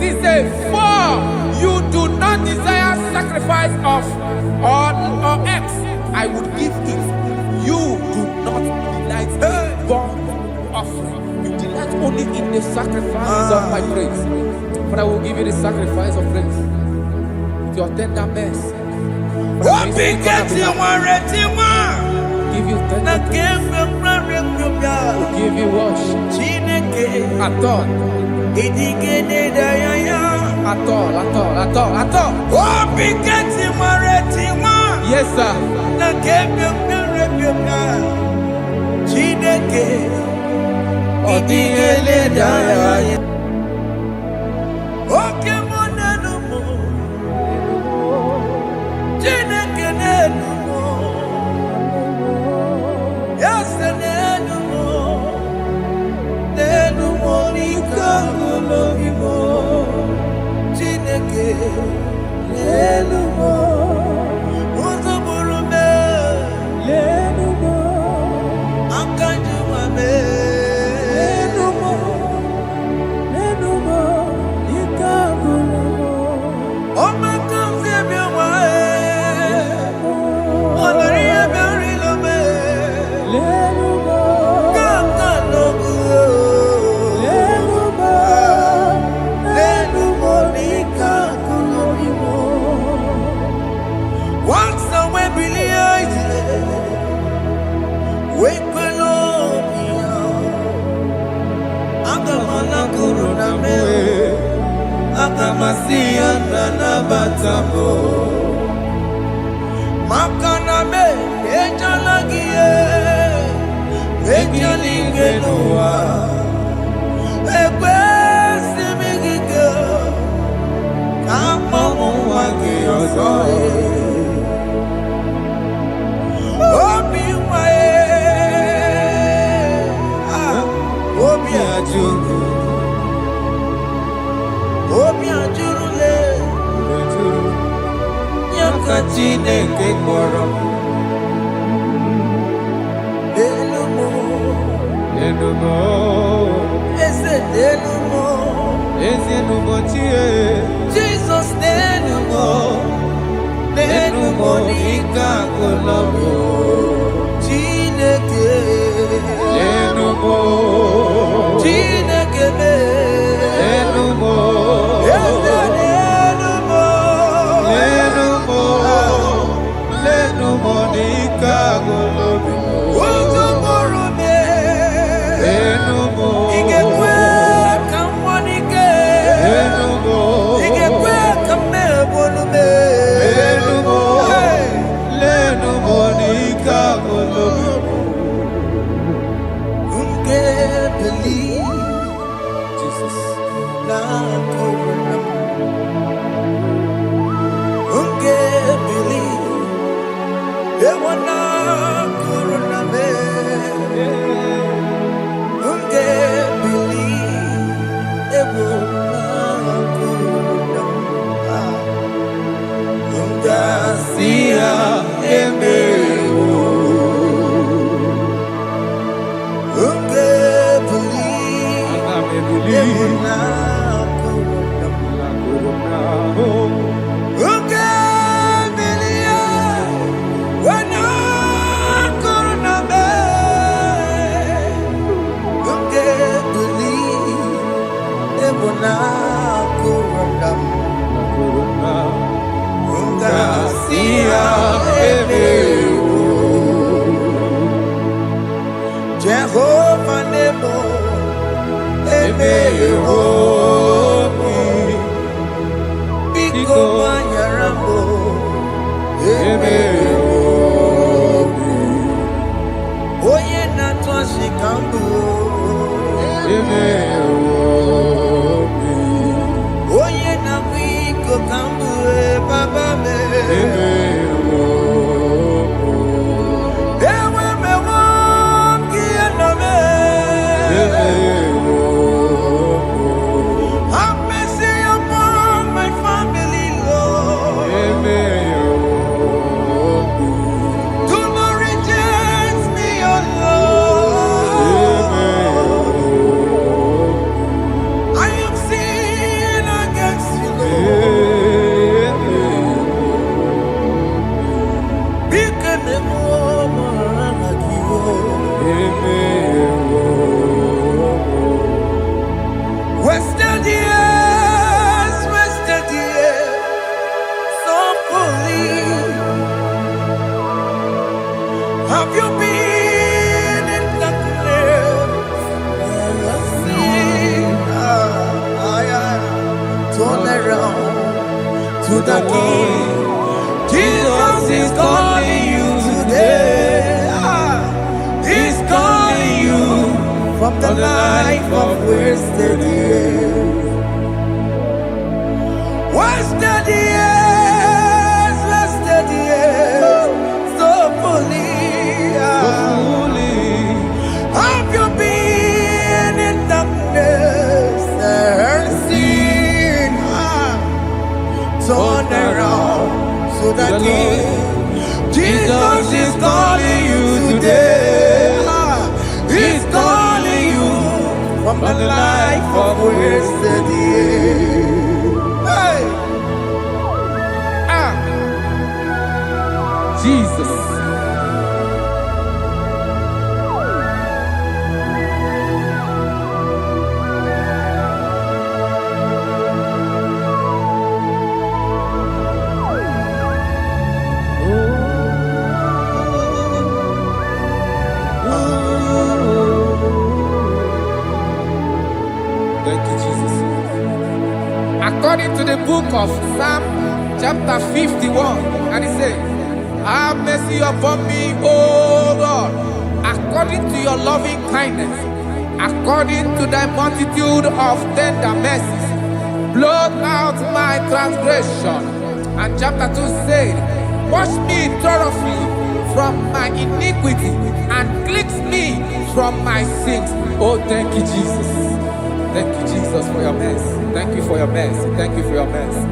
He said, for you do not desire sacrifice of or eggs, I would give it. You do not delight in burnt offering. You delight only in the sacrifice of my praise. But I will give you the sacrifice of praise. With your tender mercy. Give you tender praise. Will give you worship. At all. At all. Yes, sir. I am seen again. Have you been in the place? Turn around to the King. Jesus is calling you today. He's calling you from the life of wasted years. Wasted years, wasted years, so fully. Have you been in darkness and seen? Turn around to the King. Jesus is calling you today. He's calling you from the life of wasted years. Hey. Jesus. Thank you, Jesus. According to the book of Psalm chapter 51, and it says, have mercy upon me, O Lord, according to your loving kindness, according to thy multitude of tender mercies, blot out my transgression. And chapter 2 said, wash me thoroughly from my iniquity and cleanse me from my sins. Oh, thank you, Jesus. Thank you, Jesus, for your mercy. Thank you for your mercy. Thank you for your mercy.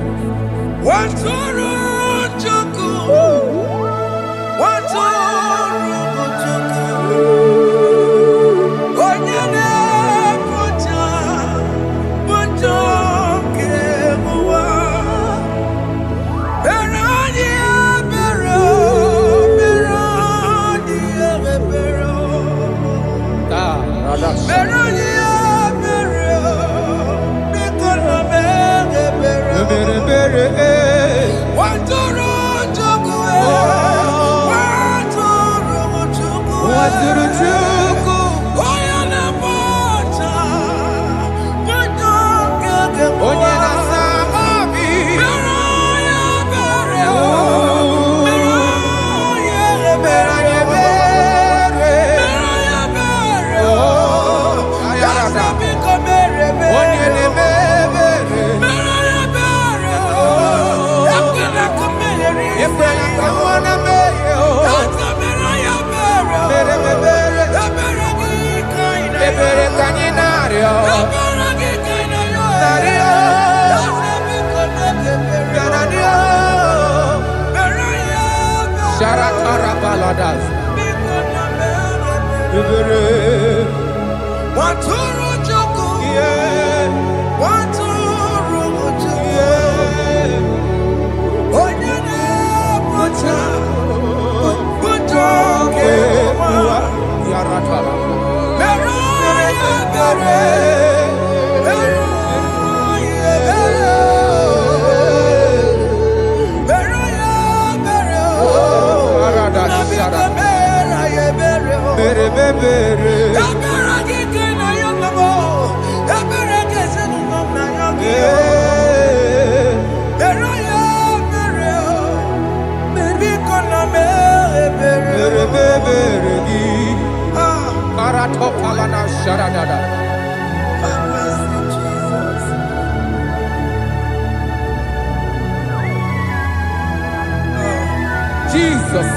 Jesus.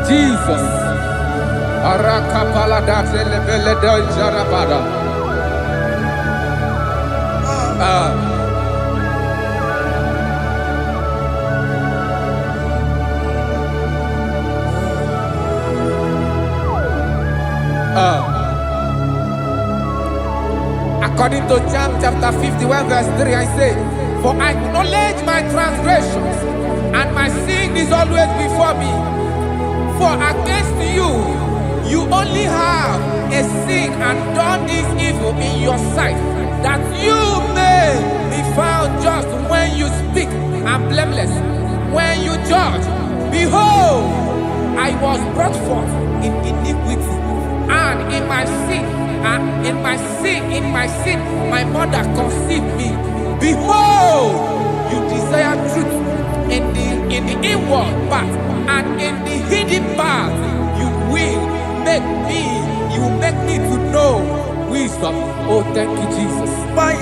Jesus. According to John chapter 51 verse 3, I say, for I acknowledge my transgressions, and my sin is always before me. For against you, you only have a sin and done this evil in your sight, that you may be found just when you speak, and blameless when you judge. Behold, I was brought forth in iniquity, and in my sin, my mother conceived me. Behold, you desire truth in the inward part, and in the hidden part you will make me to know wisdom. Oh, thank you, Jesus. Thank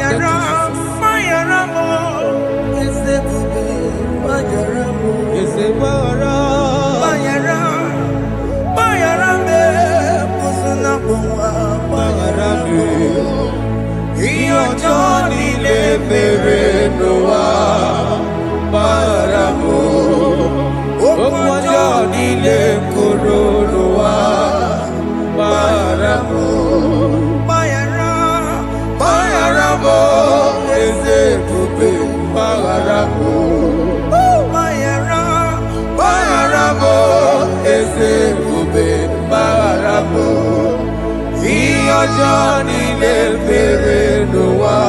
Johnny le mere no wa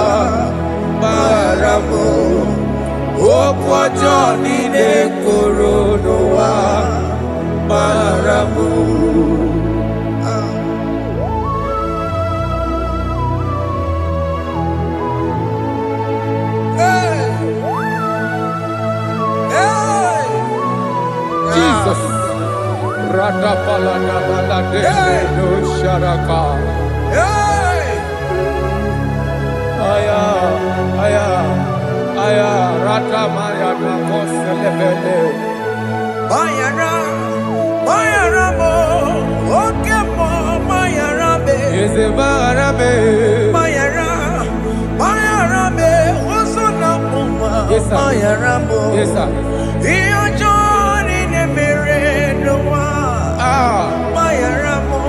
maramo. Okwa Johnny le koro no wa maramo. Jesus. Rata palada balade no sharaka. Aya, aya, aya. Rata maya na koselebele. Mayara, Mayara mo, okemo Mayara be. Eze Mayara be. Mayara, Mayara be. Osona muma. Yes sir. Mayara mo. Yes sir. Iyo Johnny ne mere no wa. Mayara mo.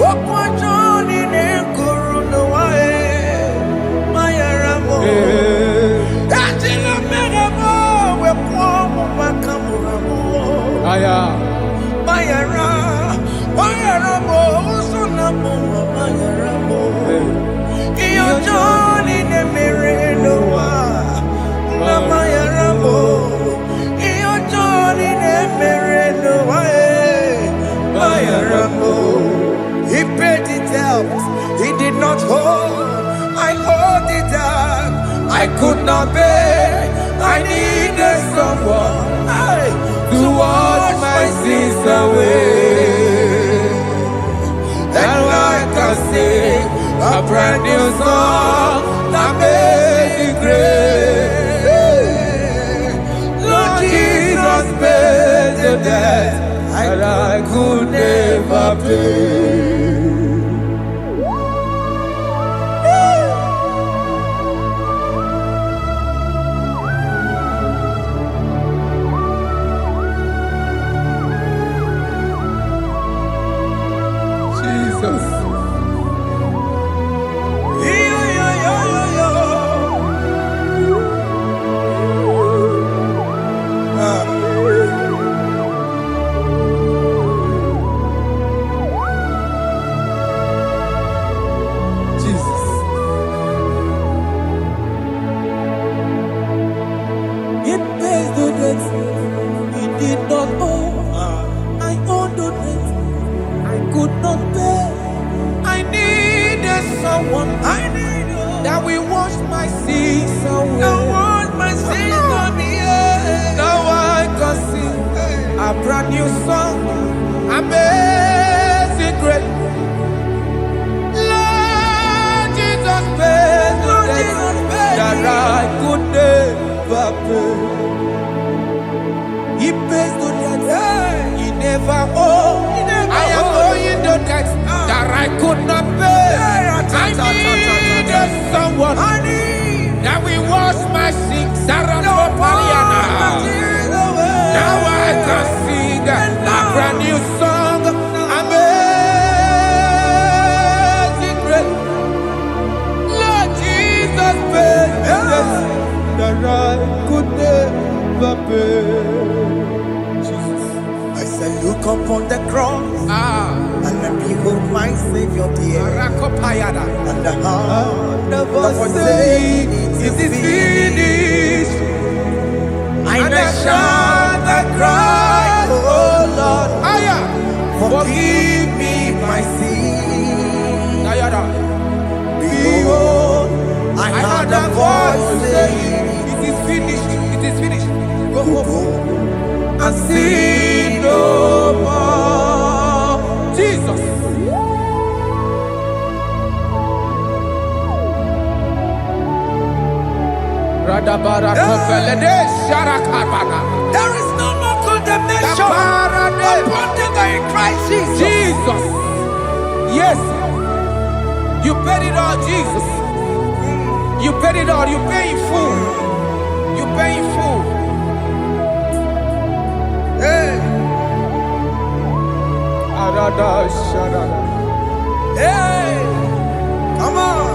Okwa Johnny ne kuru no wa Mayara mo. Ajila mere mo we kwa mo makamura mo. Aya. Mayara, Mayara mo, usuna mo, Mayara mo. Iyo Johnny ne mere no wa, na Mayara mo. Iyo Johnny ne mere no wa, Mayara mo. He paid the debt, he did not hold. I owed the debt, I could not pay. I needed someone to wash my sins away. And I can sing a brand new song that made me great. Lord Jesus paid the debt that I could never pay. That we wash my sins away. Now I can sing a brand new song. Amazing grace. Lord Jesus paid the debt that I could never pay. He pays the debt he never owed. I am owing the debt that I could not pay. I needed someone that will wash my sins. Now I can sing a brand new song. Amazing grace. Lord Jesus paid the debt that I could never pay. Jesus. I said, look upon the cross. And then behold my Savior dear. And the heart that was saying, it is finished. And I shout and cry, oh Lord, forgive me my sin. Behold, I heard a voice saying, it is finished, it is finished. Go and sin no more. Jesus. There is no more condemnation upon them in Christ Jesus. Jesus. Yes. You paid it all, Jesus. You paid it all. You pay in full. You pay in full. Hey. Hey. Come on.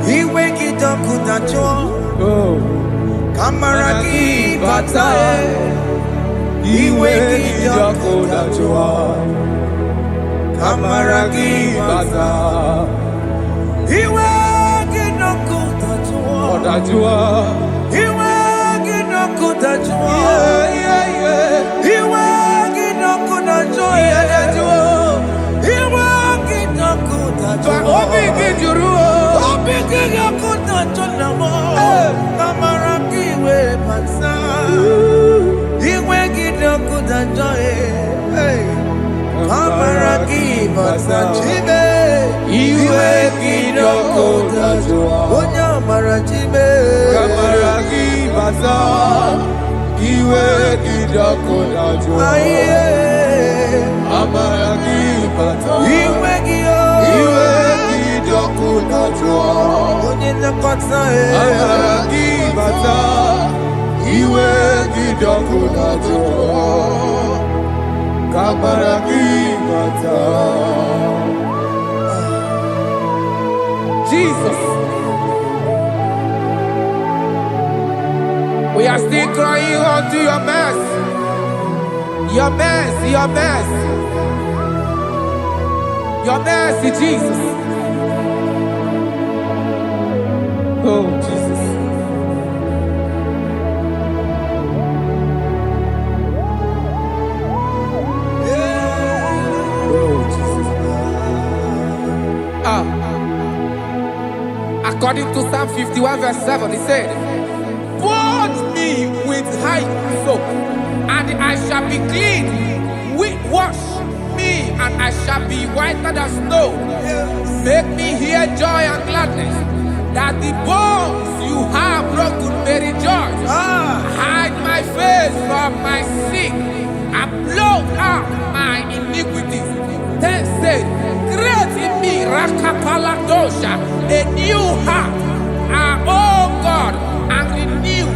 He wake it up with a Kamaraki Batae. iwe gị ọkụ dajụọ, amara gị bata. Iwe gị ọkụ dajụọ, iwe gị ọkụ dajụọ, iwe gị ọkụ dajụọ, iwe gị ọkụ dajụọ, obi gị jụrụ, obi gị ọkụ dajụọ na mọ, amara gị iwe bata. Iwe gị ọkụ dajụọ, amara gị bata. Chime, iwe gị ọkụ dajụọ, onye amara chime, amara gị bata. Iwe gị ọkụ dajụọ, amara gị bata. Iwe gị ọkụ dajụọ, onye nlekọta, amara gị bata. Iwe gị ọkụ dajụọ, amara gị bata. Jesus. We are still crying unto your mercy. Your mercy, your mercy. Your mercy, Jesus. Oh, Jesus. Oh, Jesus. According to Psalm 51 verse 7, he said, "Wash me with hyssop, and I shall be clean. Wash me, and I shall be whiter than snow. Make me hear joy and gladness, that the bones you have broken may rejoice. Hide my face from my sin, and blot out my iniquities." Then said, "Create in me Rakapaladosha, a new heart, oh God, and renew,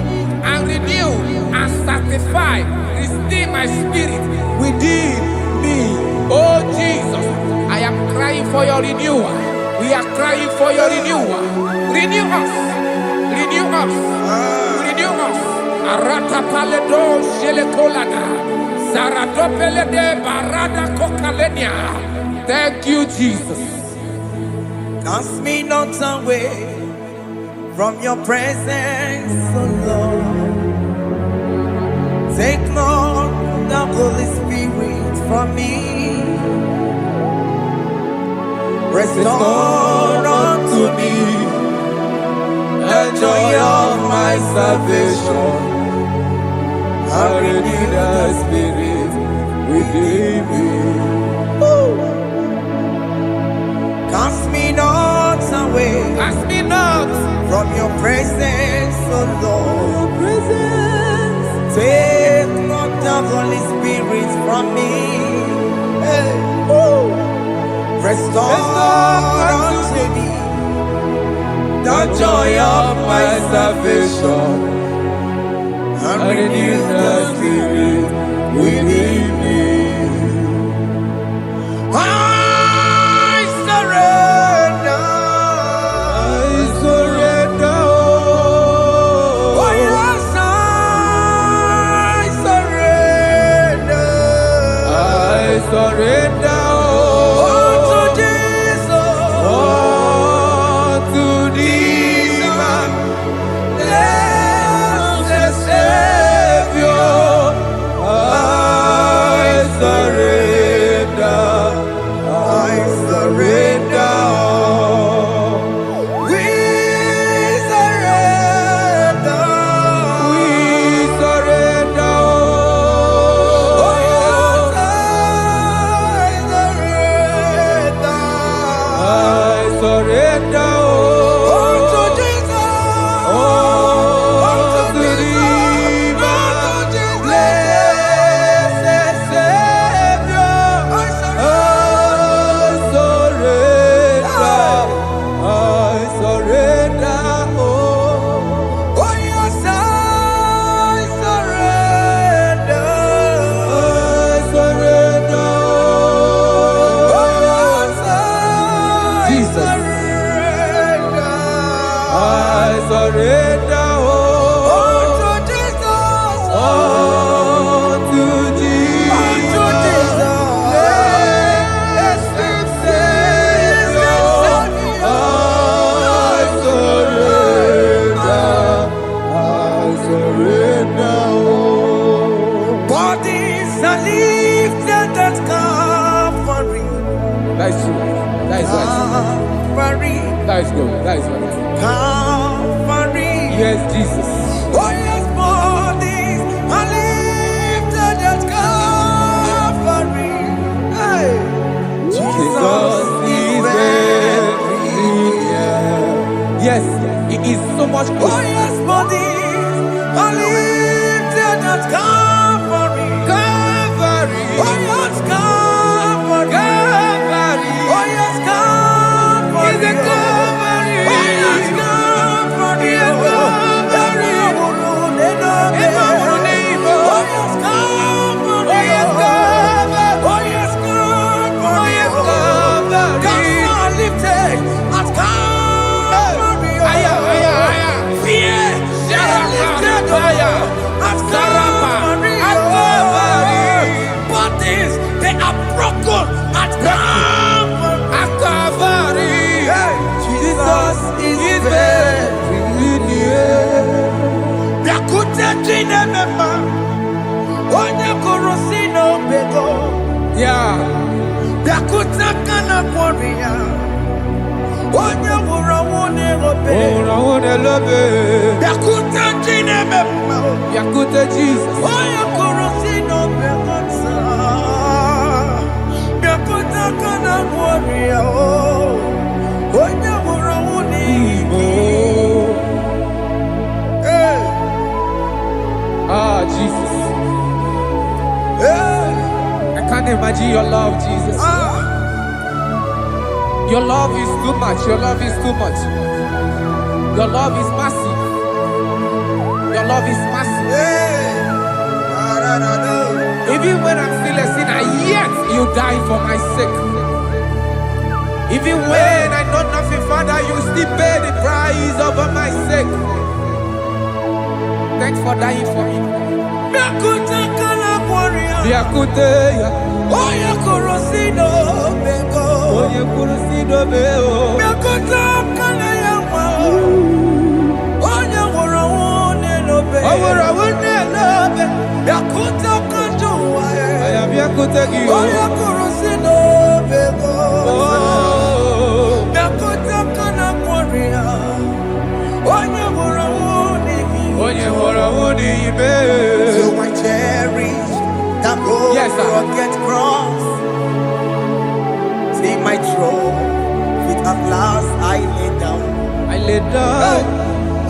and sanctify, restore my spirit within me." Oh Jesus, I am crying for your renewal. We are crying for your renewal. Renew us, renew us, renew us. Arata paledo shelekolada, zaradopele de barada kokalenia. Thank you, Jesus. Cast me not away from your presence, O Lord. Take not the Holy Spirit from me. Restore unto me the joy of my salvation, and renew the spirit within me. Cast me not away, Cast me not from your presence, O Lord. Take not the Holy Spirit from me. Hey. Restore unto me the joy of my salvation, and renew the spirit within me. I surrender. Oh yes, I surrender. I surrender. That is true. That is right. Calvary. That is good. That is right. Calvary. Yes, Jesus. Oh yes, bodies are lifted at Calvary. Hey. Jesus is very near. Yes, it is so much Oh closer. yes, bodies are lifted at Calvary. Calvary. Oh yes, Calvary. Calvary. Oh yes, Calvary. Is a Calvary. Oh yes, Calvary. Yes, Calvary. Oh yes, Calvary. Oh yes, Calvary. Oh yes, Calvary. Oh yes, Calvary. Gods are lifted at Calvary. Aya, aya, aya. Fear is lifted at Calvary. At Calvary. Bodies, they are broken at Calvary. At Calvary. Jesus is very near. Yakute chinemema, onye kurusi n'obego. Yeah. Yakute kana kworiya, onye wurawu n'erobe. Oh, I want to love it. Yakute chinemema, Yakute Jesus. onye kurusi n'obego nsa. Yakute kana kworiya, onye wurawu n'Igbo. Hey. Ah, Jesus. Hey. I can't imagine your love, Jesus. Your love is too much. Your love is too much. Your love is massive. Your love is massive. Hey. Even when I'm still a sinner, yet you die for my sake. Even when I know nothing, Father, you still pay the price over my sake. Thanks for dying for me. Yakute kana kworiya, Yakute, onye kurusi n'obego. onye kurusido beo. Yakute kana yawa, onye wurawu n'erobe. Owura wune lobe. Yakute kanjuwa, I am Yakute Gio. onye kurusi n'obego. Oh, Yakute kana kworiya, onye wurawu n'Igbo. onye hora wuni ibe. So I cherish that old Yes, sir. rugged cross. See my throne, feet at last I lay down. I lay down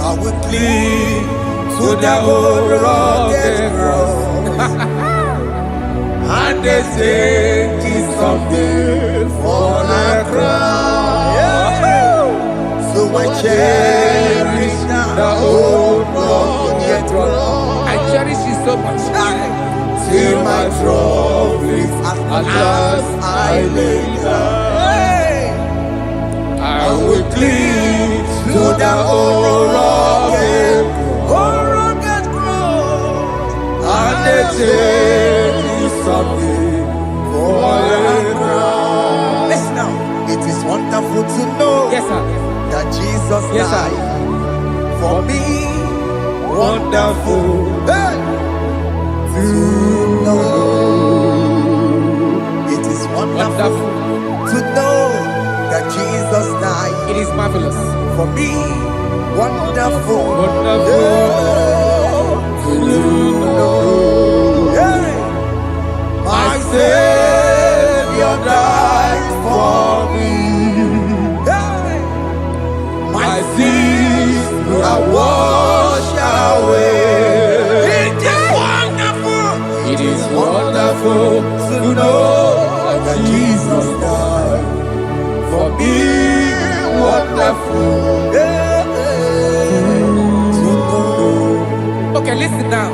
I will cling to to the that old old rugged rugged cross. and they say it's someday for a crown. So I cherish The old rugged cross. I cherish it so much. till my trophies at last I lay down. I will cling to the old rugged cross. and they say it's someday for a crown. Listen now, it is wonderful to know Yes, sir. that Jesus Yes, sir. died for me. Wonderful. Hey! To know. It is wonderful Wonderful. to know that Jesus died It is marvelous. for me. Wonderful. Wonderful. To know. Hey! My Savior died for me. Hey! My sins are washed away. It is wonderful. It is wonderful to know that Jesus died for me. Wonderful. Okay, listen now.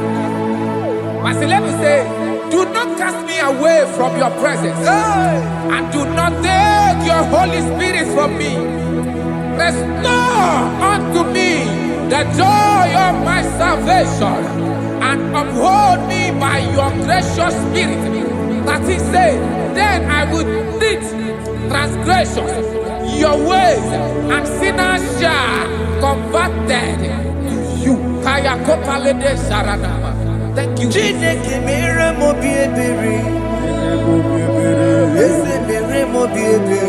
Verse 11 says, do not cast me away from your presence, and do not take your Holy Spirit from me. Restore unto me the joy of my salvation, and uphold me by your gracious spirit. That he said, then I would teach transgressions your ways, and sinners shall converted to you. Kaya kopalede sharanama. Thank you. Chineke mere mo bi ebere. Eze mere mo bi ebere.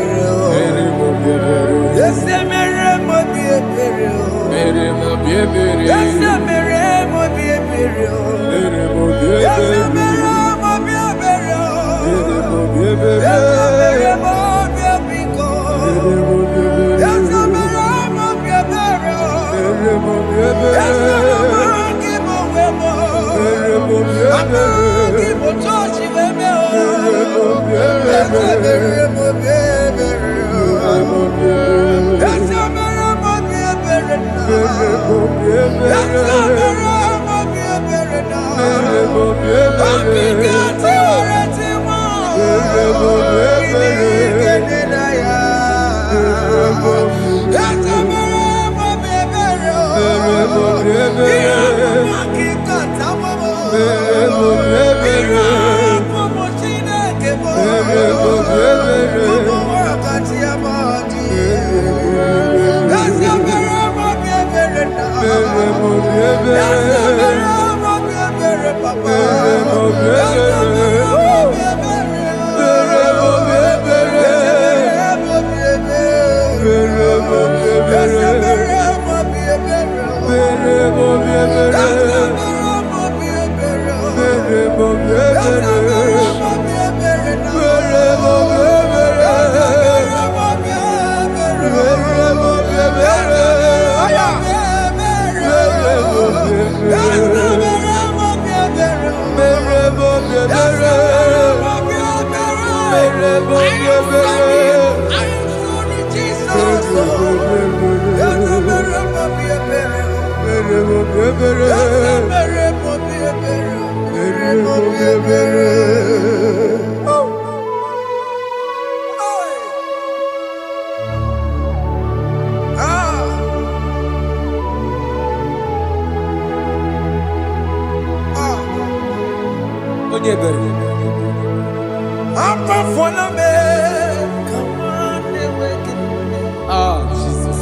Jesus.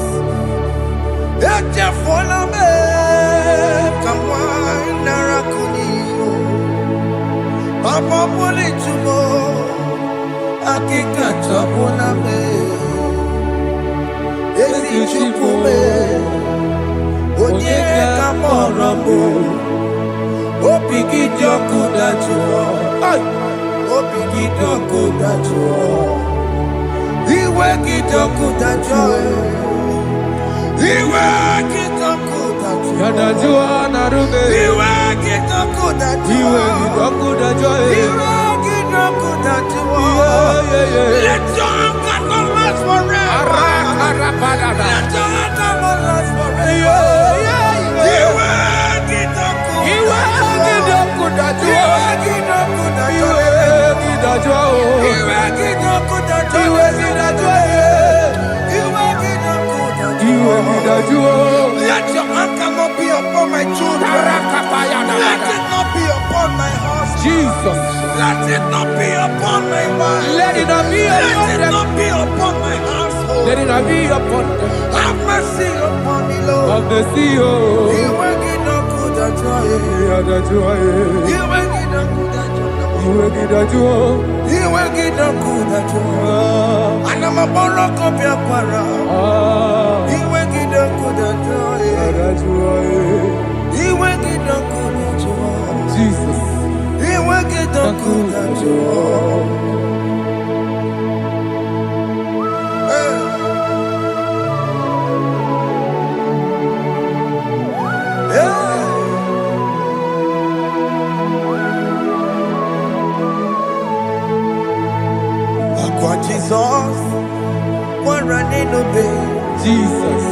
Papa poli tumo, akika tabuna me. Ezi chupume, onye kamorambo. Opiki joku dachuo, opiki joku dachuo. Iwe kijoku dachuo, iwe kijoku dachuo. Yadajua narume. Iwe kijoku dachuo, iwe kijoku dachuo. Iwe kijoku dachuo. Let your anger not last forever. Let your anger not last forever. Iwe kijoku, iwe kijoku dachuo. Iwe kijoku dachuo. Iwe kidachuo. Iwe kijoku dachuo. Iwe kidachuo. Iwe kidachuo. Let your anger not be upon my children. Let it not be upon my husband. Jesus. Let it not be upon my wife. Let it not be upon Let it them. not be upon my household. Let it not be upon them. Have mercy upon me, Lord. Of the CEO. Iwe kijoku dachuo. Yadachuo. Iwe kijoku dachuo. Iwe kidachuo. Iwe kijoku dachuo. Anamaboro kopya kwara. Iwe kijoku dachuo. Iwe kijoku dachuo. Jesus. Iwe kijoku dachuo. Akwa Jesus, one running obey. Jesus.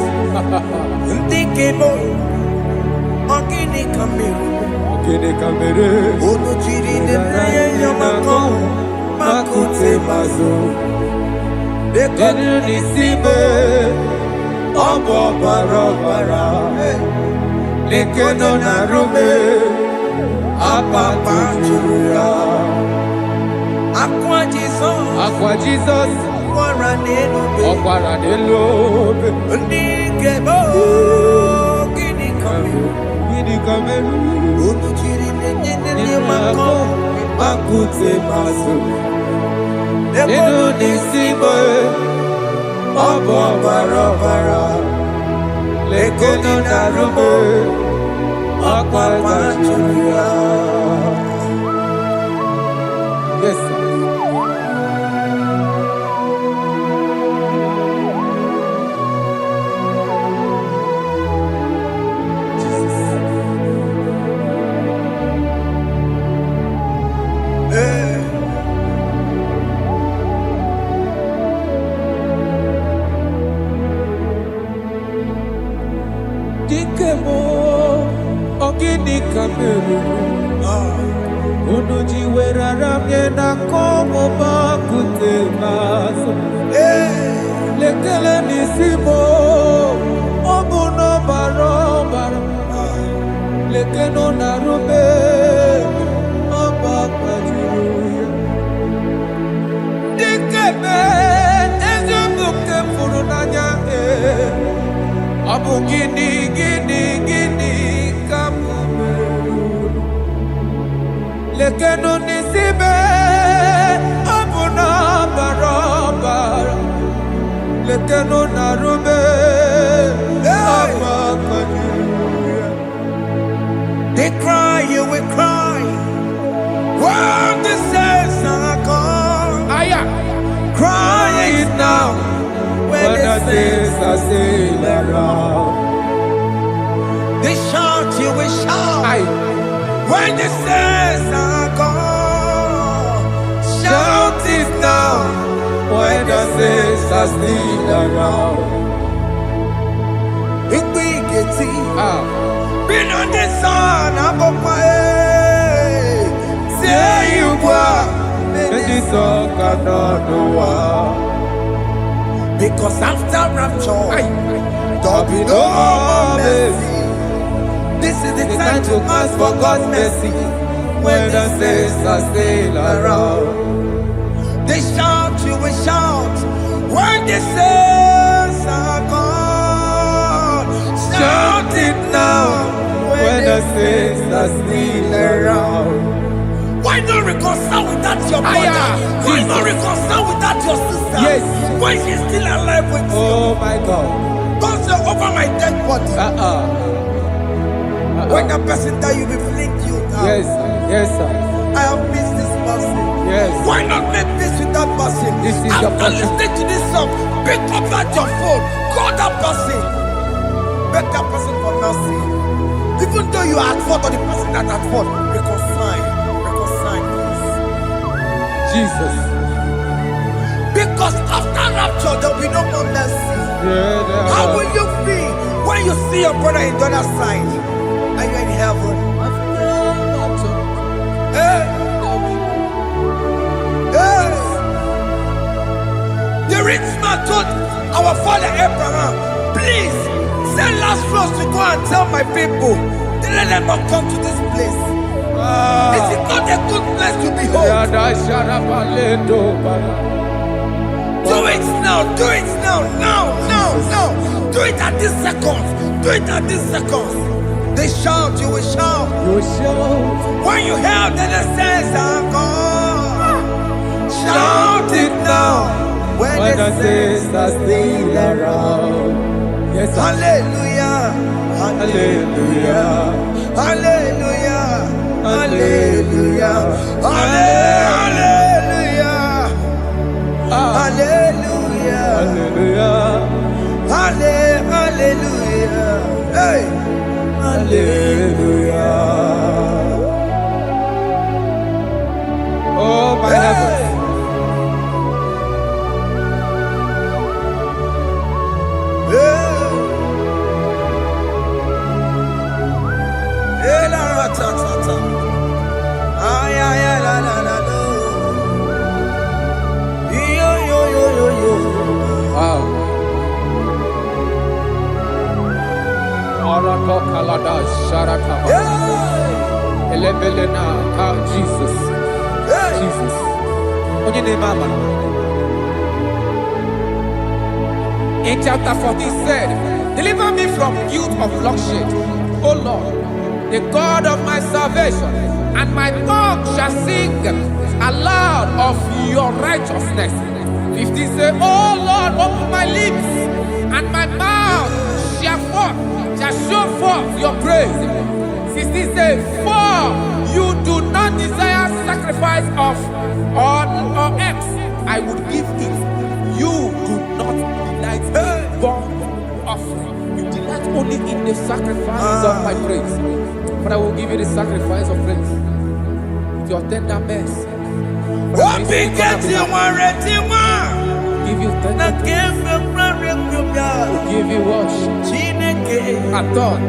Ndikemo, ogini kamiru. Ogini kamere. Onuchiri nene yamako, makute mazo. Denu nisibe, obo barabara. Lekeno narume, apa tujuya. Akwa Jesus, Akwa Jesus. one running obey. Okwara delobe. Ndikemo, ogini kamiru. Ogini kamere. Onuchiri nene yamako, Makute mazo. Denu Denu nisibe, obo barabara. Lekeno narume, apa tujuya. Yes, sir. Dikemo, ogini kamere. Unu jiwera ramye na komo bakute maso. Lekele nisimo, obuno barobara. Lekeno narume, abakwajiruya. Dikeme, ezubuke furunanya. Abu gini, gini, gini. lekeno nisibe abuna barabara lekeno narube abakani. They cry, you will cry when the saints are gone. Cry it now when the saints are still around. They shout, you will shout when the saints are gone. Shout it now when the saints are still around. If we get it, been on the sun, I'm up my head. Say you are, and this song cannot do. Because after rapture, there'll be no more mercy. This is the time to ask for God's mercy when the saints are still around. They shout, you will shout when the saints are gone. Shout it now when the saints are still around. Why not reconcile without your brother? Why not reconcile without your sister? Yes. Why she's still alive with you? Oh my God. Don't say over my dead body. When the person die, you will fling you down. Yes, yes, sir. I have missed this person. Yes. Why not make peace with that person? This is after listening to this song, pick up at your phone, call that person, beg that person for mercy. Even though you are at fault or the person that at fault, reconcile, please. Jesus. Because after rapture, there will be no more mercy. How will you feel when you see your brother in the other side? Are you in heaven? Hey. Hey. The rich man told our father Abraham, please send Lazarus to go and tell my people, let them not come to this place. This is not a good place to behold. Do it now, do it now, now. Do it at this second. Do it at this second. They shout, you will shout. You will shout. When you hear that the saints are gone, shout it now. When the saints are still around. Yes, hallelujah, hallelujah, hallelujah, hallelujah, hallelujah, hallelujah, hallelujah, hallelujah, hey. Hallelujah. Oh my heavens. Jesus. Jesus. In chapter 14 said, deliver me from guilt of bloodshed, O Lord, the God of my salvation, and my tongue shall sing aloud of your righteousness. 15 say, O Lord, open my lips, and my mouth shall show forth your praise. 16 say, for you do not desire sacrifice of or eggs, I would give it. You do not delight in burnt offering. You delight only in the sacrifice of my praise. But I will give you the sacrifice of praise. With your tender mercy. Give you tender mercy. Will give you worship. At all.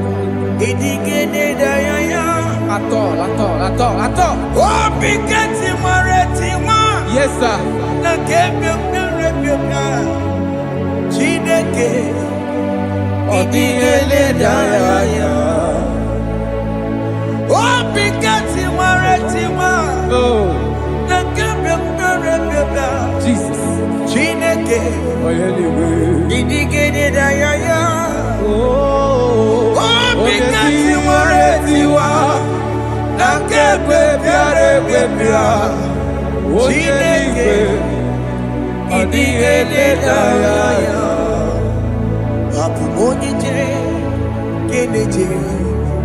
Yes, sir. Jesus. bịa Chineke ịdịghị ya abụ m onye jere kene jere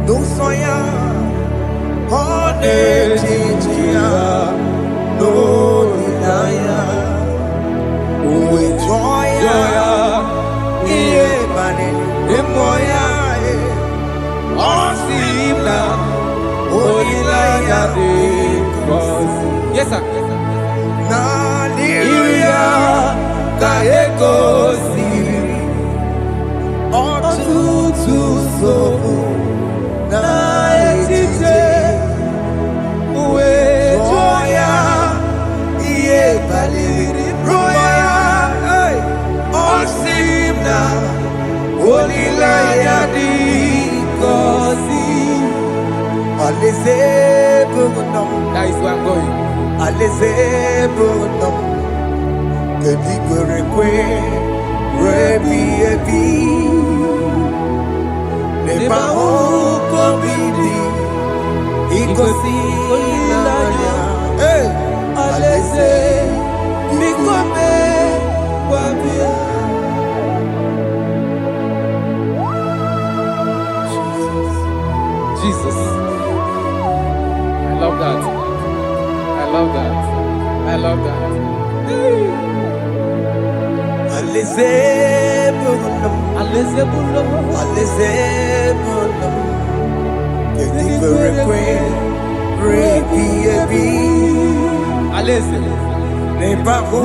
n'ụzọ ya ọ na-eje ya n'olileanya o wee jụọ ya ihe banyere mmụọ ya ọ sị m na olileanya dị ngọzi. Yes, sir. N'iru ya ka egosiri ọtụtụ nsogbu na echiche wee jụọ ya ihe banyere mmụọ ya ọ sị m na olileanya dị ngọzi. Alaeze bụ nọ That is where I'm going. Alaeze bụ nọ kedu kwere kwe rebi ebi n'ebe ahụ kobi dị igosi olileanya. Alaeze biko mee gwa bịa. Jesus. I love that. I love that. I love that. Alaeze bụ nọ Alaeze bụ nọ. Alaeze bụ nọ kedu kwere kwe rebi ebi Alaeze. n'ebe ahụ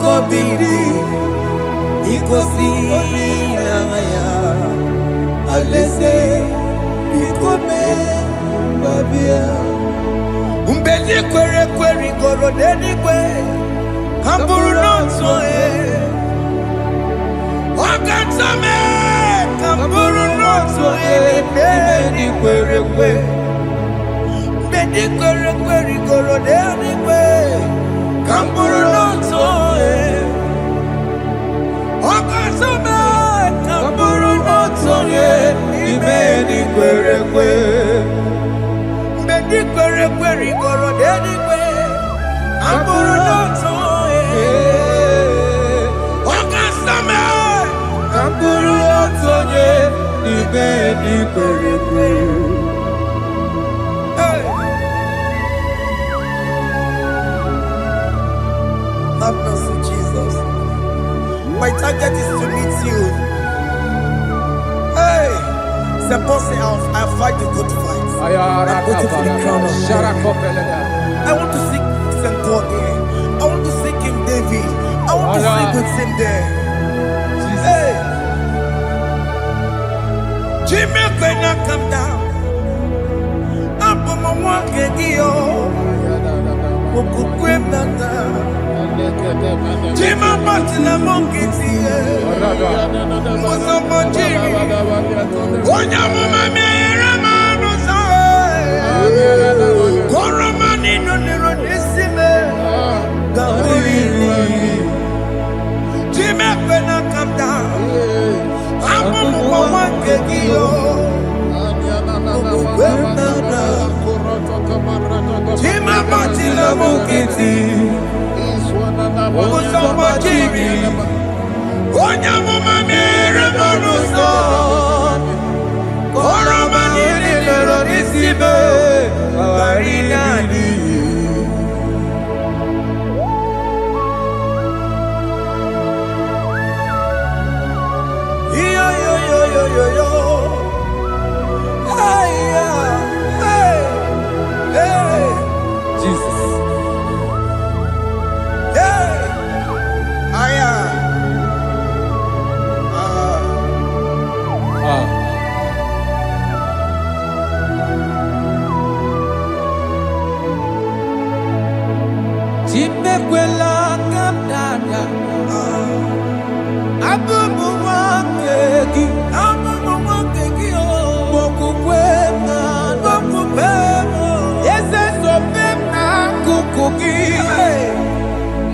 kobi dị igosi olileanya. Alaeze biko mee gwa bịa. Mgbe ndị kwere ekwe rigoro n'eluigwe ha bụrụ n'otu onye ọ ga-atọ mee ka m bụrụ n'otu onye n'ime ndị kwere ekwe. Mgbe ndị kwere ekwe rigoro n'eluigwe ka m bụrụ n'otu onye ọ ga-atọ mee ka m bụrụ n'otu onye n'ime ndị kwere ekwe. Mgbe ndị kwere ekwe rigoro n'eluigwe ka m bụrụ n'otu onye ọ ga-asọ mee ka m bụrụ otu onye n'ime ndị kwere ekwe. Have mercy, Jesus. My target is to meet you. Hey, c'est pensé I fight the good fight. I'm waiting for the crown of glory. I want to see St. God there. I want to see King David. I want to sing with him there. Hey, Jimmy, when I come down, I'm on my walk again. Jima Martina Monkey, was a Monjiri. Onya Mama Ramano, Coromani, no Neronissime, Jimmy, when I come down, I'm on one Kegio. Jima Martina Monkey. Osama Jiri, Onya Mama Ramano, Coromani, no Neronissime, Arinadi. Yo. Hey. Jesus. Chimekwela kapdada. Abubu wakegi. Mokukwe na dokupemo. Yese sopema kukuki.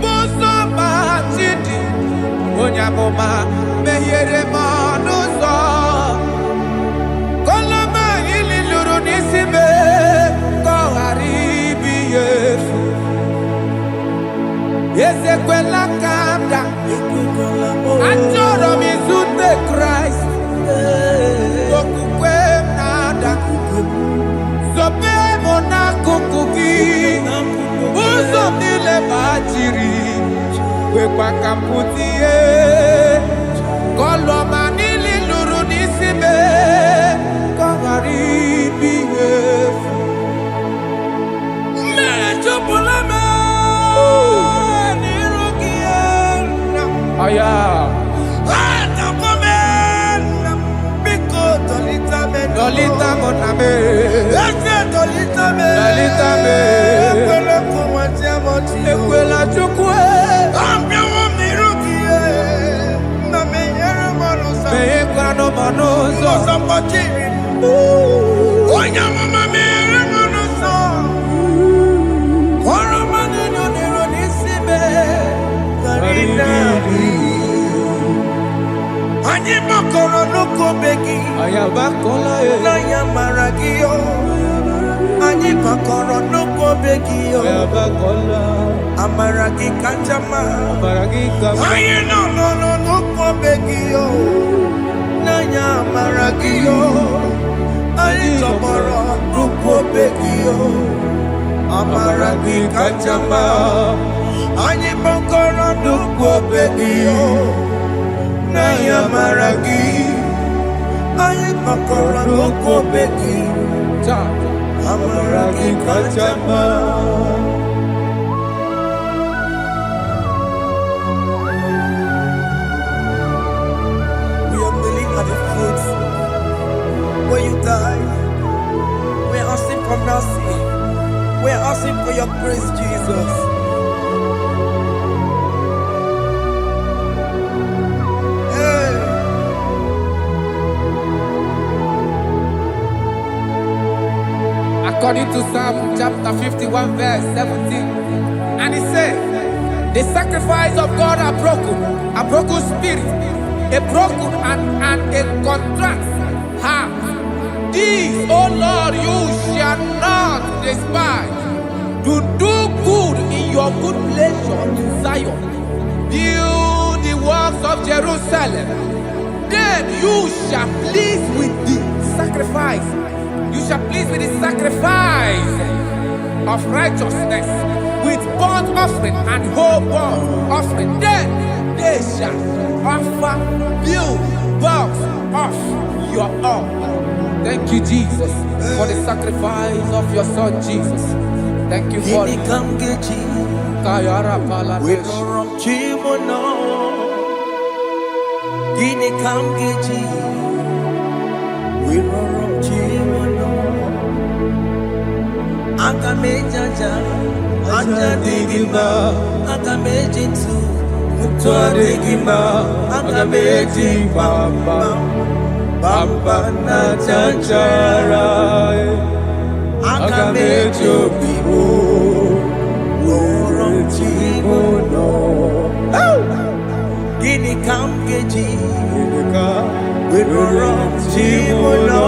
Muso machidi. Onyamoma mehiere manuso. Koloma ililuru nisibe. Koharibiye. Ezekwela kanda. Achọrọ m izute Kraịst. Okwukwe m na-ada. Zobe m n'akụkụ gị. Ụzọ m niile gbachiri. Kwekwa ka m pụta ihe. Kọlụ ọma niile lụrụ n'isi m. Ka ọ ghara ibi ihe efu. Mmehie jupụla m n'iru gị. Aya. Dolita mo na me. Dolita me. Ekwela chukwu. Meye kwano manozo. Onya mama mere manozo. Koro maneno nero nisime. Karina. Anyị makọrọ n'ụkọ begi. Ayabakola e. N'anya mara gị o. Anyị makọrọ n'ụkọ begi o. Ayabakola. Amara gị kacha mma. Amara gị kacha mma. Anyị nọ n'ụkọ begi o. N'anya mara gị o. Anyị tọgbọrọ n'ụkọ begi o. Amara gị kacha mma. Anyị makọrọ n'ụkọ begi o. N'anya mara gị, anyị makọrọ n'ụkọ begi, amara gị kacha mma. We are kneeling at the foot where you died. We are asking for mercy. We are asking for your grace, Jesus. According to Psalm chapter 51 verse 17, and it says, the sacrifice of God are broken spirit, a broken and a contrite heart. This, O Lord, you shall not despise. To do good in your good pleasure in Zion. Build the works of Jerusalem. Then you shall please with the sacrifice. You shall please with the sacrifice of righteousness, with burnt offering and whole burnt offering. Then they shall offer build works of your own. Thank you, Jesus, for the sacrifice of your Son, Jesus. Thank you for it. Akamejaja, ajadigima, akamejitu, mutuadigima, akamejibamba, bamba na chanchara, akamejobibo, worochimono. Gini kamgeji, worochimono.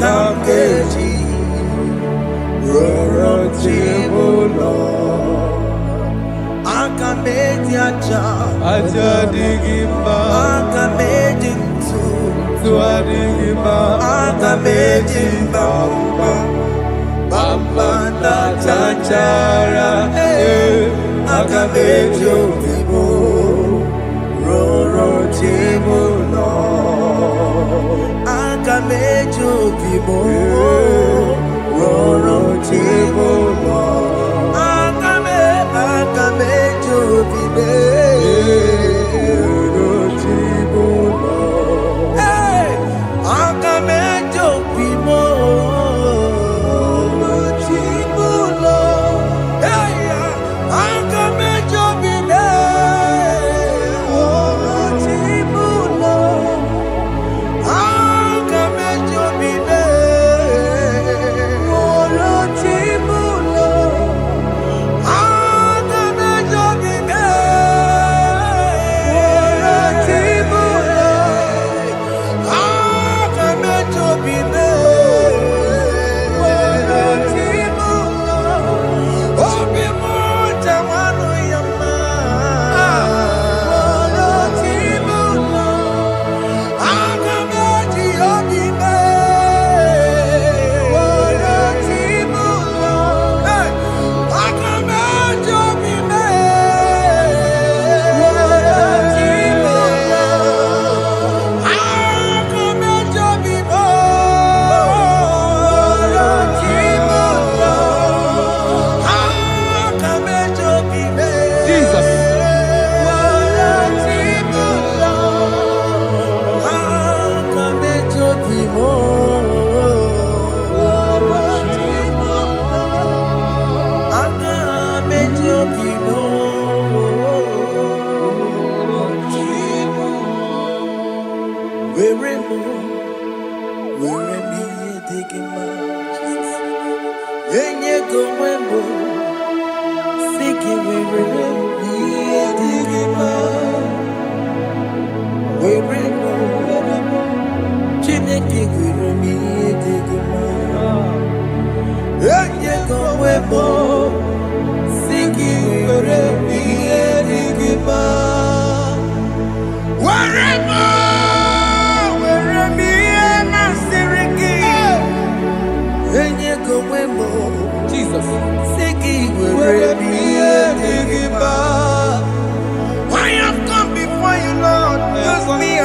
Kamgeji, Rorochimulo, Akameji aja digima, Akameji tuadigima, Akameji bamba, bamba na chanchara, Akameji obibo, Rorochimulo. Akamejo bibo, roro chibo lo. Akamejo bibe, roro chibo lo. Akamejo bibo, roro chibo lo. Akamejo bibe, roro chibo lo. Akamejo bibe, roro chibo lo.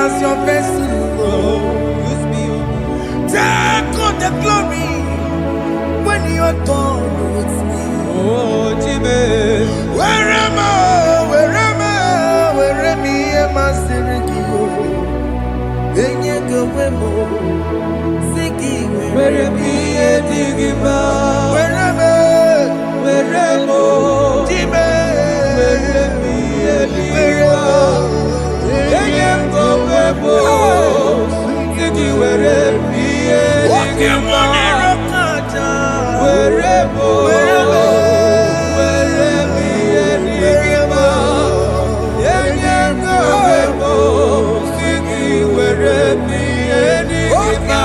as your vessel. Use me, Take all the glory when you are done with me. oh Jimmy. Where am I? Where am I? Where am I? Sirikio. Enye gowemo. Siki Where me a digima? Where am I? Where am I? Jime. Where me a digima? Enye gowemo. Siki where me a digima? Where am I? Where me a digima? Enye gowemo. Siki where me a digima?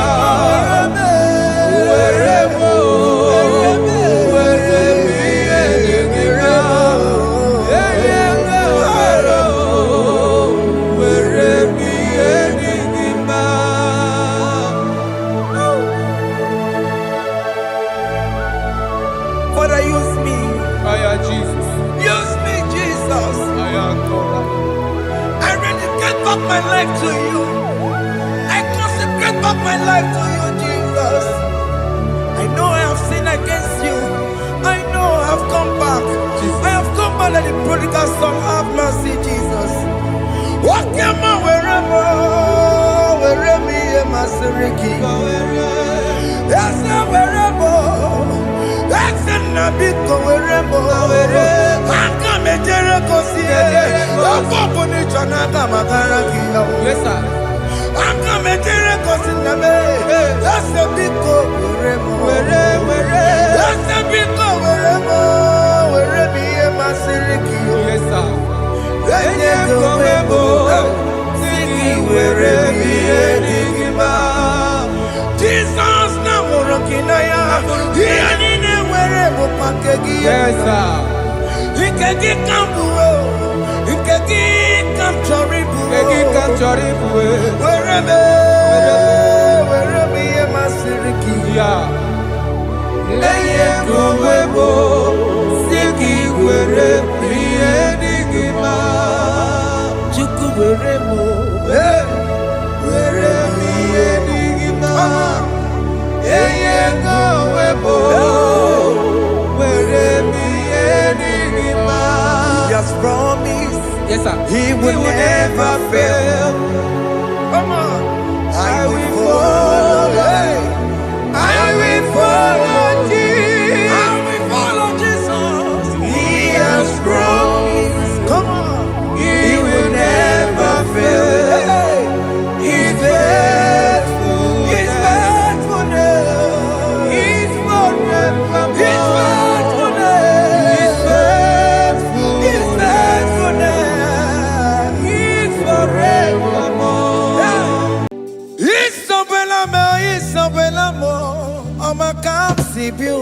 Father, use me. Jesus. Use me, Jesus. I rededicate back my life to you. I consecrate back my life to you, Jesus. I know I have sinned against you. I know I have come back. I have come back like the prodigal son. Have mercy, Jesus. Walk your man wherever me and my Siriki. Yes, wherever. Yes, and I be go wherever. I come and Jericho see it. I'm going to Chanaga Magaraki. Yes, sir. I'm coming to record in the bay. That's a big go wherever. That's a big go wherever me and my Siriki. Yes, sir. Then you go wherever. Siki wherever me and Digima. Jesus now working aya. He ain't wherever Pakegi. Yes, sir. He can get Cambuo. He can get Camchoribu. Wherever me and my Siriki. Yeah. Eye gowebo, siki where me enigma. Chuku wherever. Where me enigma. Eye gowebo, where me enigma. He has promised. Yes, sir. He will never fail. Come on. I will follow. I will follow Jesus. I will follow Jesus. He has promised. Come on. He will never fail. He's faithful. His faithfulness. He's forevermore. His faithfulness. He's faithful. His faithfulness. He's forevermore. Isabelamo, I'ma come see you.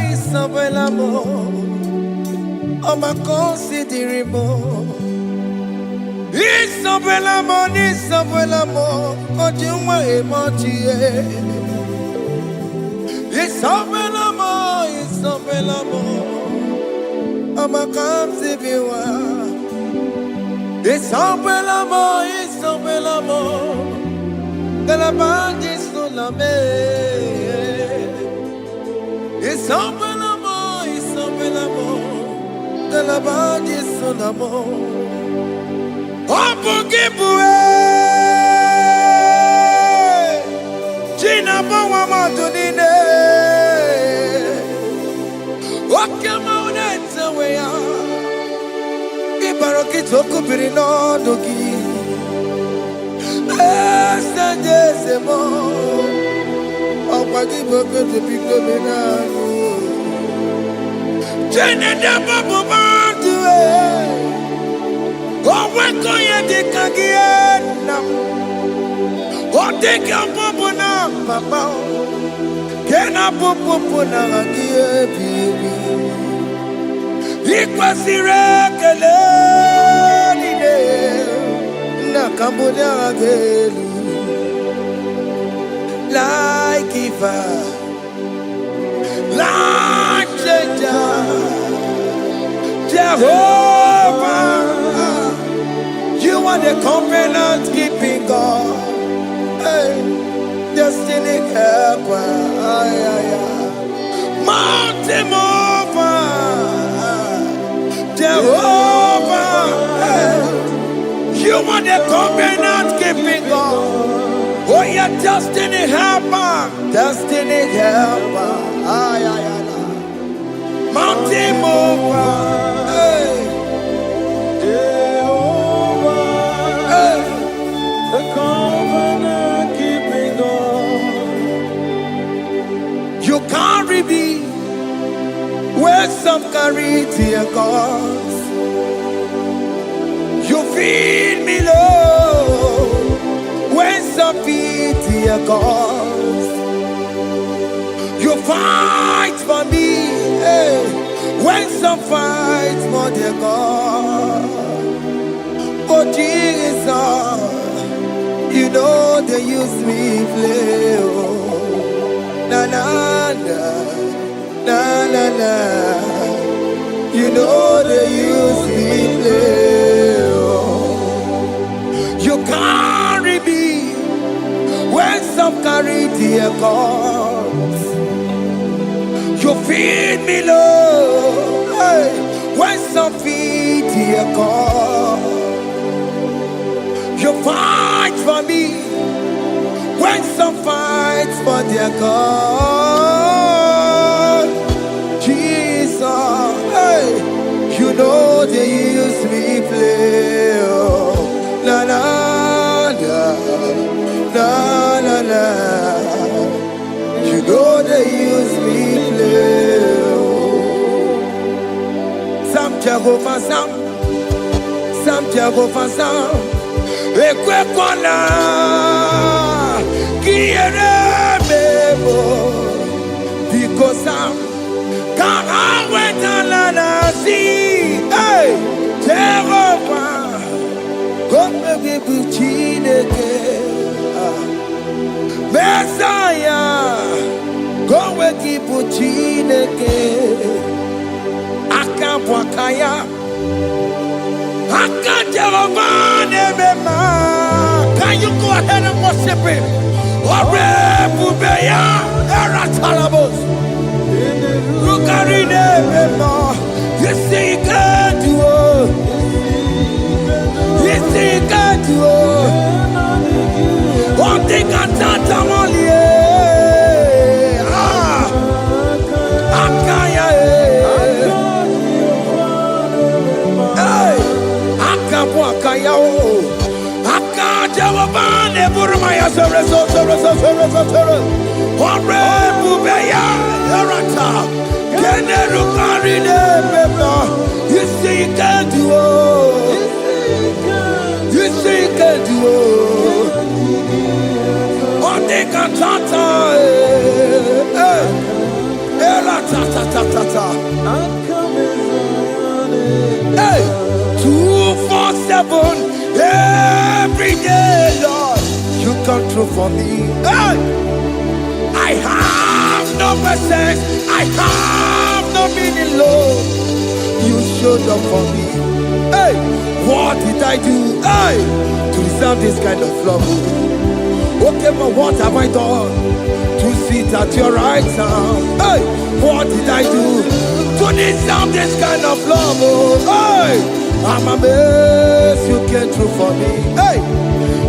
Isabelamo, I'ma consider more. Isabelamo, continue emotie. Isabelamo, I'ma come see you. Isabelamo, de la bande sulla me. Isabelamo, de la bande sulla mo. Opugibue, Gina Bawa Matunine. Okama unetsa weya. Ibaroki toku birino dogi. Semo, oh, Pagi Bogo to pick up in Anu. Jenna Babu Bantu, oh, when go you take again? Oh, take your popuna, Papa. Can I popuna again, baby? Equal Siracale, Nakamuna again. Like giver, like changer, Jehovah. mountain mover, Jehovah. You are the covenant keeping God. Oh, your destiny helper, destiny helper. Ay, ay, ay, ay. Mountain mover, hey. Jehovah, hey. The covenant keeping God. You carry me where some carry tear gods. You feed me, Lord, when some feed tear gods. You fight for me, hey, when some fight for their God. Oh Jesus, you know they use me play. Oh, na na na, na na na. You know they use me play. Oh, you carry me when some carry their gods. You feed me, Lord, hey, when some feed their God. You fight for me when some fight for their God. Jesus, hey, you know they use me play. Oh, la la la, la la la. You know they use me play. Sam Jehovah Sam, Sam Jehovah Sam. Ekwe kona kiere bebo because Sam can't wait na si. Hey, Jehovah, come baby buchineke. Messiah, go with buchineke. Akabwakaya. Can you go ahead and worship him? You see, you can do it. You see, you can do it. One thing I can't only. You see, you can do it. You see, you can do it. One thing I can't. Hey, 247 every day, Lord, you come through for me. Hey, I have no message, I have no meaning, Lord. You showed up for me. Hey, what did I do? Hey, to deserve this kind of love? Okay, but what have I done to sit at your right hand? Hey, what did I do to deserve this kind of love? Oh, hey, I'm amazed you came through for me. Hey,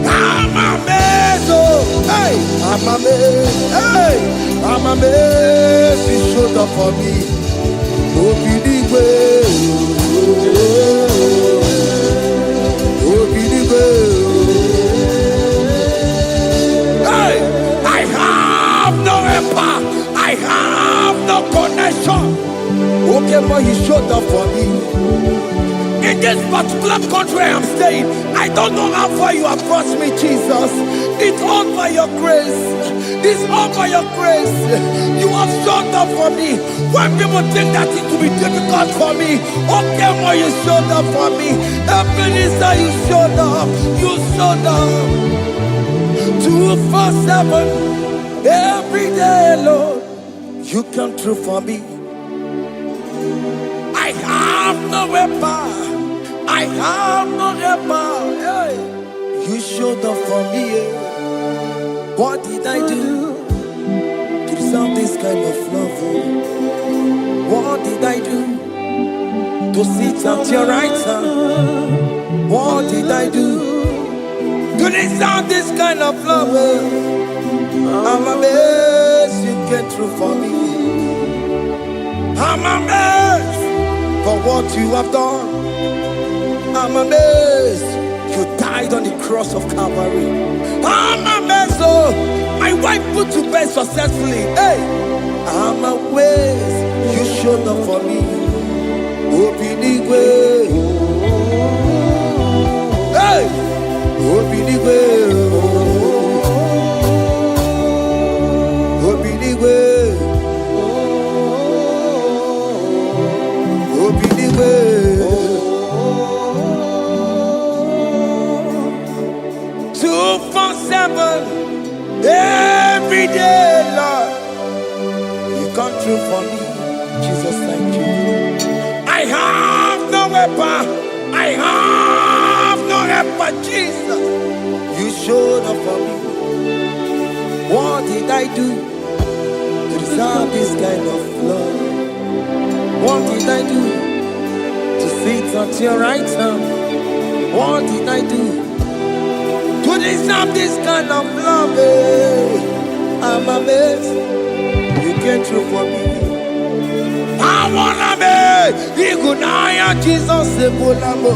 I'm amazed. Oh, hey, I'm amazed. Hey, I'm amazed you showed up for me. Oh, believe it. Oh, believe it. Hey, I have no empire. I have no connection. Okay, but he showed up for me. In this particular country I'm staying, I don't know how far you have brought me, Jesus. It's all by your grace. It's all by your grace. You have showed up for me. When people think that it will be difficult for me, okay, well, you showed up for me. Ebenezer, you showed up. You showed up. 247 every day, Lord. You come through for me. I have no weapon. I have no weapon. Hey. You showed up for me. What did I do to deserve this kind of love? to sit at your right hand. What did I do to deserve this kind of love? I'm amazed you came through for me. I'm amazed for what you have done. I'm amazed you died on the cross of Calvary. I'm amazed, oh, my wife put to bed successfully. Hey, I'm amazed you showed up for me. Open the way. Hey, open the way. Open the way. Open the way. 247 every day, Lord. You come through for me, Jesus. Thank you. I have no weapon. I have no weapon, Jesus. You showed up for me. What did I do to deserve this kind of love? What did I do to sit at your right hand? What did I do to deserve this kind of love? I'm amazed you came through for me. I wanna be Igunaya Jesus Ebulamo.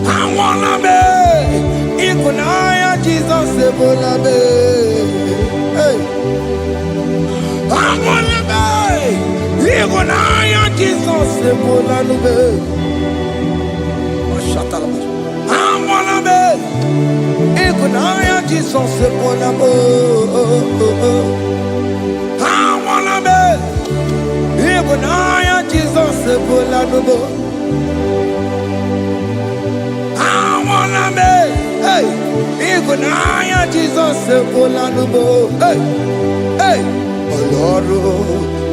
I wanna be Igunaya Jesus Ebulamo. Hey, I wanna be Igunaya Jesus Ebulamo. I wanna be Igunaya Jesus Ebulamo. Igunaya Jesus Ebulamo. I wanna be, hey, Igunaya Jesus Ebulamo. Hey, hey, Oloro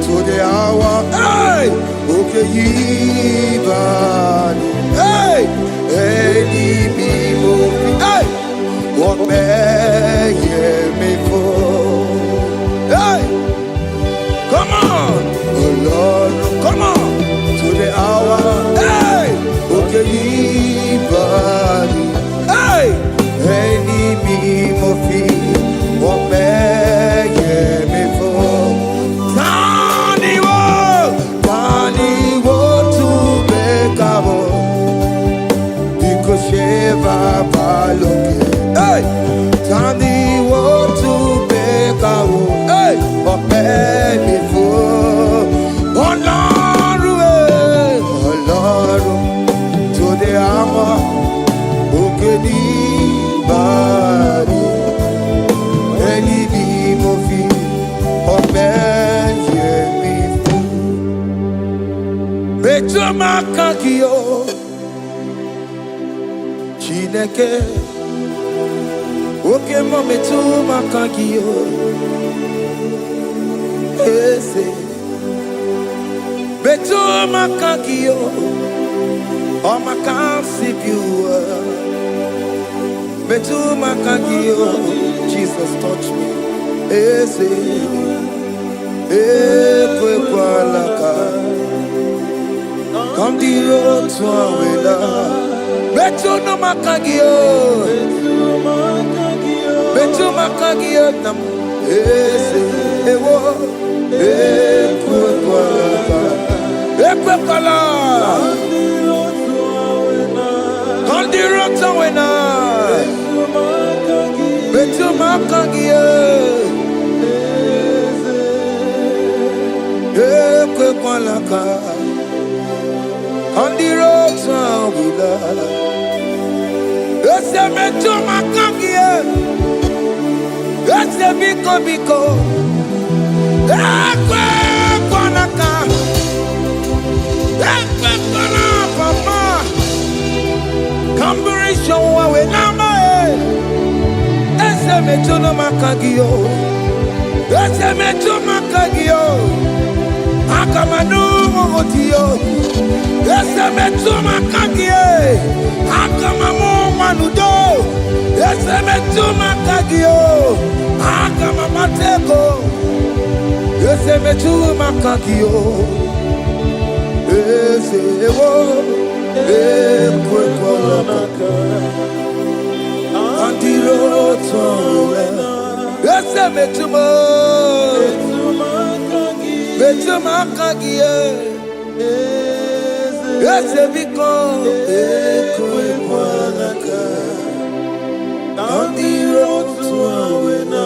to the hour, hey, okay, Yibani, hey, hey, hey, what may me for, hey, come on. Oh Lord, come on to the hour. Hey, okay, body. Hey, any me mofi, what may me for? Tani wo to make up. Because Sheva Baloke. Hey, Tani wo to make up. Hey, what may me for? To the hour, okay, body, any movie, or man, Beto Makakio, Chineke, okay, Mometo Makakio, Beto Makakio. Oh, my can't see you. Betu Makagio, Jesus touch me. Ese, Ekwalaka. Come the road to Awela. Betu no Makagio. Betu Makagio nam. Ese, Ewo, Ekwalaka. Ekwalaka. Betu Makagie, Ekwalaka, on the road to Awila. It's a Betu Makagie, it's a Biko, Ekwalaka, Papa. Camburisho we nama ese mechono makagio, ese mecho makagio, akamanu mogotio, ese mecho makagie, akamamu manudo, ese mecho makagio, akamamateko, ese metu makakio, ese wo, ekwe kolaka, andiro towe, ese metu makakio, ese biko, ekwe kolaka, andiro towe na.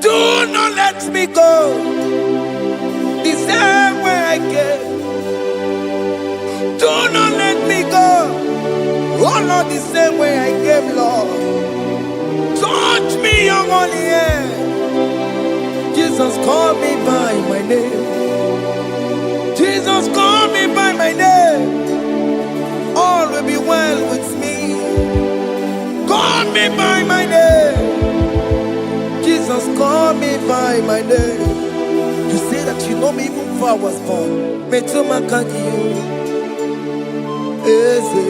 Do not let me go the same way I came. Do not let me go, oh Lord, the same way I came, Lord. Touch me, your holy hand. Jesus, call me by my name. Jesus, call me by my name. All will be well with me. Call me by my name. Jesus, call me by my name. You say that you know me even before I was born. Metuma kagiyo, eze.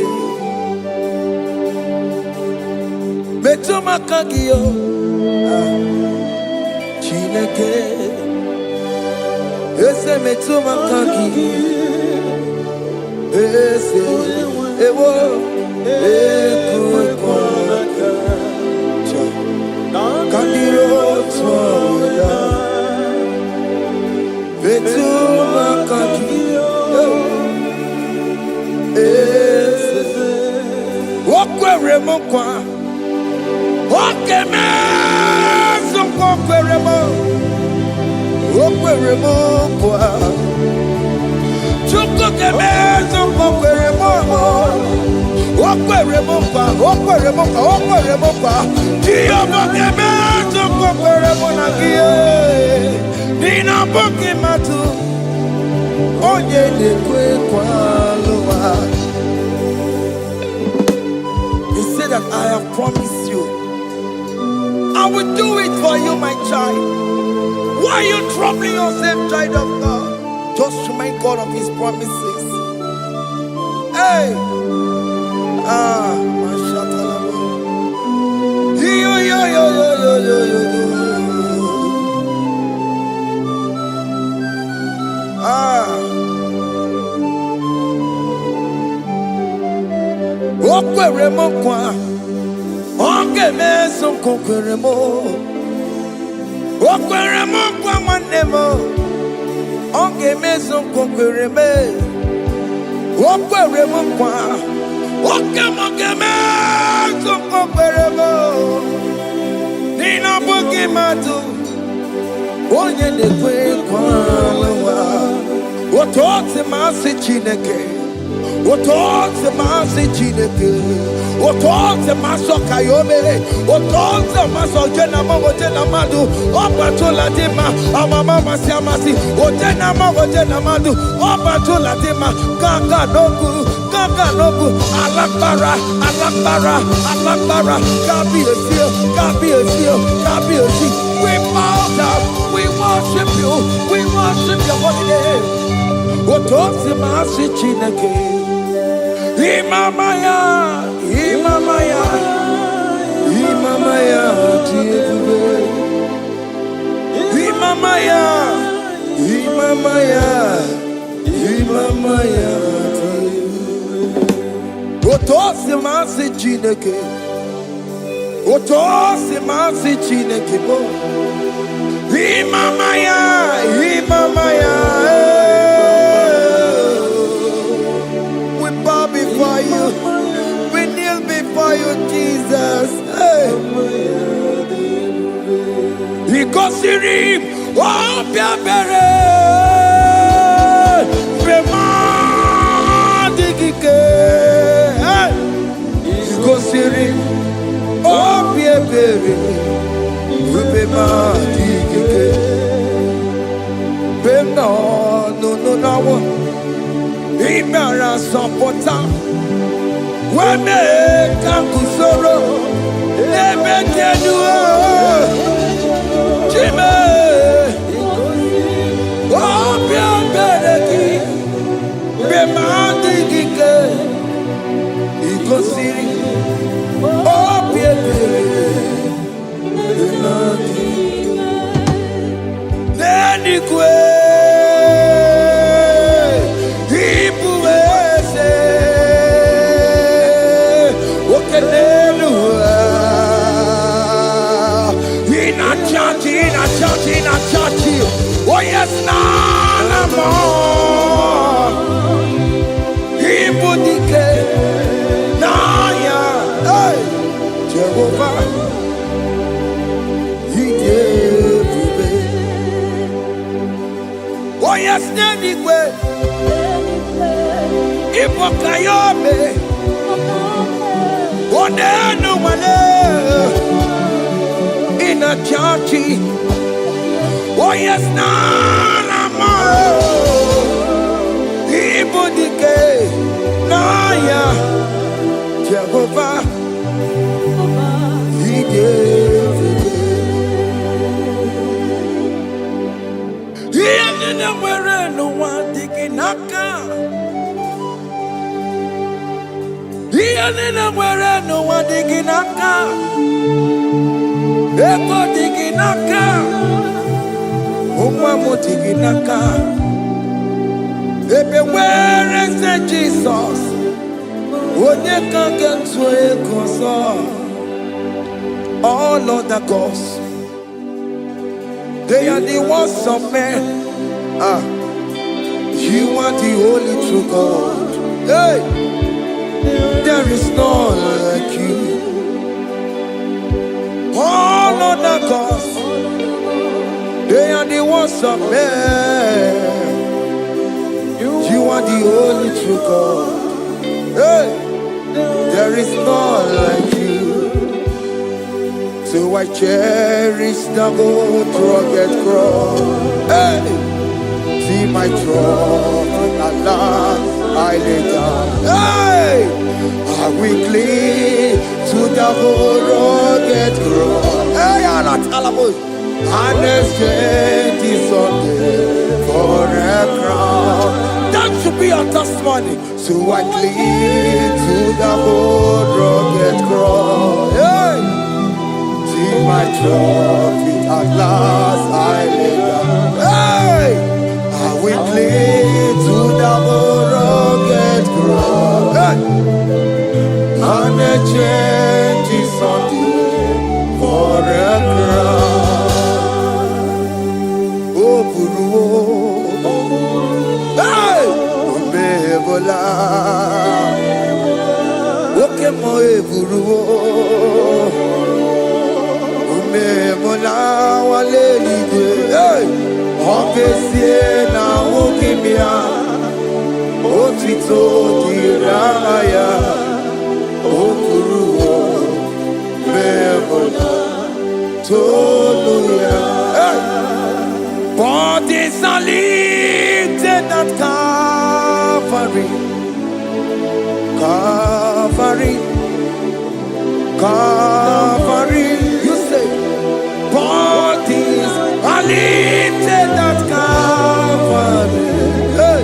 Metuma kagiyo, Chineke. Eze metuma kagiyo, eze. Ewo, ekwe kolaka, kandiro toya, betuma kakiyo, eze. Okwere mokwa, okeme, soko okwere mo, okwere mokwa. Chuko keme, soko okwere mo. Okwere mokwa, okwere mokwa, okwere mokwa. Diyo mokeme, soko okwere mo na kiye. Nina boki matu, onye dekwe kwa loa. He said that I have promised you, I will do it for you, my child. Why are you troubling yourself, child of God? Just remind God of His promises. Hey! Mashallah. Yo. Okwere mo kwa, onge meso kokwere mo. Okwere mo kwa mwane mo, onge meso kokwere me. Okwere mo kwa, oke moke meso kokwere mo. Nina boki matu, onye dekwe kwa lawa. Otote masi Chineke, otote masi Chineke, otote maso kayome, otote maso jena madu, opatola dima, amama masi amasi, ojena madu, opatola dima, kaka nogu, alakbara, kabi esio. We bow down, we worship you your holy name. Otote masi Chineke, imamaya, tiebe, imamaya, tiebe. Otote masi Chineke, otote masi Chineke, bo. Imamaya. We bow before you. We kneel before you, Jesus. Hey. Ikosirim, obiabere, bemadikike. Ikosirim, obiabere, bemadikike. No. Imara sopota, weme kakusoro, ebe kedua, chime, obia bereki, bemandi gike, gosiri obi ebere n'eluigwe ịbụ eze oke n'elu ụwa ị na-achọchi oh yes na mo ịbụ dike n'anya Jehova ide ebube oh yes n'eluigwe ịbụ ka ya ome ọ n'elu nwale ị na-achọchi oh yes na mo ịbụ dike n'anya Jehova ide ihe niile nwere n'ụwa dị gị n'aka ihe niile nwere n'ụwa dị gị n'aka ego dị gị n'aka ụmụ amụ dị gị n'aka ebe nwere eze Jizọs onye ka ga-etu ego ọzọ all other gods they are the works of men you are the only true God hey there is none like you all other gods they are the works of men you are the only true God hey there is none like you so I cherish the gold rugged cross hey see my throne Allah I lay down hey I will cling to the gold rugged cross hey Allah Talamus and exchange is Sunday for a crown that should be our testimony so I cling to the gold rugged cross hey see my trophy at last I lay down hey I will cling to the gold rugged cross hey and exchange is Sunday for a crown oh Guru hey Omebola oke mo Guru Omebola wale igwe hey okesie na okimia otito diraya okuru Omebola toluya hey bodies are lifted at Calvary Calvary Calvary you say bodies are lifted at Calvary hey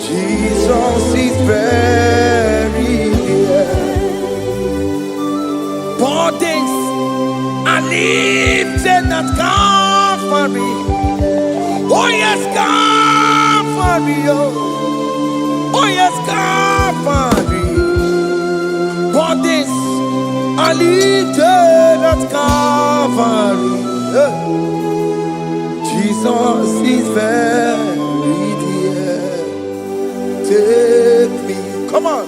Jesus is very near bodies are lifted at Calvary oh yes Calvary oh yes Calvary bodies are lifted at Calvary Jesus is very dear take me come on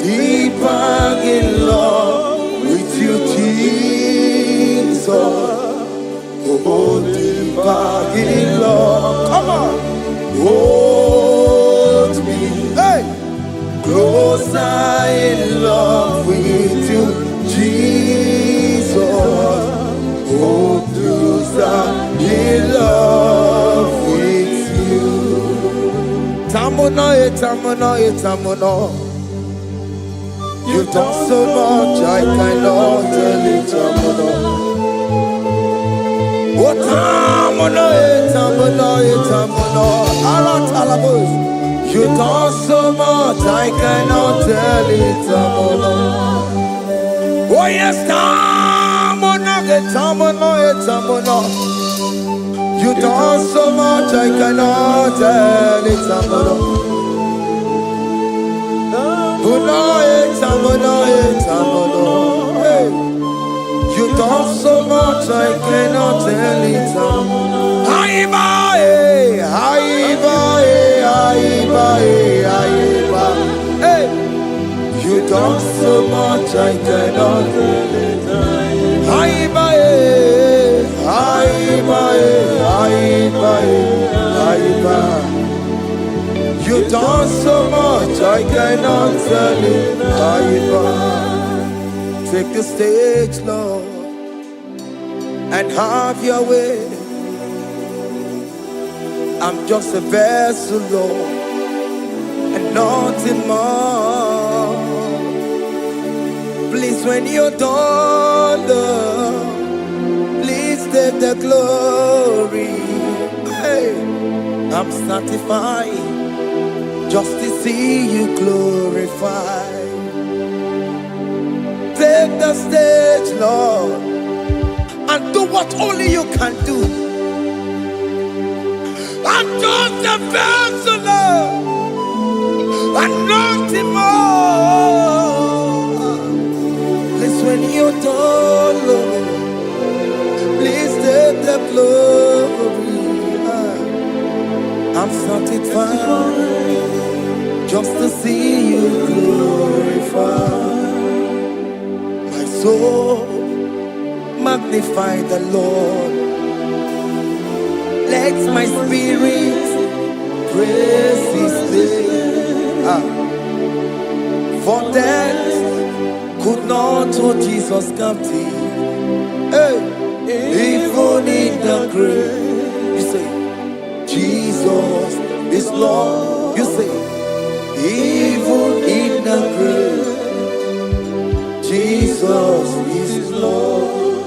deeper in love with you Jesus oh deeper in love come on hold me hey closer in love with you Jesus oh closer in love with you tamuno tamuno you've done so much I cannot tell it tamuno oh tamuno alat alabos you've done so much I cannot tell it tamuno yes, you done so much I cannot tell it. Hey, you done so much I cannot tell it. Hey, you done so much I cannot tell it. You done so much I cannot tell it. Take the stage, Lord, and have your way. I'm just a vessel, Lord, and nothing more. Please, when you're done, Lord, please take the glory. Hey, I'm satisfied just to see you glorified. Take the stage, Lord, and do what only you can do. I'm just a vessel, Lord, and nothing more. Please, when you're done, Lord, please take the glory. I'm satisfied just to see you glorified. My soul magnify the Lord. Let my spirit praise His name. For death could not hold Jesus captive. Hey, even in the grave, you say, Jesus is Lord. You say, even in the grave, Jesus is Lord.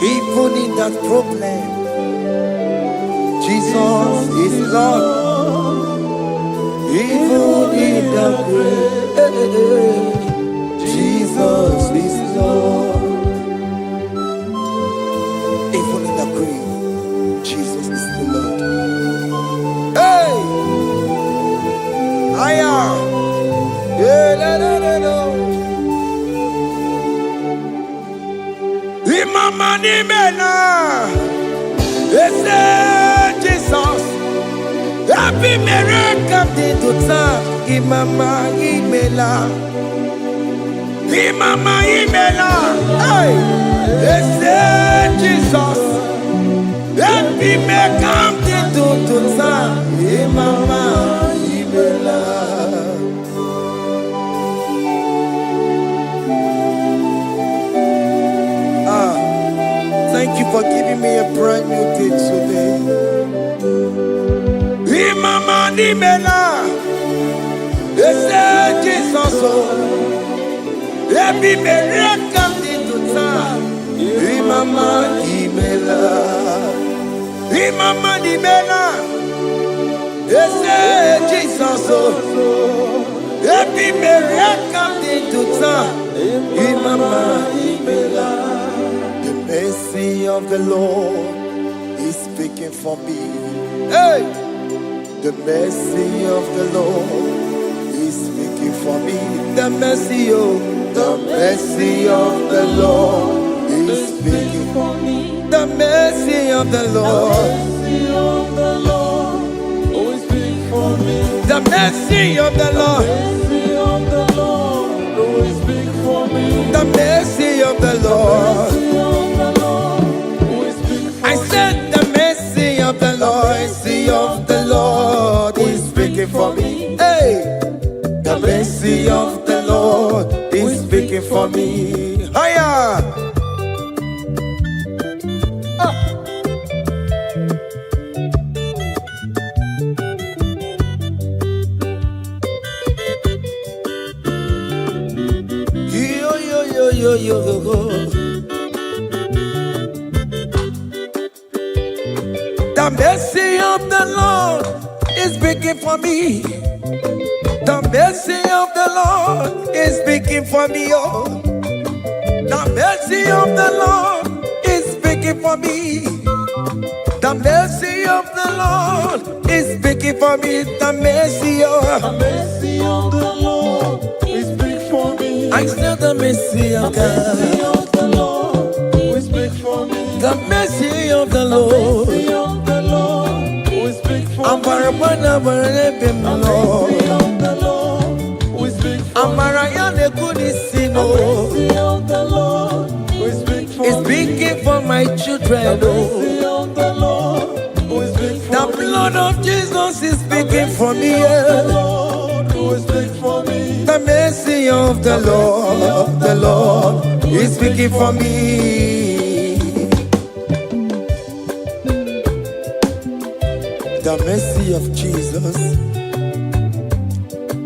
Even in that problem, Jesus is Lord. Even in the grave, Jesus is Lord. Even in the grave, Jesus is the Lord. Hey! I am. Yeah, no. Imama ni mena. Jesus. Happy miracle to time. Imama imela. Imama imela. Hey. Jesus. Happy miracle to time. Imama imela. Thank you for giving me a brand new day today. Imama nimela, Jesus, every miracle into time. Imama nimela, Jesus, every miracle into time. Imama nimela. The mercy of the Lord is speaking for me. Hey! The mercy of the Lord is speaking for me. The mercy of the Lord is speaking for me. The mercy of the Lord always speaking for me. The mercy of the Lord always speaking for me. The mercy of the Lord. I said the mercy of the Lord is speaking for me. Hey, the mercy of the Lord is speaking for me. Higher. Yo. The mercy of the Lord is speaking for me. The mercy of the Lord is speaking for me. Oh, mercy of the Lord is speaking for me. The mercy of the Lord is speaking for me. The mercy of the Lord is speaking for me. I said the mercy of God. The mercy of the Lord will speak for me. The mercy of the Lord. The mercy of the Lord will speak for me. Amara bana barane The bimlo. mercy of the Lord will speak for me. Amara yane kunisino. The mercy of the Lord will speak for me. It's speaking for my children. The mercy of the Lord will speak for The me. blood of Jesus is speaking for me. The Lord will speak for me. The mercy of the Lord is speaking for me. The mercy of Jesus.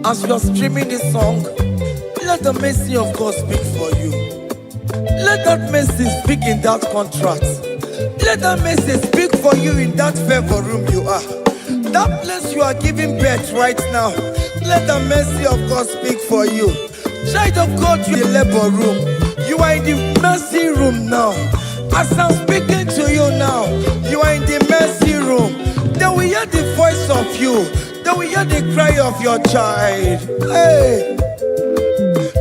As you are streaming this song, let the mercy of God speak for you. Let that mercy speak in that contract. Let that mercy speak for you in that favor room you are. That place you are giving birth right now. Let the mercy of God speak for you. Child of God, you in the labor room. You are in the mercy room now. As I'm speaking to you now, you are in the mercy room. They will hear the voice of you. They will hear the cry of your child. Hey.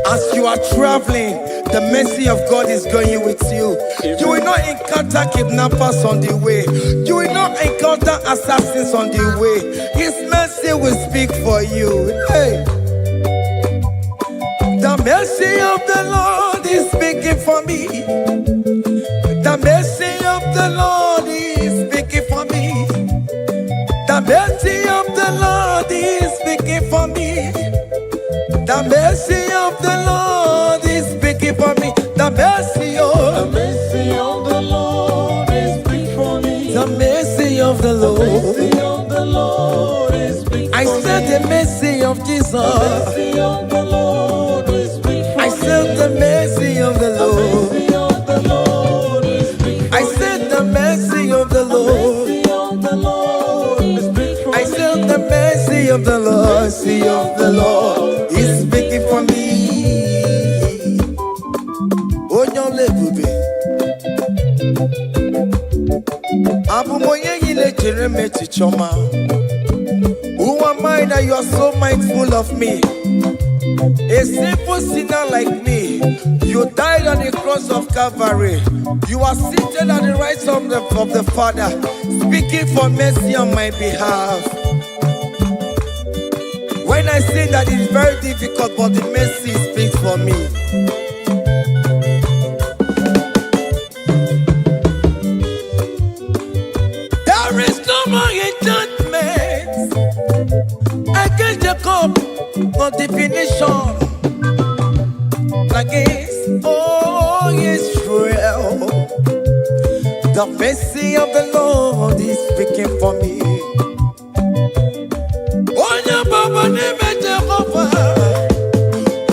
As you are traveling, the mercy of God is going with you. You will not encounter kidnappers on the way. You will not encounter assassins on the way. His mercy will speak for you. Hey. The mercy of the Lord is speaking for me. The mercy of the Lord is speaking for me. The mercy of the Lord is speaking for me. The mercy of the Lord is speaking for me. The mercy of the Lord is speaking for me. the mercy of the The Lord. mercy of the Lord is speaking I for me. said the mercy of Jesus. The mercy of the Lord is speaking for I me. said the mercy of the The Lord. mercy of the Lord is speaking for I me. said the mercy of the The Lord. mercy of the Lord is speaking for I me. said the mercy of the Lord. Mercy of the Lord is speaking for me. Onyolebube. Abumoye yile jereme chichoma. Who am I that you are so mindful of me? A simple sinner like me. You died on the cross of Calvary. You are seated at the right hand of the Father, speaking for mercy on my behalf. When I say that it's very difficult, but the mercy speaks for me. There is no more enchantment against Jacob, no definition against all Israel. The mercy of the Lord is speaking for me. Onya baba neme Jehovah,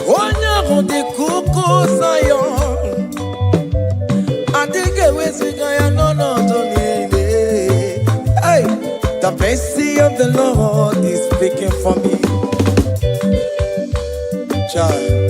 onya hodi kuku Zion. Adige wesigaya no tonile. Hey, the mercy of the Lord is speaking for me. Child.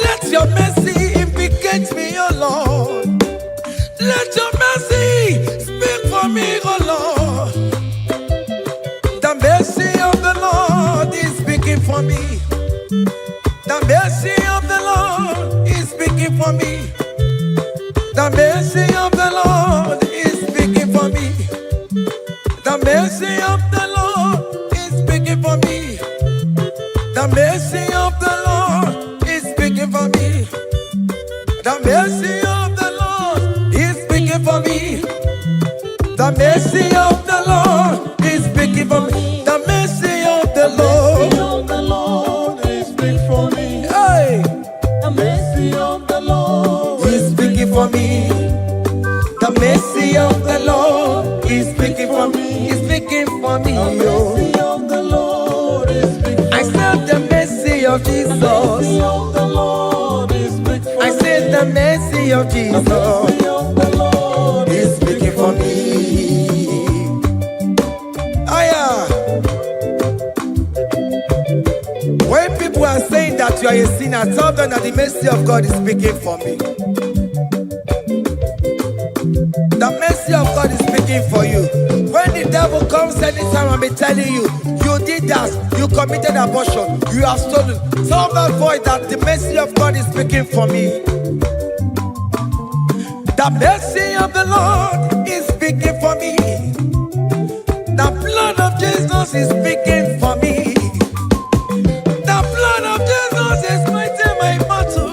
Let your mercy implicate me, oh Lord. Let your mercy speak for me, oh Lord. The mercy of the Lord is speaking for me. The mercy of the Lord is speaking for me. The mercy of the Lord is speaking for me. The mercy of the Lord is speaking for me. The mercy of the Lord is speaking for me. The mercy of the Lord is speaking for me. The mercy of the Lord is speaking for me. The mercy of the Lord is speaking for me. Hey, The mercy of the Lord is speaking for me. The mercy of the Lord is speaking for me. He's speaking for me. The Yo. mercy of the Lord is speaking I said the of Jesus. mercy of the Lord is speaking for I said the mercy of the Jesus mercy of the Lord is speaking for me. Aya. When people are saying that you are a sinner, tell them that the mercy of God is speaking for me. The mercy of God is speaking for you. When the devil comes anytime and be telling you, you did that, you committed abortion, you have stolen, tell that voice that the mercy of God is speaking for me. The mercy of the Lord is speaking for me. The blood of Jesus is speaking for me. The blood of Jesus is fighting my battle.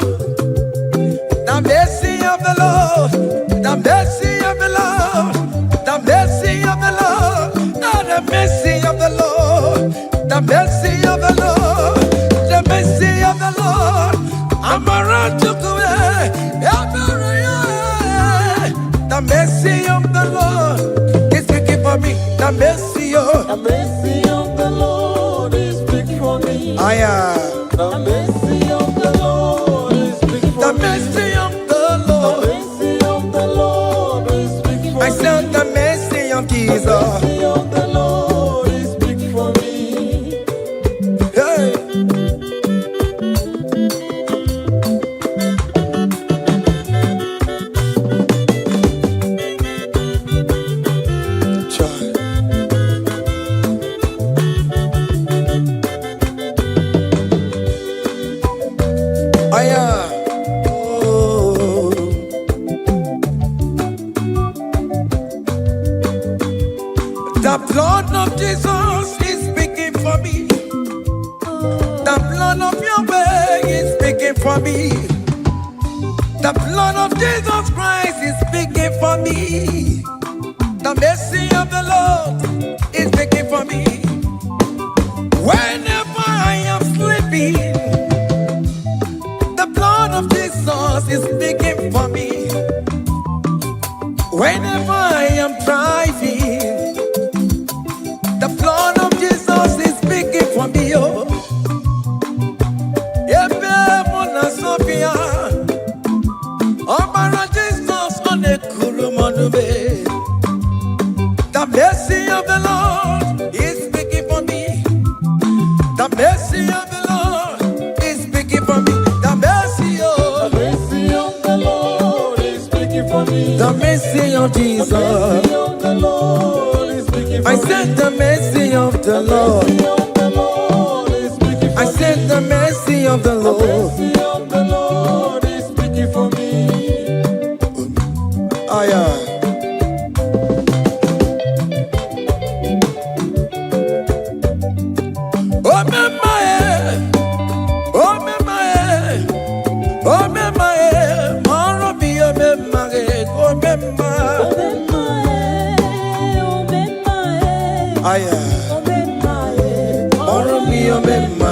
The mercy of the Lord, the mercy of the Lord, the mercy of the Lord, oh, the mercy of the Lord, the mercy of the Lord, the mercy of the Lord. I'm around to go. The mercy of the Lord is speaking for me. The mercy of the mercy of the Lord is speaking for me. I am. The mercy of the Lord is speaking for The me. mercy of the The Lord. mercy of the Lord is speaking for me. I said the mercy of The Jesus. mercy of the Lord is speaking for me. Hey. Child. I am. Oh. The blood of Jesus is speaking for me. The blood of Yahweh is speaking for me. The blood of Jesus Christ is speaking for me. The mercy of the Lord is speaking for me. Whenever I am sleeping, the blood of Jesus is speaking for me. Whenever I am driving, the blood of Jesus is speaking for me. Oh, Ebe Mona Sophia, Obara Jesus on the Kurumanube. The mercy of the Lord is speaking for me. The mercy of the Lord is speaking for me. The mercy The of mercy of the Lord is speaking for me. the mercy of The Jesus. mercy of the Lord is speaking for I me. said the mercy of the The Lord. mercy of the Lord is speaking for I me. said the mercy of the The Lord. mercy of the Lord is speaking for me. I am. Oh, my, oh, my, oh, my, Marabi, oh, my, I am. Marabi, oh, my.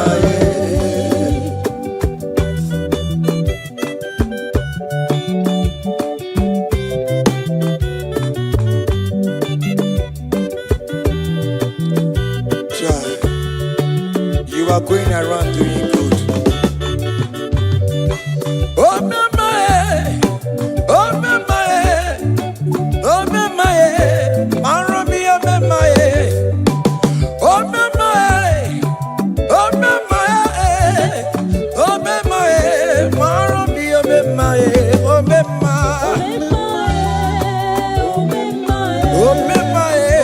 Child, you are going around doing good. Oh, my, oh, my, oh, my, Marabi, oh, my, oh, my, oh, my, oh, my, Marabi, oh, my, oh, my, oh, my.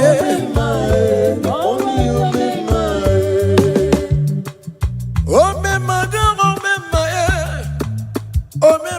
Oh, me,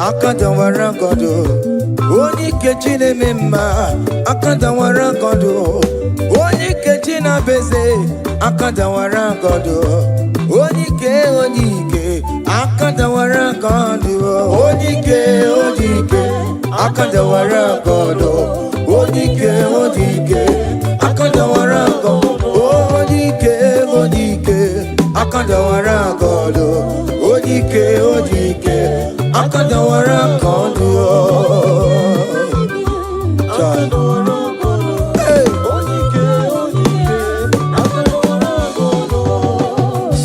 akadawara godo onye kechi na-eme mma akadawara godo onye kechi na-beze akadawara godo onye ike akadawara godo onye ike akadawara godo onye ike akadawara godo onye ike akadawara godo onye ike akadawara godo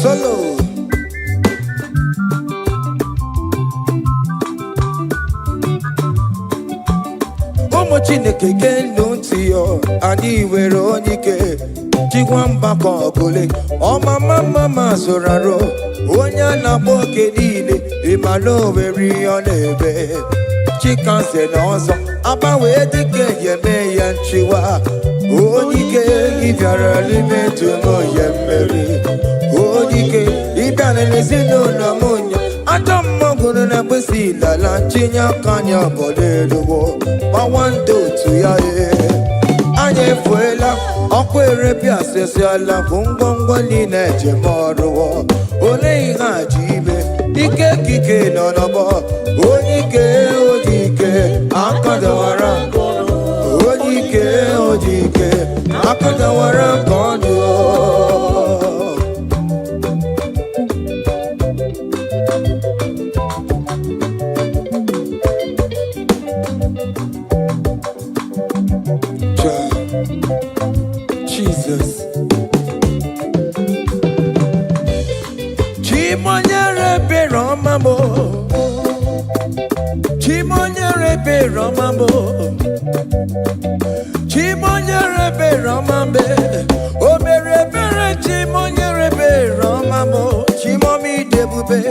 solo ụmụ Chineke geenụ ntị yo anyị nwere onye ike jikwa mgbakọ ọbụla ọmama zụrụ arụ onye a na-agba oke niile ịmana owere ihe ọ na-eme chikanze na ọzọ agbanwee dịka eme ya nchiwa onye ike ịbịara n'ime tụmụ ya mmeri onye ike ịbịa n'ezinụlọ m nya ajọ mmọgụrụ na mgbesi ilala chinye aka anya ọbọdọ eluwo gbawa ndị otu ya anyị efuela ọkụ erepịa asesiala bụ ngwongwo niile ejem ọrụwo ole ihe a ji ime ike kike nọ n'ọgbọ onye ike akadawara onye ike akadawara ka ọ dị Jesus Chimonyere Beromamo Chimonyere Beromamo Chimonyere Beromambe Omere Bere Chimonyere Beromamo Chimomi Debube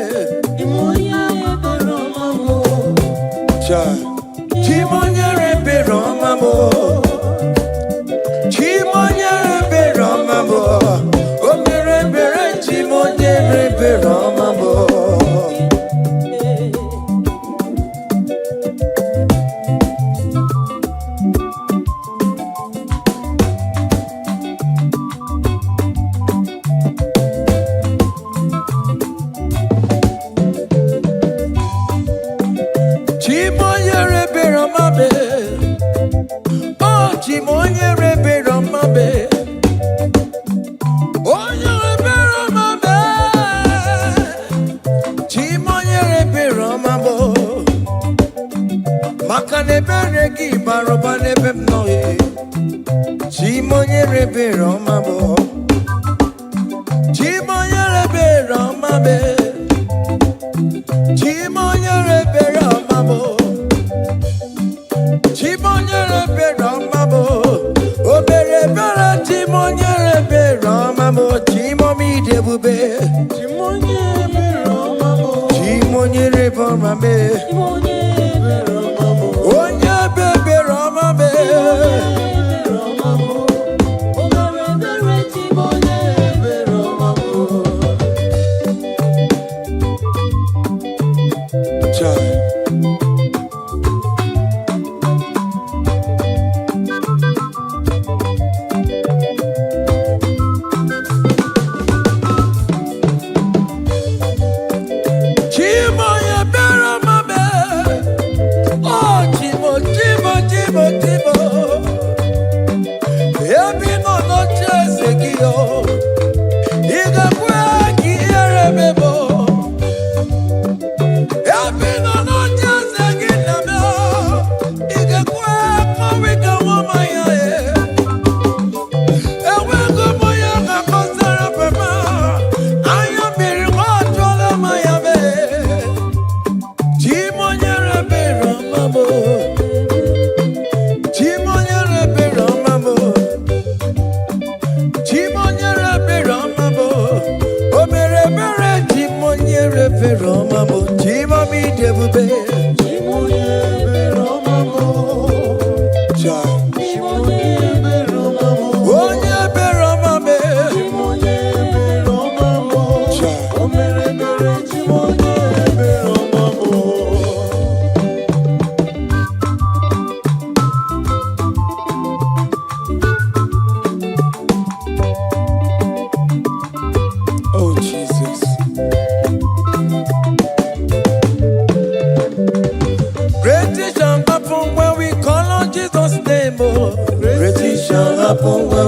Chimonyere Beromamo Chimonyere Beromamo Chimonyere Beromamo Omere Bere Chimonyere Beromamo Chimonyere Beromame Oh Chimonyere Beromame Onyere Beromame Chimonyere Beromamo Makane bereki baroba nebe mnoye Chimonyere Beromamo Chimonyere Beromame Chimonyere Beromamo Chimonyere Beromamo Obere Bera Chimonyere Beromamo Chimomi Debube Chimonyere Beromamo Chimonyere Beromame Onye Bebe Romame Obere Bera Chimonyere Beromamo Chimoye Beromame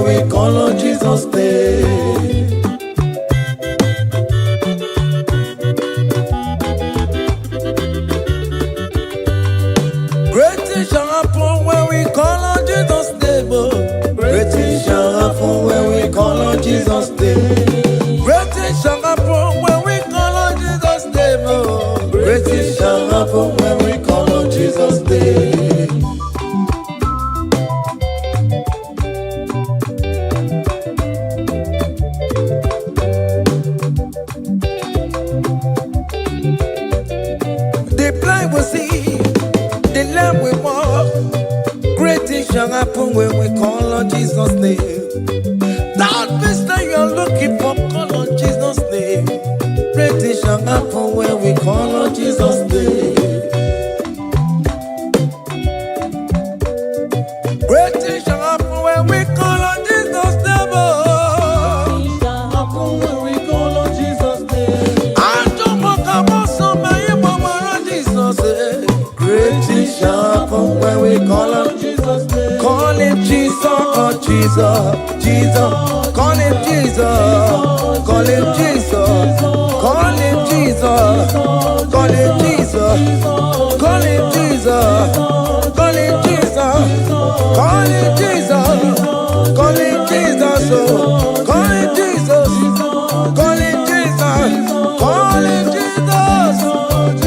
when we call on Jesus' name. Great things shall happen when we call on Jesus' name. Oh. Great things shall happen when we call on Jesus' name. Great things shall happen when we call on Jesus' name. Oh. Great things shall happen when we call on Jesus' name. The blind will see, the lame will walk. Great things shall happen when we call on Jesus' name. That means that you're looking for, call on Jesus' name. Great things shall happen when we call on Jesus' name. Great things shall happen when we call on Jesus' name. Oh. Happen when we call on Jesus' name. I don't want to go so many more Jesus. Great things shall happen when we call on Jesus' name. Call him Jesus, oh Jesus, Jesus. Call him Jesus, call him Jesus, call him Jesus, call him Jesus, call him Jesus, call him Jesus, call him Jesus, call him Jesus, oh, call him Jesus, call him Jesus, call him Jesus,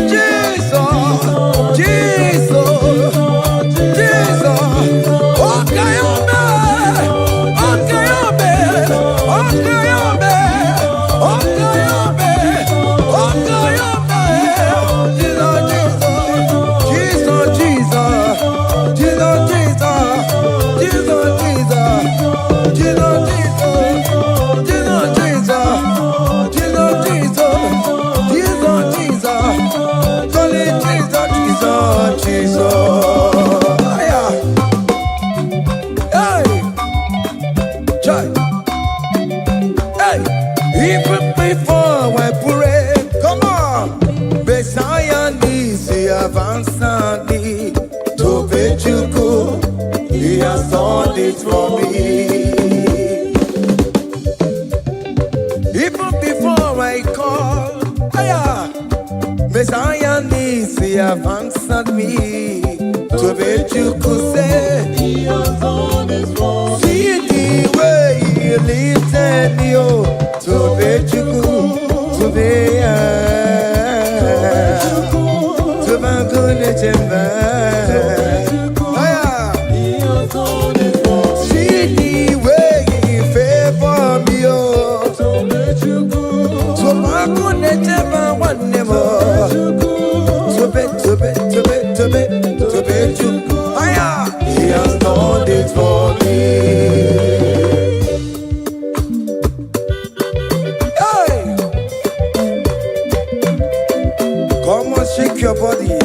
Jesus, Jesus. Even before I pray, come on. Messiah needs the advance me to bet you go. He has done it for me. Even before I call, Messiah needs the advance me to bet you could say He has done it for me. see the way he lifted me up. To bet you go, to be to my goodness and He has done it for me. see the way he favor me, oh. So let you go. To my goodness and one never. To bet, to bet, to bet, to bet, to bet you go. He has done it for me. Come on, shake your body.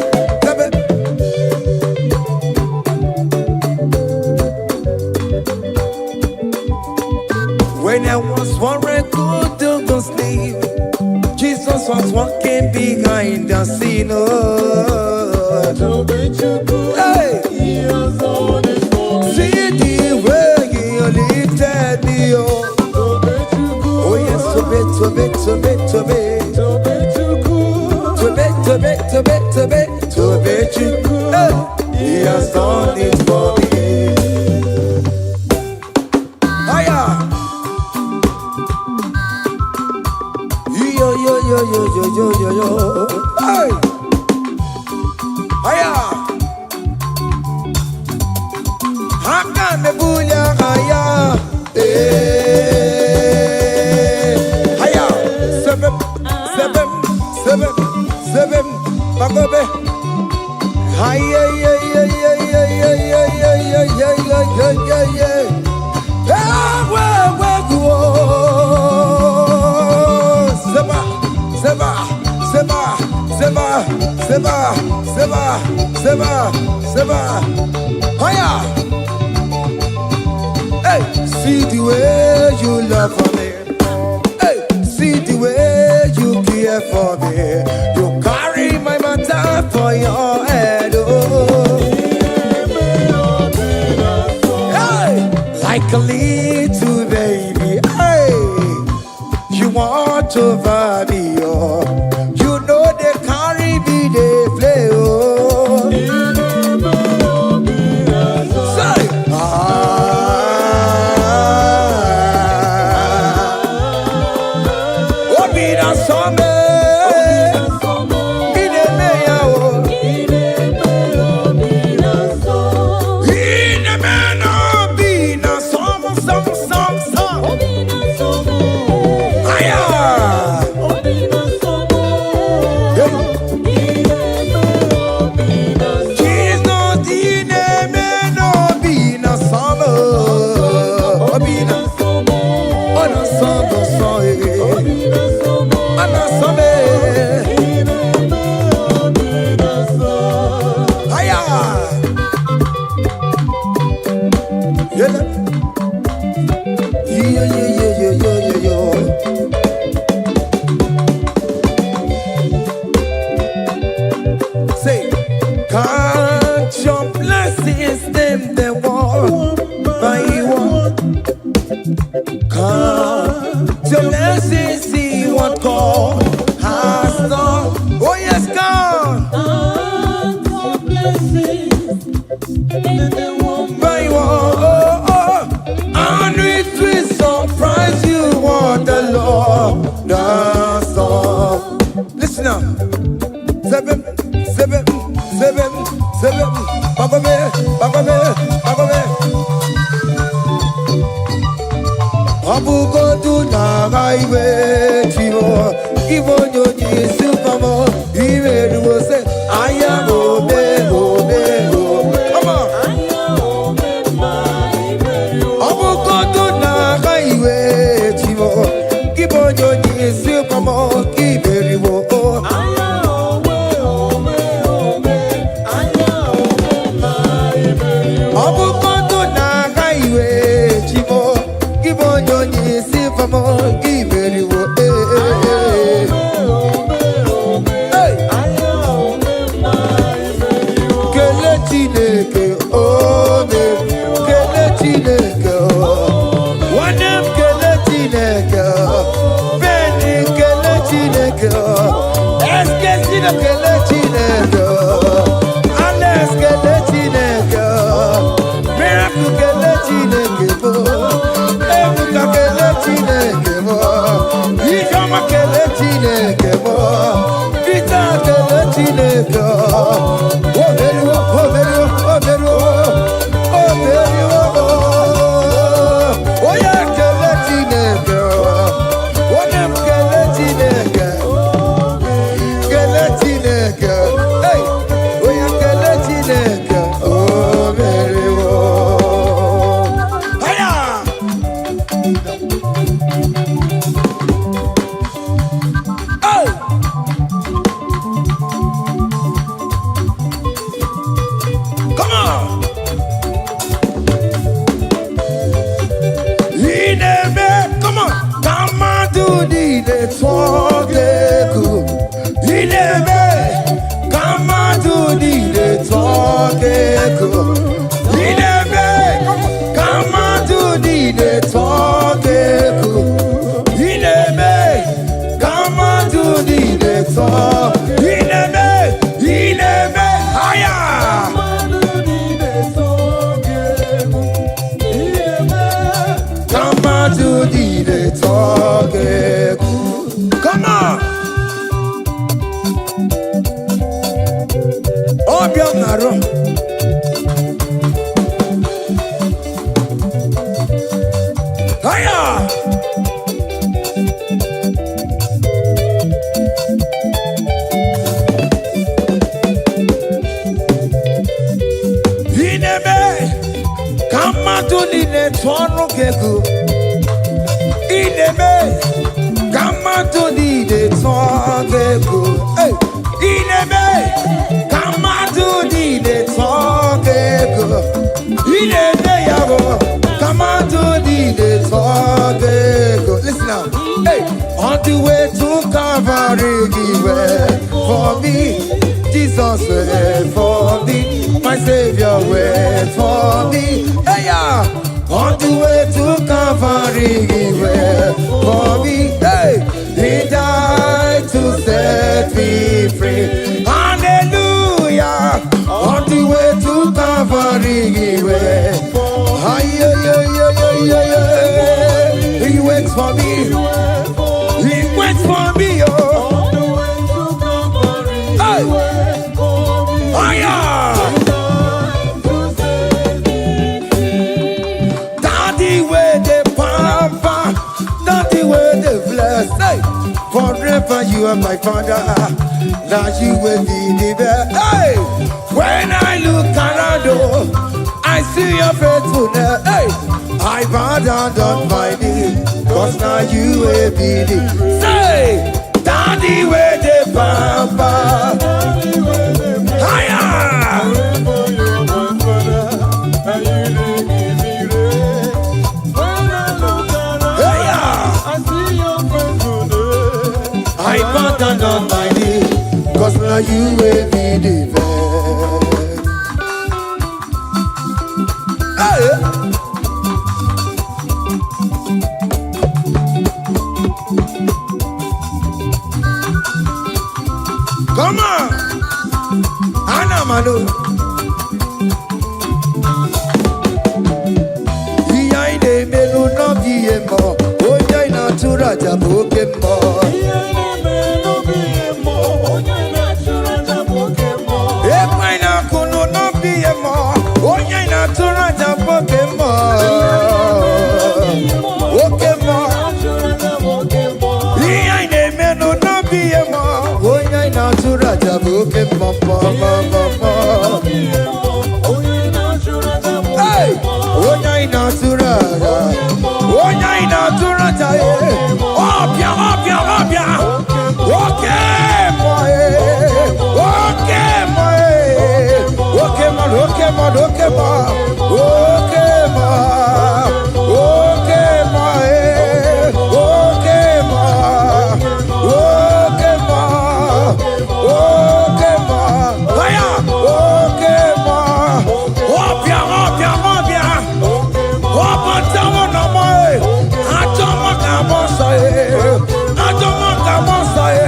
When I was worried, good to go sleep, Jesus was walking behind the scene. Oh. So let you go. Hey, He has done it for me. see the way he lifted me. Oh, So let you go. oh yes, to bet, to bet, to bet, to bet. So let you go. To bet, to bet, to bet, to bet, to bet you. Hey, he has done it for me. Hiya. Yo, yo, yo, yo, yo, yo, yo, yo. Hey. Hiya. Haka mebunya hiya. Hiya. Seven, seven, seven, seven. Bagobe. Hiya, yeah, yeah, yeah, yeah, yeah, yeah, yeah, yeah, yeah, yeah, yeah, yeah. Seba, seba, seba, seba, seba, seba, seba, seba. Hiya! Hey, see the way you love for me. Hey, see the way you care for me. You carry my matter for your head. Oh. Hey, like a leaf. little baby, hey, you want over me, oh. You know they carry me, they play, oh. Say, oh, be the summer. Say, can't your blessings them the one by one? Can't your blessings see what God has done? Oh yes, God. Can't your blessings the one by one? And it will surprise you what the Lord does done. Listen up. Seven. Bagome. Abugo do na highway chivo. Ibo nyoni supamo. Iwe do say I am obe. Come on. Abugo do na highway chivo. Ibo nyoni supamo. Iwe do Listen now. Hey, on the way to Calvary, he went for me. Jesus went for me. My Savior went for me. Hey, yeah. On the way to Calvary, he went for me. Hey, he died to set me free. Hallelujah. On the way to Calvary, he went. He waits for me. He waits for me. Oh. Hey. Oh yeah. Daddy where the pamper, daddy where the bless. Hey. Forever you are my father. Now you will be the best. Hey. When I look around, oh, I see your faithfulness. Hey. I bow down on my knee, cause now you will be the. Say, daddy where the pamper. Higher. I bow down on my knee, cause now you will be the best. Hey. Come on, Anna Manu. Iyaine melu no biemo, oya ina tura jabokemo. Iyaine melu biemo, oya ina tura jabokemo. Epaina kunu no biemo, oya ina tura jabokemo. Okemo, iyaine melu no biemo. Natura jabuke mama mama. Hey, onya natura, onya natura jaye. Opia, opia, opia. Okay, boy, okay, boy, okay, man, okay, man, okay, man, okay, man, okay, man, okay, man, okay, man. Okay, ma. Aya. Okay, ma. Opia, opia, opia. Opa, tamo na mai. Atoma kamosa e. Atoma kamosa e.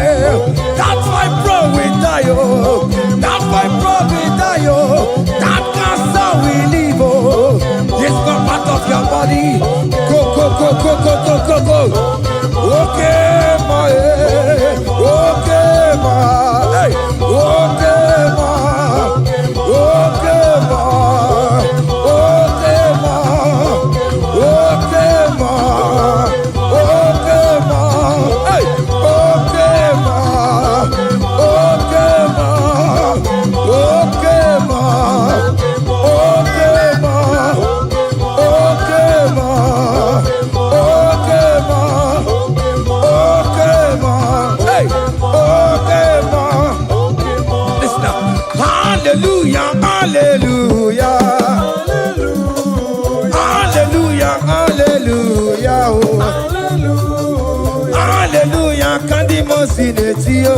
That's why bro we die oh. That's why bro we die oh. That cancer we live oh. It's not part of your body. Go, go, go, go, go, go, go, go. Okay, ma. Okay, ma. Hey. Okay, ma. Okay, ma. Okay, ma. Okay, ma. Okay, ma. Hey. Okay, ma. Okay, ma. Okay, ma. Okay, ma. Okay, ma. Okay, ma. Okay, ma. Hey. Okay, ma. Hallelujah, hallelujah, hallelujah, hallelujah, oh. Hallelujah, kandi mosineti oh.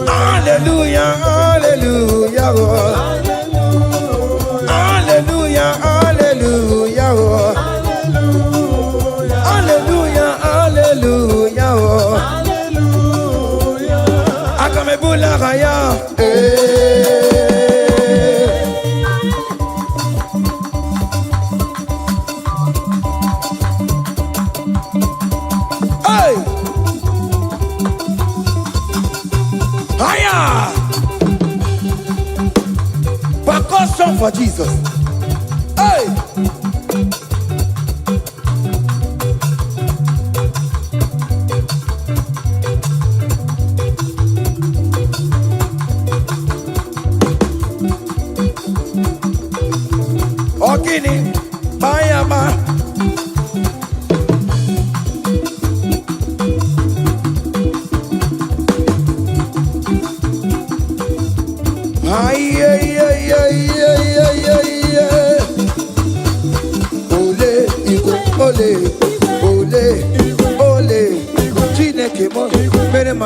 Hallelujah, hallelujah, oh. Hallelujah, hallelujah, oh. Hallelujah, hallelujah, oh. Akamebula raya. Hey! Higher! Percussion for Jesus. Hey! Ogini, Bayama. Ay, ay, ay, ay, ay, ay, ay, ay. Ole, Igbo, ole, ole, ole. Chineke mo, mere ma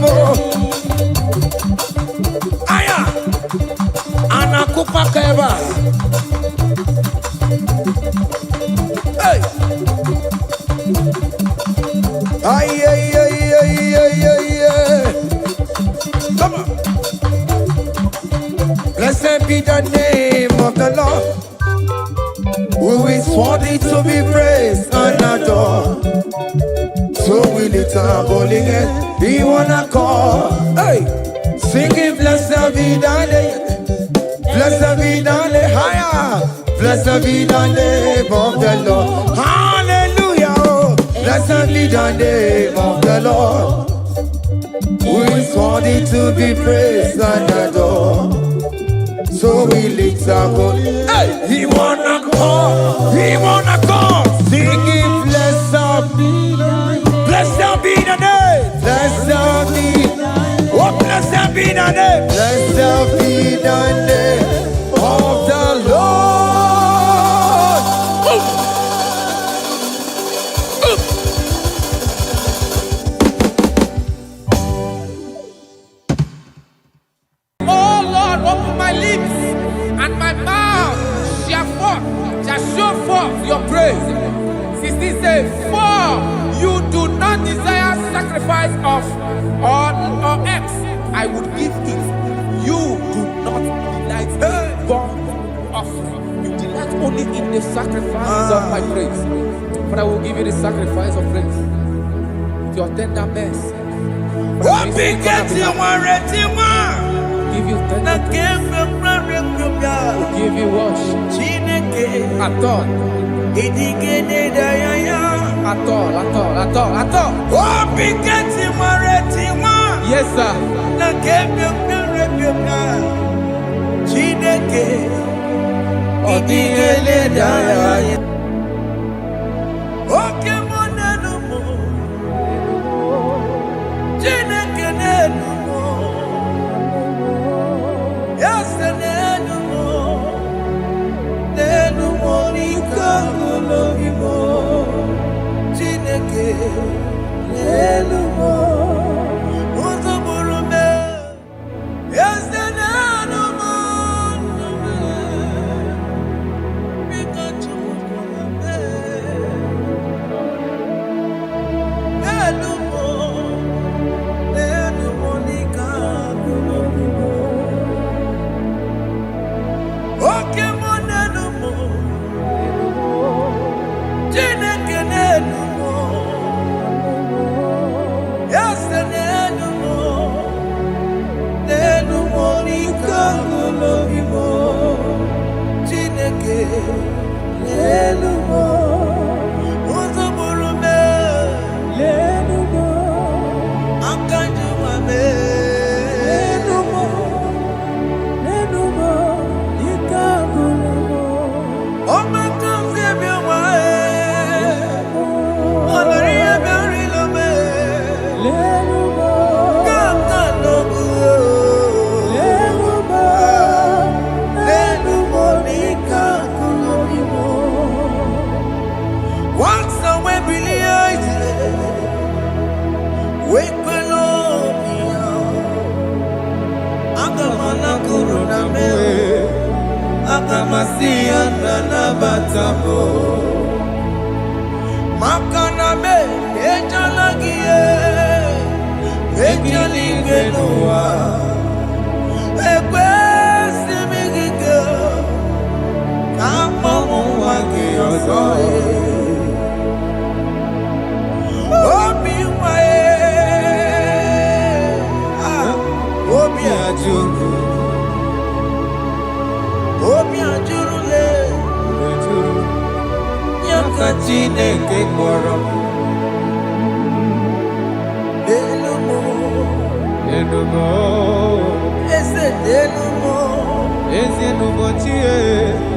Igbo. Aya, anakupa keba. Hey. Ay, ay, ay, ay, ay, ay, ay. Come on. Blessed be the name of the Lord, who is worthy to be praised and adored. So we lift our holy hand, we wanna call. Hey, singing blessed be the name, blessed be the name, higher, blessed be the name of the Lord. Hallelujah, oh. Blessed be the name of the Lord, who is worthy to be praised and adored. So we lift our voice. Hey, he wanna call, singing blessed be the name, blessed be the name, blessed be, oh blessed be the name, blessed be the name of the Lord. Oh Lord, open my lips, and my mouth shall show forth your praise. 16 says, for you do not desire sacrifice of or X, I would give it. You do not delight in burnt offering. You delight only in the sacrifice of my praise. But I will give you the sacrifice of praise with your tender mercy. What big get you Give you tender will give you worship. At all. What big get you Yes, sir.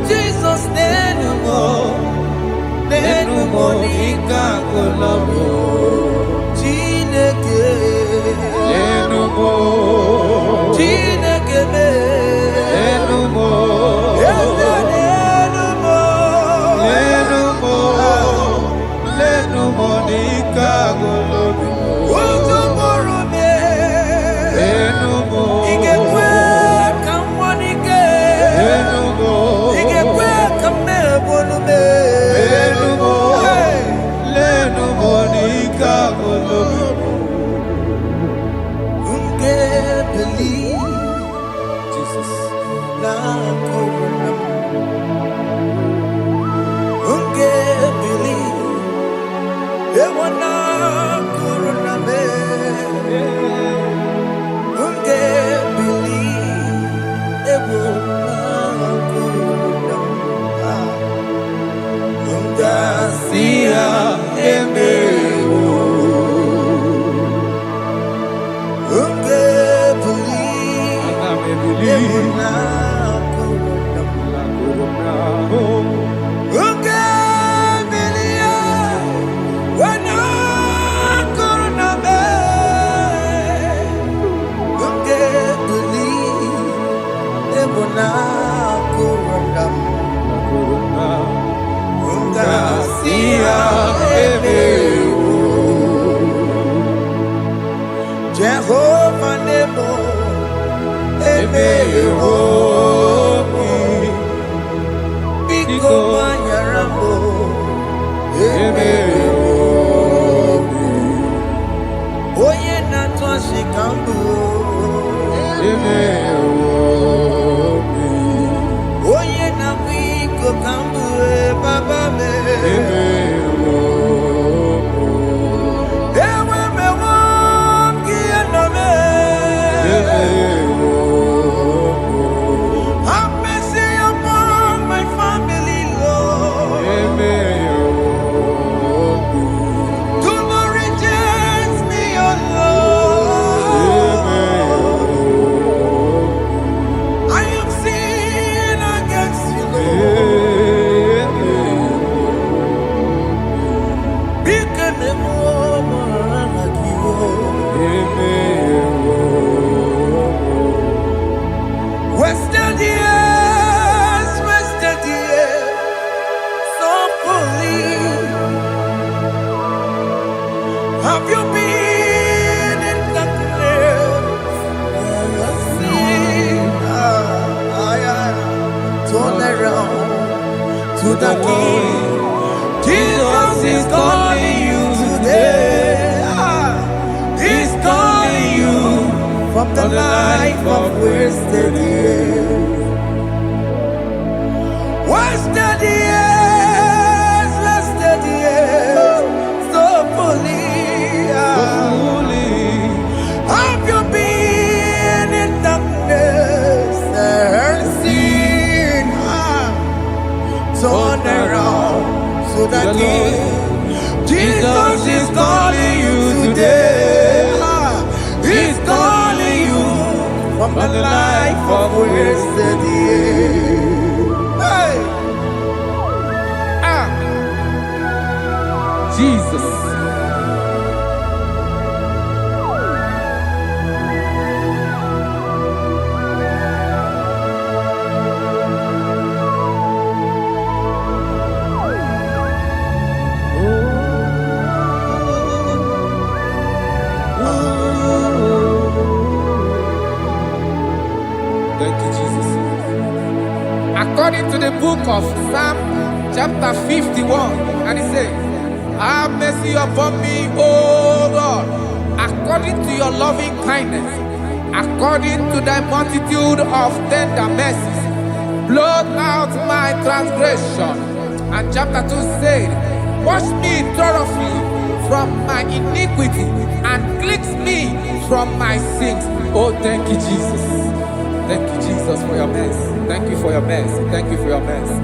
Jesus, Biko manyarambo. Oye na twashikambu. Oye na biko kambu baba me. Ewe me wangi na me. Have mercy upon my family, Lord. Do not reject me, oh Lord. I am sin against you, Lord. Because the woman like you. Wasted years, so fully. Have you been in darkness? Turn around to the King. Jesus is calling you today. He's calling you from the life of wasted years. Wasted years, so fully. Have you been in darkness and seen? Turn around to the King. Jesus is calling you today. He's calling you from the life of wasted years. Hey! Jesus. Thank you, Jesus. According to the book of Psalm chapter 51, and it says, have mercy upon me, O Lord, according to your loving kindness, according to thy multitude of tender mercies, blot out my transgression. And chapter 2 said, wash me thoroughly from my iniquity and cleanse me from my sins. Oh, thank you, Jesus. Thank you, Jesus, for your mercy. Thank you for your mercy. Thank you for your mercy.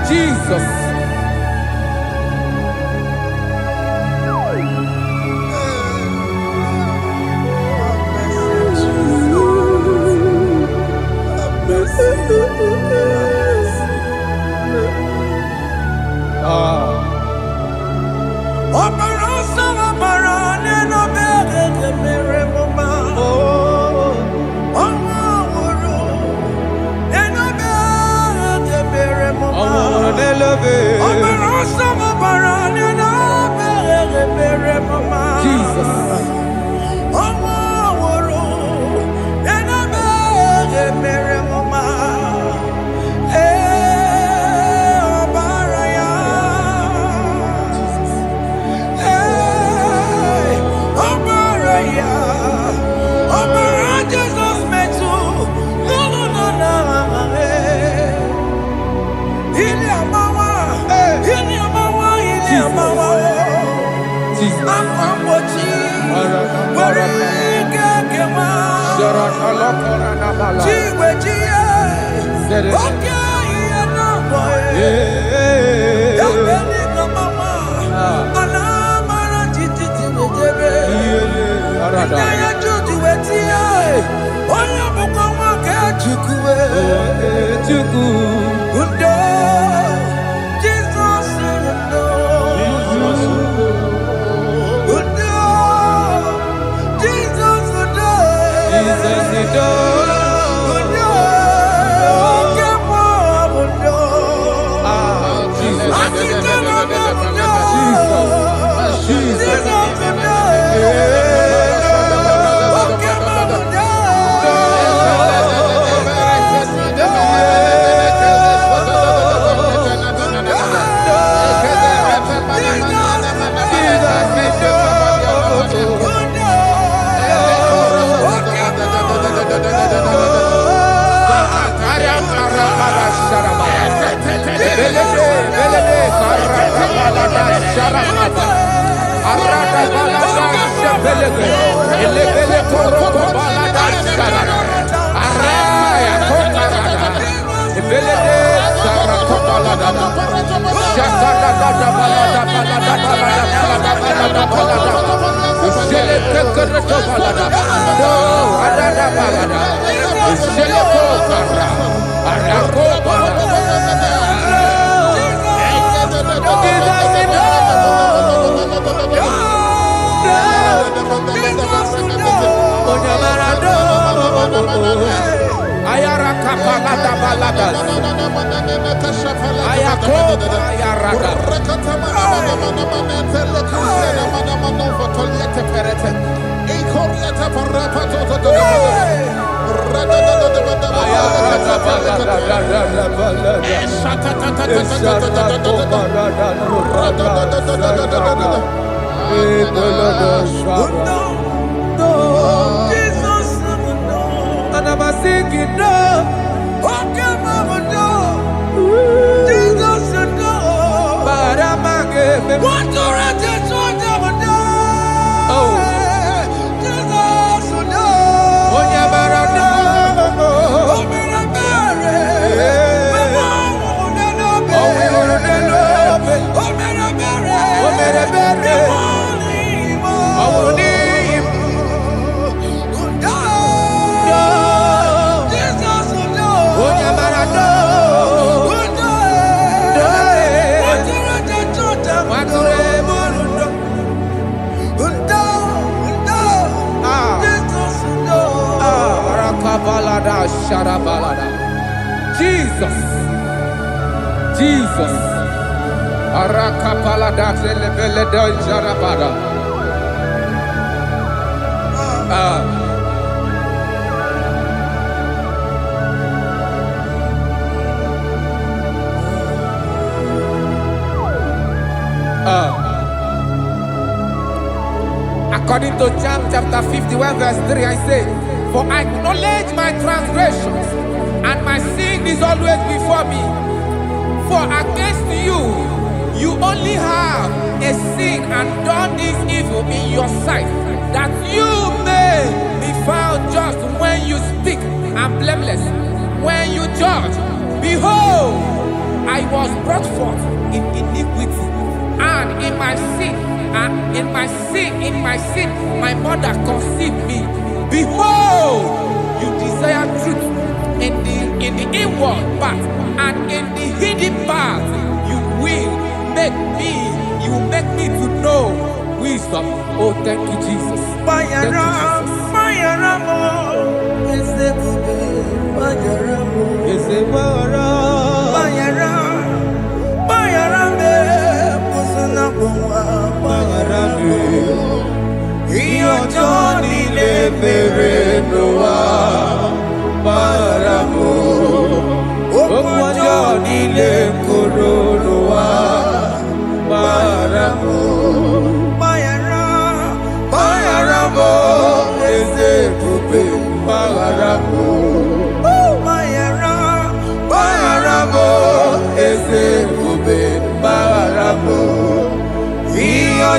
Jesus. Jesus. Jesus. Arakapalada zelebeleda jarabada. According to John chapter 51 verse 3, I say, for I acknowledge my transgressions, and my sin is always before me. For against you, You only have a sin and done this evil in your sight, that you may be found just when you speak and blameless when you judge. Behold, I was brought forth in iniquity, and in my sin, my mother conceived me. Behold, you desire truth in the inward part, and in the hidden part you will make me to know wisdom. Oh, thank you, Jesus. Thank you,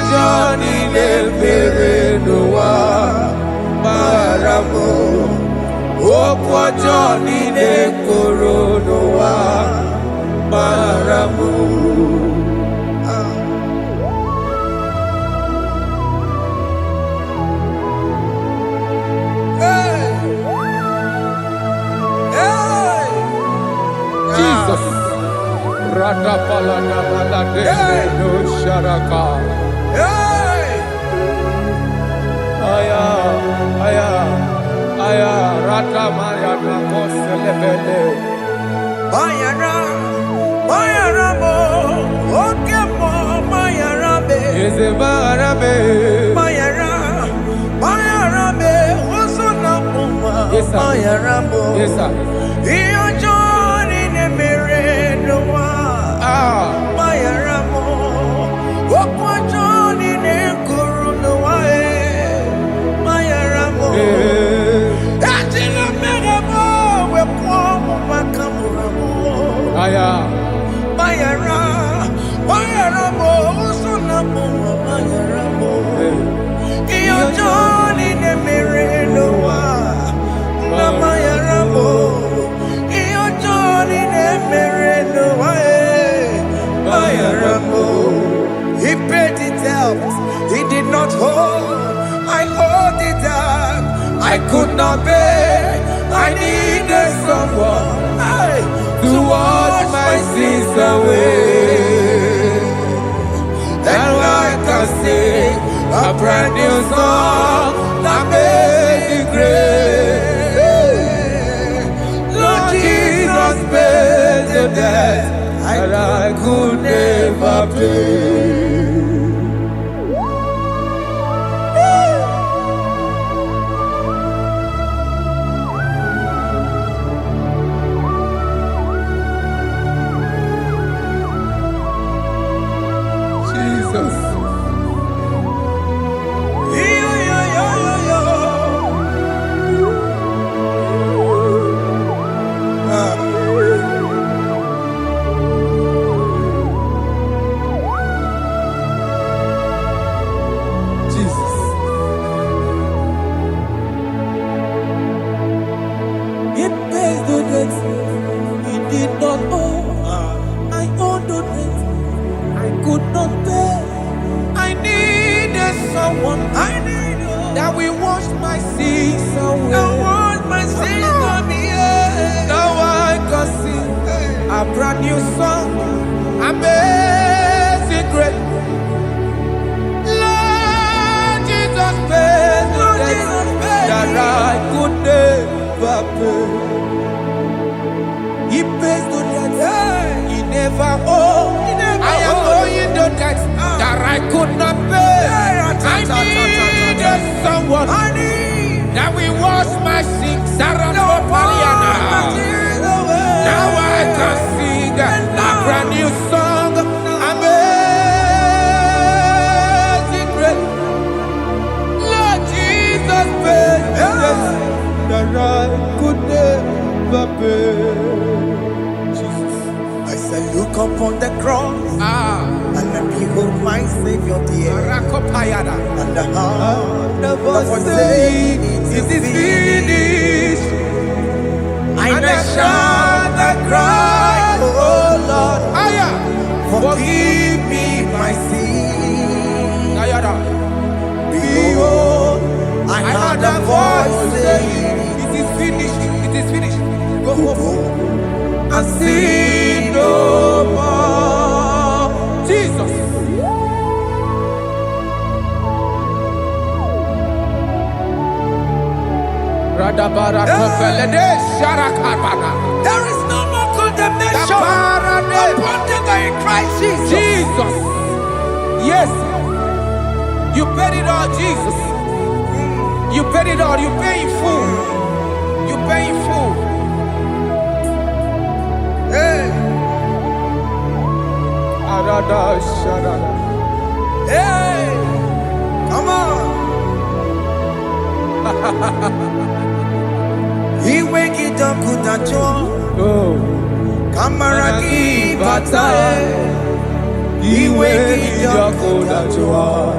Johnny le mere noa maramo okwa Johnny le koro noa maramo. Jesus. Radapalana balade no sharaka. Aya, rata maya na koselebele. Bayara mo, oke mo, bayara be. Eze bayara be. Bayara be, osuna muma. Yes, sir. Bayara mo. Yes, sir. Iyo Johnny ne mere noa. Bayara mo, okwa Johnny ne kuru noa. Bayara mo. Ajila mere mo, we kwa mo makamura mo. Aya. Bayara mo, osuna muma. Bayara mo. Iyo Johnny ne mere noa. Na bayara mo. Iyo Johnny ne mere noa. Bayara mo. He paid the debt he did not hold. I owed the debt I could not pay. I needed someone to wash my sins away. That's why I can sing a brand new song that made me great. Lord Jesus paid the debt that I could never pay. Jesus. Jesus. He pays the debt he did not owe. I owed the debt I could not pay. I needed someone that will wash my sins away. Now I can sing a brand new song, amazing grace. Lord Jesus paid the debt that I could never pay. He pays the debt he never owed. I am owing the debt that I could not pay. I needed someone that will wash my sins. Now I can sing a brand new song, amazing grace. Lord Jesus paid the debt that I could never pay. Jesus. I say, look upon the cross. I behold my Savior dear, Rakopayada. and the heart The of voice us saying, saying, it is finished. And I shout and cry, oh Lord, Aya. forgive me my sin. Ayada. Behold, I heard a voice saying, it is finished. It is finished. Go go home and sin no more. Jesus. Radabara Kopelede Sharakabana. There is no more condemnation Kaparade. upon them that are in Christ Jesus. Jesus. Yes. You paid it all, Jesus. You paid it all. You pay in full. You pay in full. Hey, Arada Sharada. hey, come on. He wake it up with a joy. Oh. Kamaraki batae. He wake it up with a joy.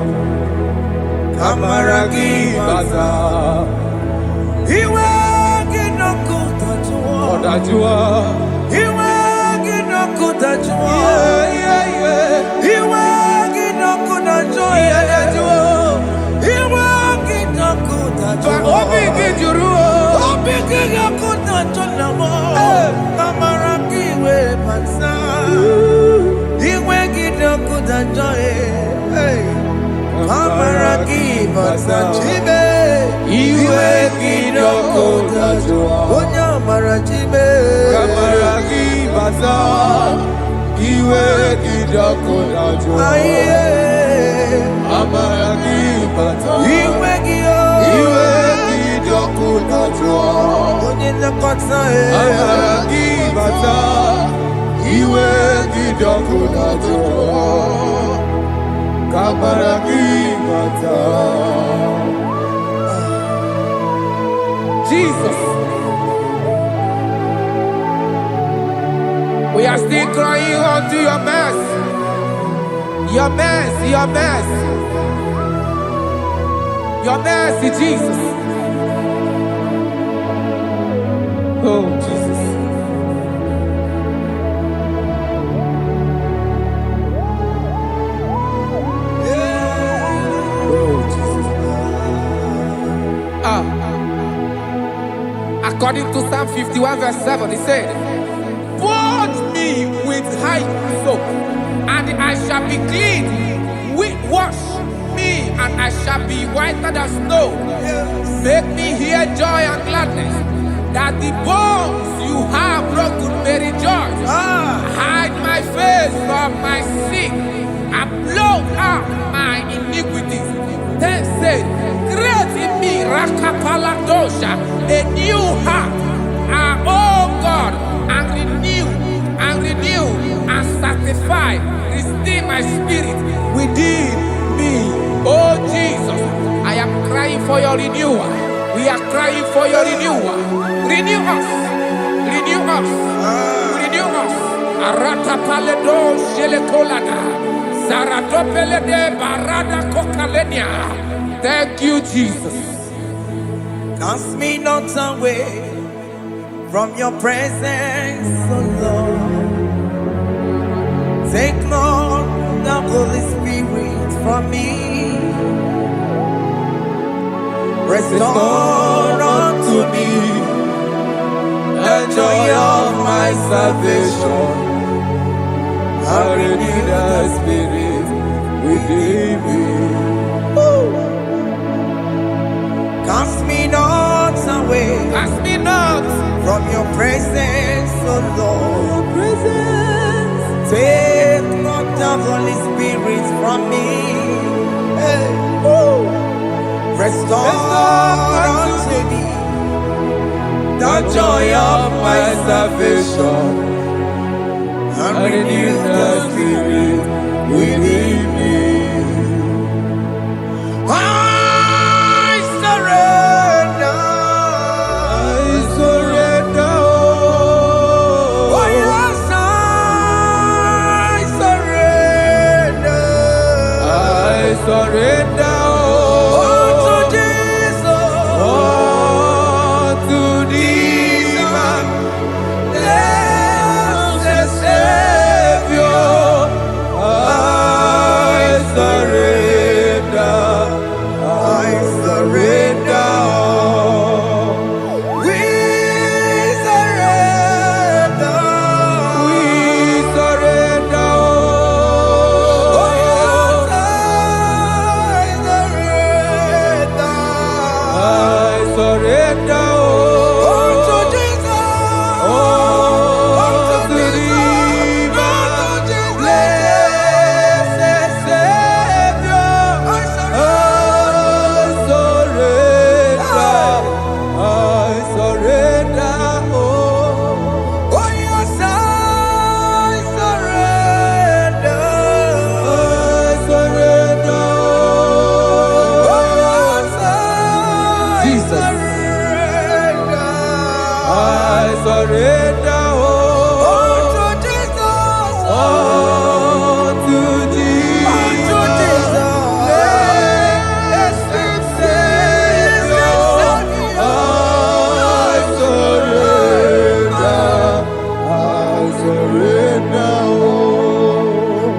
Kamaraki batae. He wake it up with a joy. Odajua. He wake it up with a joy. Yeah. He wake it up with a joy. He wake it up with a joy. Obi Gijuru. Obi Gijuru with a joy. Kamaraki we pansa. He wake it up with a joy. Kamaraki pansa chibe. Iwe Gidoko Dajua. Onya marachibe. Kamaragi Baza. Iwe Gidoko Dajua. Aye. Amaragi Baza. Iwe gio. Iwe Gidoko Dajua. Onye nakotsa Amaragi Baza. Iwe Gidoko Dajua. Kamaragi Baza. Jesus. We are still crying unto your mercy. Your mercy, your mercy. Your mercy, Jesus. Oh, Jesus. Oh, Jesus. According to Psalm 51 verse 7, he said, "Purge me with hyssop, soap, and I shall be clean. Wash me, and I shall be whiter than snow. Make me hear joy and gladness, that the bones you have broken may rejoice. Hide my face from my sin, and blot out my iniquities. Then said, create in me Rakapaladosha, a new heart, oh God, and renew, and sanctify, restore my spirit within me. Oh Jesus, I am crying for your renewal. We are crying for your renewal. Renew us, renew us, renew us. Arata paledo shelekolada, zaratopelede barada kokalenia. Thank you, Jesus. Cast me not away from your presence, oh Lord. Take not the Holy Spirit from me. Restore unto me the joy of my salvation. And renew the spirit within me. Cast me not away. Cast me not From your presence, oh Lord. Take not the Holy Spirit from me. Hey. Restore unto me the joy of my salvation, and renew the spirit within me. I surrender. Oh yes, I surrender.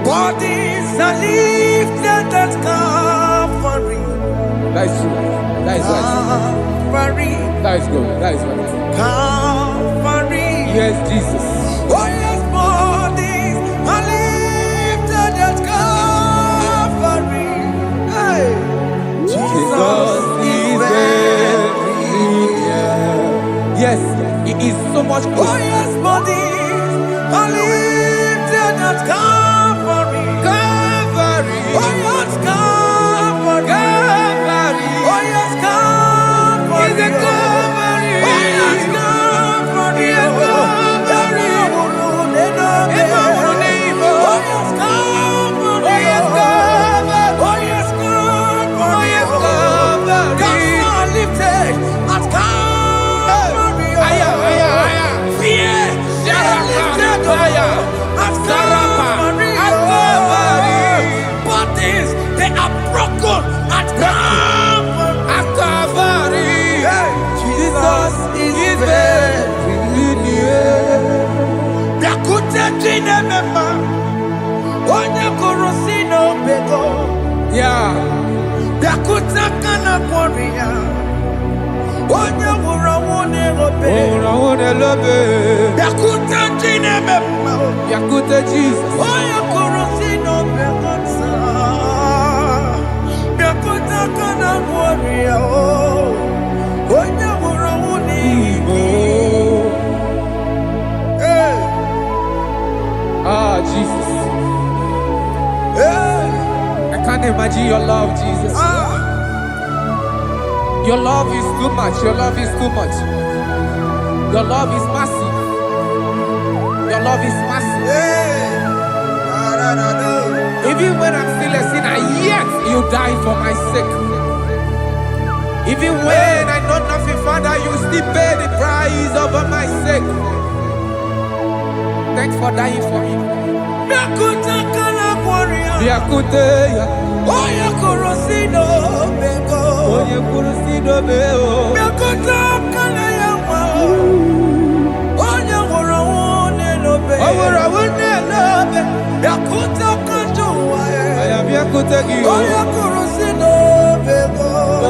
Bodies are lifted at Calvary. That is true. That is right. Calvary. That is good. That is right. Calvary. Yes, Jesus. Oh yes, bodies are lifted at Calvary. Hey. Jesus is very near. Yes, it is so much Oh closer. yes, bodies are lifted at Calvary. Calvary. Oh yes, Calvary. Calvary. Oh yes, Calvary. Is a Calvary. Oh yes, Calvary. Is a Calvary. Oh yes, Calvary. Oh yes, Calvary. Oh yes, Calvary. Oh yes, Calvary. Gods are lifted at Calvary. Aya, aya, aya. Fear is lifted at Calvary. At Calvary. Bodies, they are broken at Calvary. At Calvary. Jesus is very near. Biakute jine mema, onye kurusi no bego. Yeah. Biakute kana kwori ya, onye wurawo ne obe. Oh, I love it. Biakute jine mema, Yakute Jesus. onye kurusi no bego sa. Biakute kana kwori ya, onye wurawo ne Igbo. Hey, Ah, Jesus. hey, I can't imagine your love, Jesus. ah. Your love is too much. Your love is too much. Your love is massive. Your love is massive. Hey, da, da, da, da. Even when I'm still a sinner, yet you die for my sake. Even when I know nothing, Father, you still pay the price over my sake. Thanks for dying for me. Biakuta kana kwaria. Biakute ya. Oya korosino bego. Onye kurusido beo. Biakuta kana yawa. Oya worawone lobe. Oworawone lobe. Biakuta kanjuwa. Aya biakute gi. Oya korosino bego. Oh.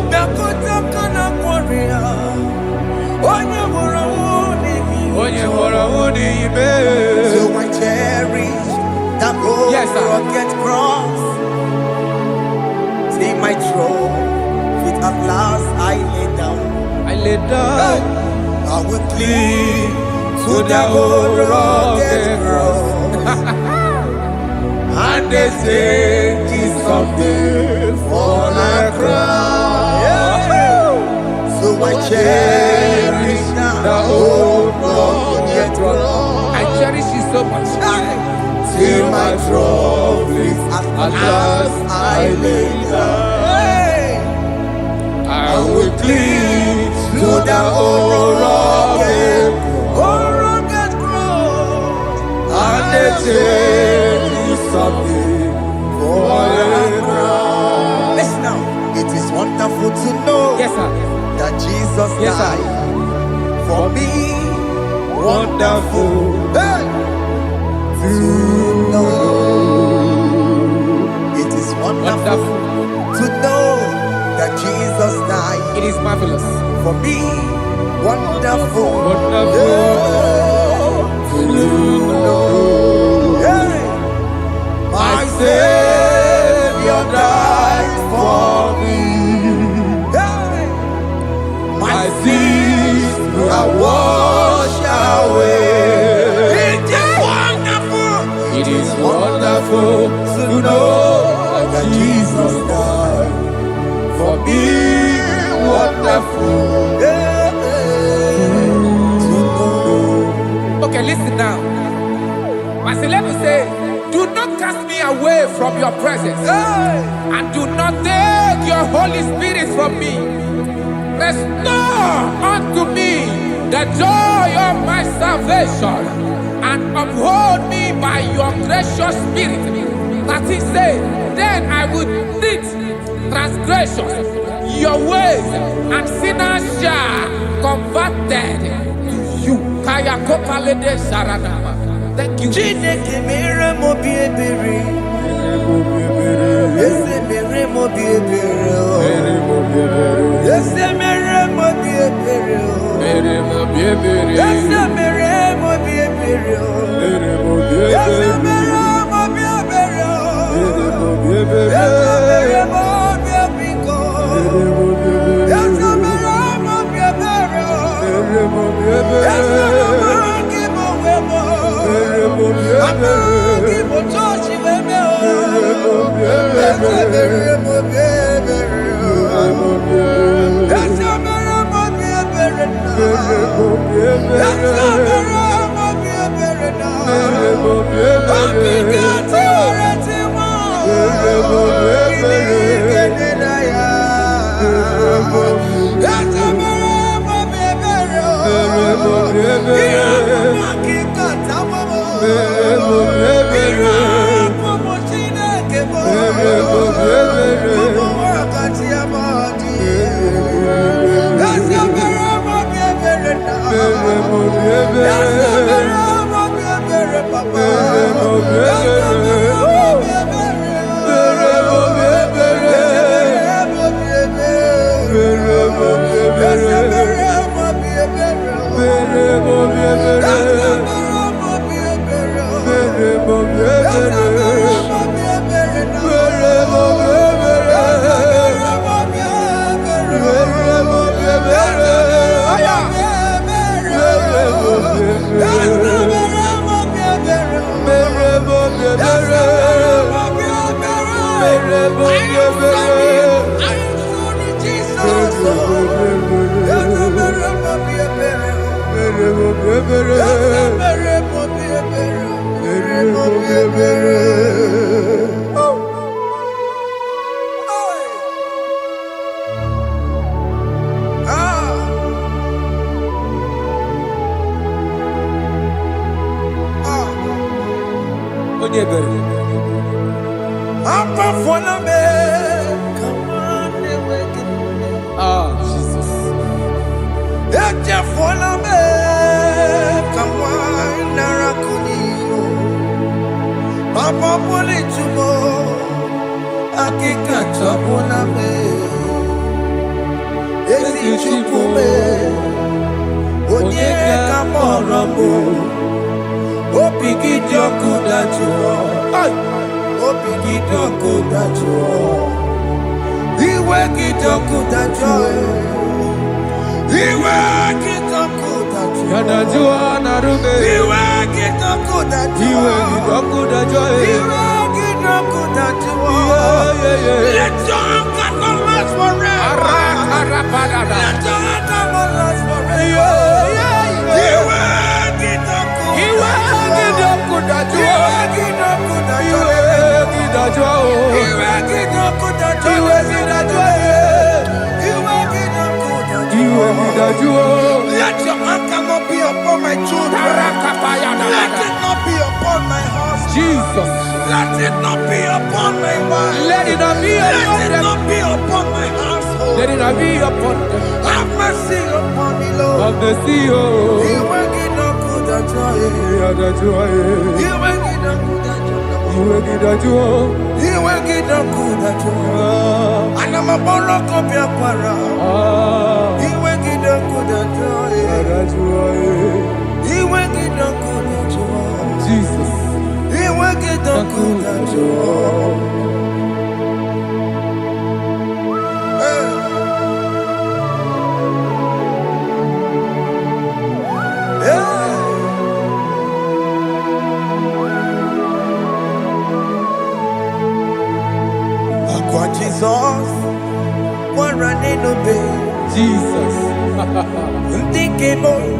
Biakuta kana kwaria. Oya worawone Onye worawone ibe. So I cherish that old Yes, sir. rugged cross. See my throne, feet at last I lay down. I lay down I will cling to the old rugged cross. and they say this someday for a crown. So I cherish The old rugged cross. I cherish it so much. till my trophies at last I lay down. I will cling To the old rugged cross, and they say this someday for a crown. listen now, it is wonderful to know Yes, sir. that Jesus Yes, sir. died for me. Wonderful. Hey! To know. It is wonderful Wonderful. to know that Jesus died It is marvelous. for me. Wonderful. Wonderful. To know. Hey! My Savior died for me. Hey! My sins are washed away. It is wonderful. It is wonderful To know that Jesus died for me. Wonderful. Yeah, to know. Okay, listen now. As the level say, do not cast me away from your presence, Hey! and do not take your Holy Spirit from me. Restore unto me the joy of my salvation, and uphold me by your gracious spirit. That is said, then I would teach transgressions your ways, and sinners shall converted to you. Kaya kopalede saranama. Thank you. Chineke mere mo bi ebere. Ese mere mo bi ebere. Ese mere mo bi ebere. Ese mere mo bi ebere. Ese mere mo bi ebere. Ese mere mo bi ebiko. Ese mere mo bi ebere. Ese mere mo wemo. Amagi mo chochi wemo. Ese mere mo bi ebere. Ese mere mo bi ebere na. Ese mere mo bi ebere na. Akikati oreti mo. Kini na ya. Ese mere mo bi ebere. Ira akikata mo. Ira mo Chineke mo. Mo wakati amadi. Ese mere mo bi ebere na. Ese mere mo bi ebere papa. Ese mere mo bi ebere. Ese mere mo bi ebere. Ese mere mo bi ebere. Jesus. Papa pole tumo akika chapona me esi chupume onye kamoramo opigidioku dajuo opigidioku dajuo iwe gidioku dajuo iwe gidioku dajuo Yadajua narume. iwe gidioku dajuo Iwe gidoku dajoe. iwe gidioku dajuo let your anger not last forever. Let your anger not last forever. Iwe gidioku Iwe gidoku dajoe. iwe gidioku dajuo Iwe gidajoe. iwe gidioku dajuo Iwe gidajoe. iwe gidioku Iwe dajuo. gidajoe. Let your anger not be upon my children. Let it not be upon my husband. Jesus. Let it not be upon my wife. Let it not be Let upon it them. not be upon my household. Let it not be upon them. Have mercy upon me, Lord. Of the sea. You will get no good at joy. Yadajoe. You will get no good at joy. Iwe gidajoe. You will get no good at joy. And I'm a borrow of your para. You will get no good at joy. Yadajoe. You will get no good at joy. Jesus. You will get no good at joy. Jesus, one running obey. Jesus. Thinking more,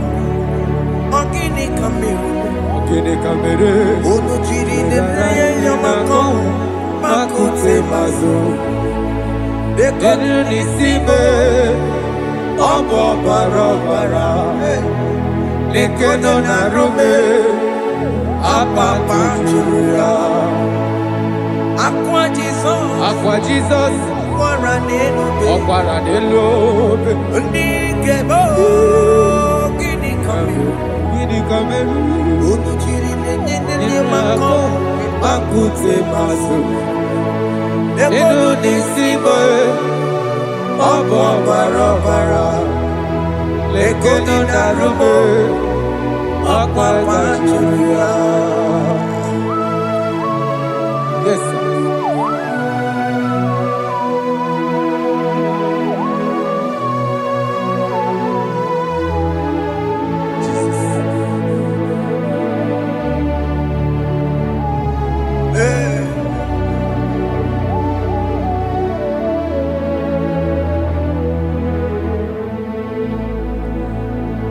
organic camera. Okene kamere. Ono chiri de prayer yamako, makute mazo. Enu nisime. Obo barabara. Lekono narume. Apa juria. Aqua Jesus, Aqua Jesus. one running obey. Okwara de lobe. Ndikebo, gini Gini kamelu. Unu chiri ne mako. Akute maso. Eno nisimo. Obo bara. Lekono narume. Akwa tachuya. Yes, sir.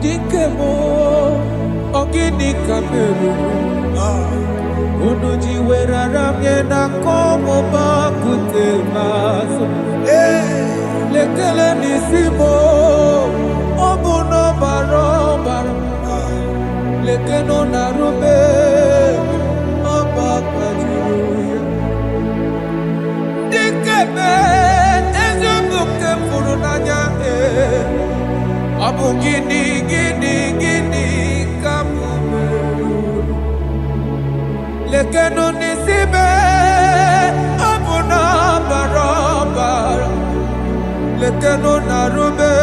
Dikemo ogini kamelu unuji weraramye na komo bakute maso lekele nisimo obuno barobara lekeno narube abakajuya dikeme ezubuke furunanya Abu gini kamumelu lekeno nisibe abu na barabara lekeno narube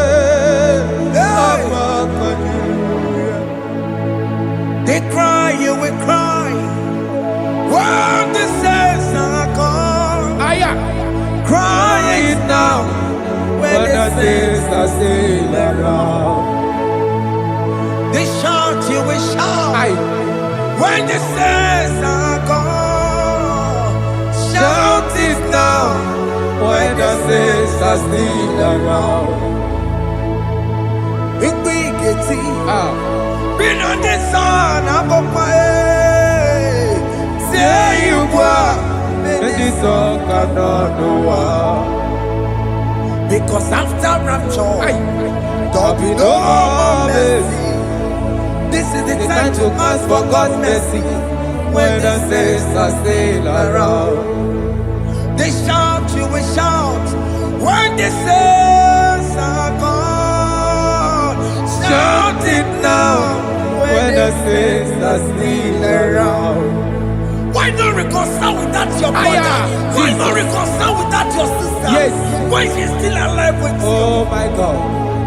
abakajuya. They cry, you will cry. When the saints are gone, cry it now. When the saints are still around, they shout, you will shout. When the saints are gone, shout it now. When the saints are still around, big it. Been on the sun, I'm on my say you were, and the song cannot know. Because after rapture, there'll be no more mercy. This is the time to ask for God's mercy. When the saints are still around, they shout, you will shout. When the saints are gone, shout it now. When the saints are still around. Why not reconcile with that your brother? Why not reconcile with that your sister? Yes. Why she's still alive with you? Oh my God.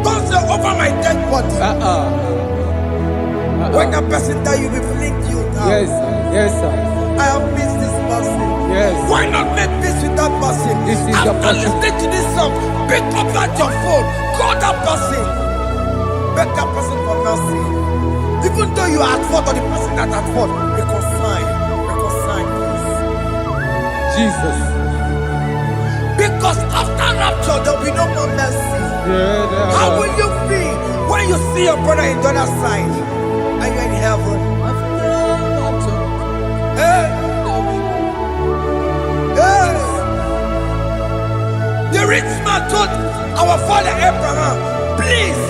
Don't say over my dead body. When the person that you will fling you down. Yes, sir. Yes, sir. I have missed this person. Yes. Why not make peace with that person? This is after listening to this song, pick up that your phone, call that person, beg that person for mercy. Even though you are at fault or the person that at fault, reconcile, please. Jesus. Because after rapture, there will be no more mercy. How will you feel when you see your brother in the other side? Are you in heaven? Hey. The rich man told our father Abraham, please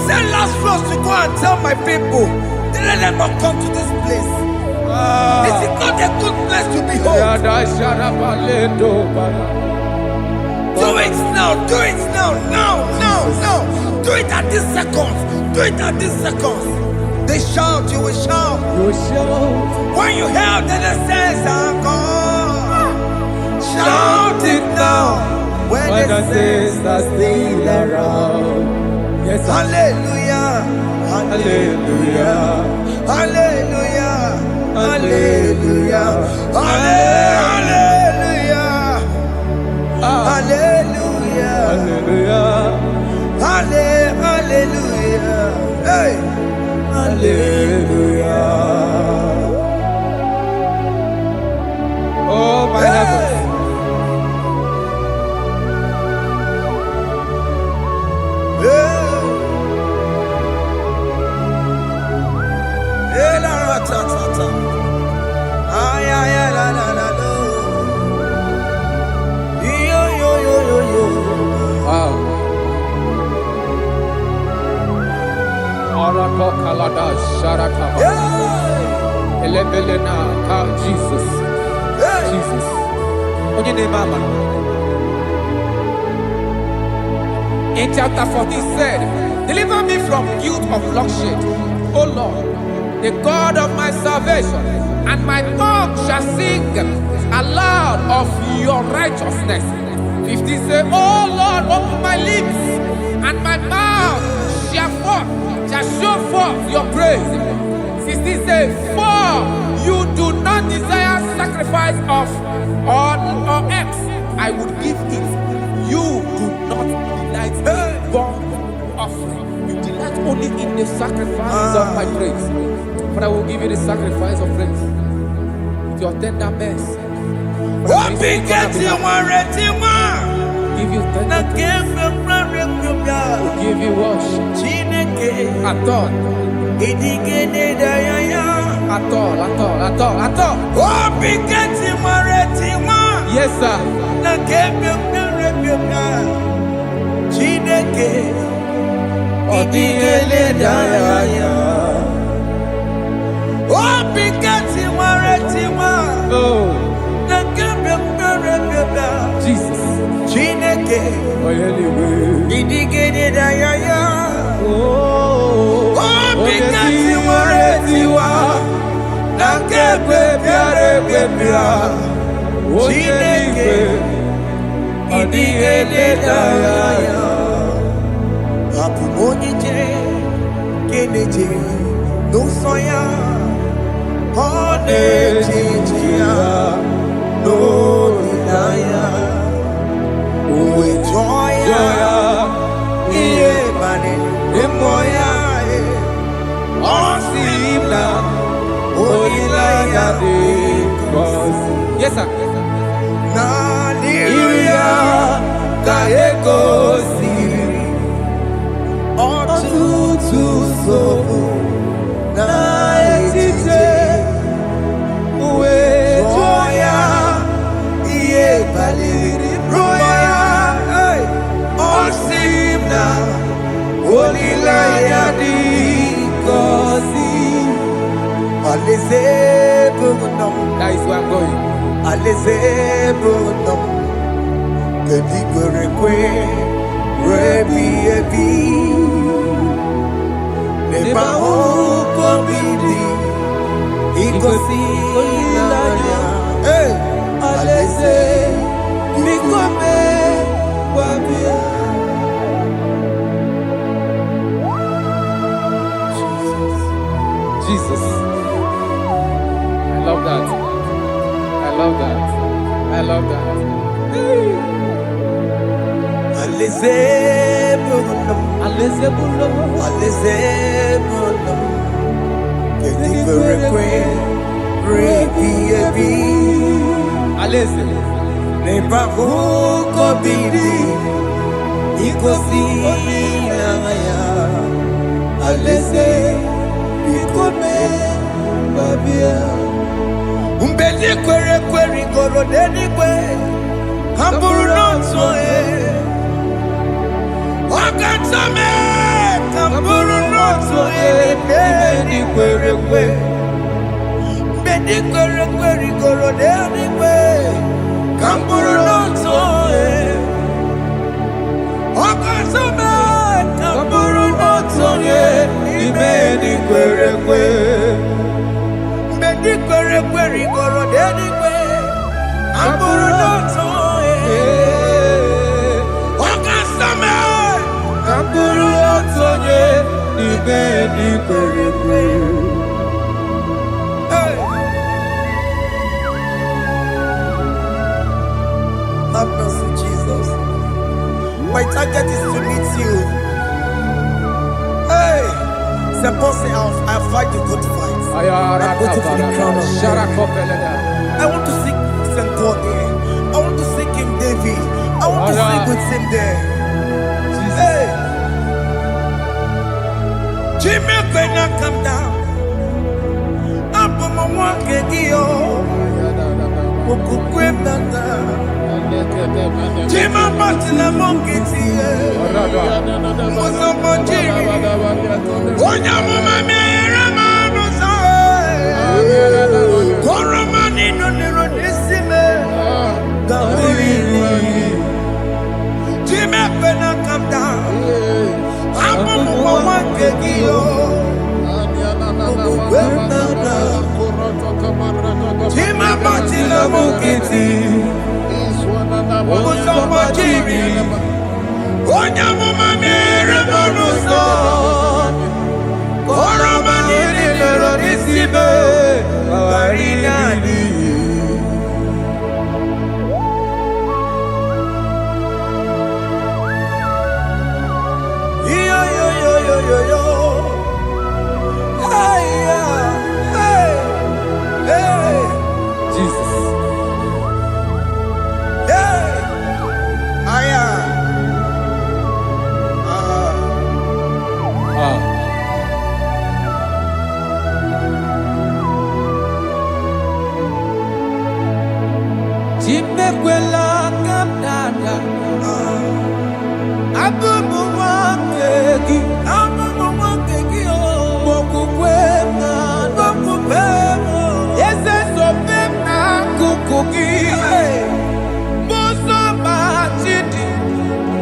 send Lazarus to go and tell my people, let them not come to this place. This is not a good place to behold. Do it now, do it now. Do it at this second. They shout, you will shout. When you hear that the saints are gone, shout it now. When the saints are still around. Yes, hallelujah. Hallelujah. Hallelujah. Hallelujah. Hallelujah. Hallelujah. Hallelujah. Hallelujah. Hey. Hallelujah. Oh my heavens. Jesus. Jesus. In chapter 14 said, deliver me from guilt of bloodshed O Lord, the God of my salvation, and my tongue shall sing aloud of your righteousness. 15 say, O Lord, open my lips, and my mouth shall show forth your praise. 16 say, for you do not desire sacrifice of or eggs, I would give it. You do not delight in burnt offering. You delight only in the sacrifice of my praise. But I will give you the sacrifice of praise with your tender mercy. Give you tender praise. Will give you worship. At all. Yes, sir. Jesus. Yes, sir. That is where I'm going. Jesus. I love that. I love that. I love that. Have mercy, Jesus. My target is to meet you. Hey, suppose I fight a good fight. I'm waiting for the crown of heaven. I want to seek St. God there. I want to seek King David. I want to seek with him there. Hey, Jimmy, when I come down, I'm from my walk again. Jima Batina Monkey, was a Monjiri. Onya Mama Rama Koramani no Neronisime. Jima Pena come down. I'm a Mama Kegio. jiri onye amụma mere m n'ụzọ oroma niile lụrụ n'isi m ghara ịna n'iyi. Yo. Hey, hey. Jesus. Hey. Aya. Chimekwela kamdada. Abubu wakegi. Mokukwe na Yese sope na kukugi. Muso machidi.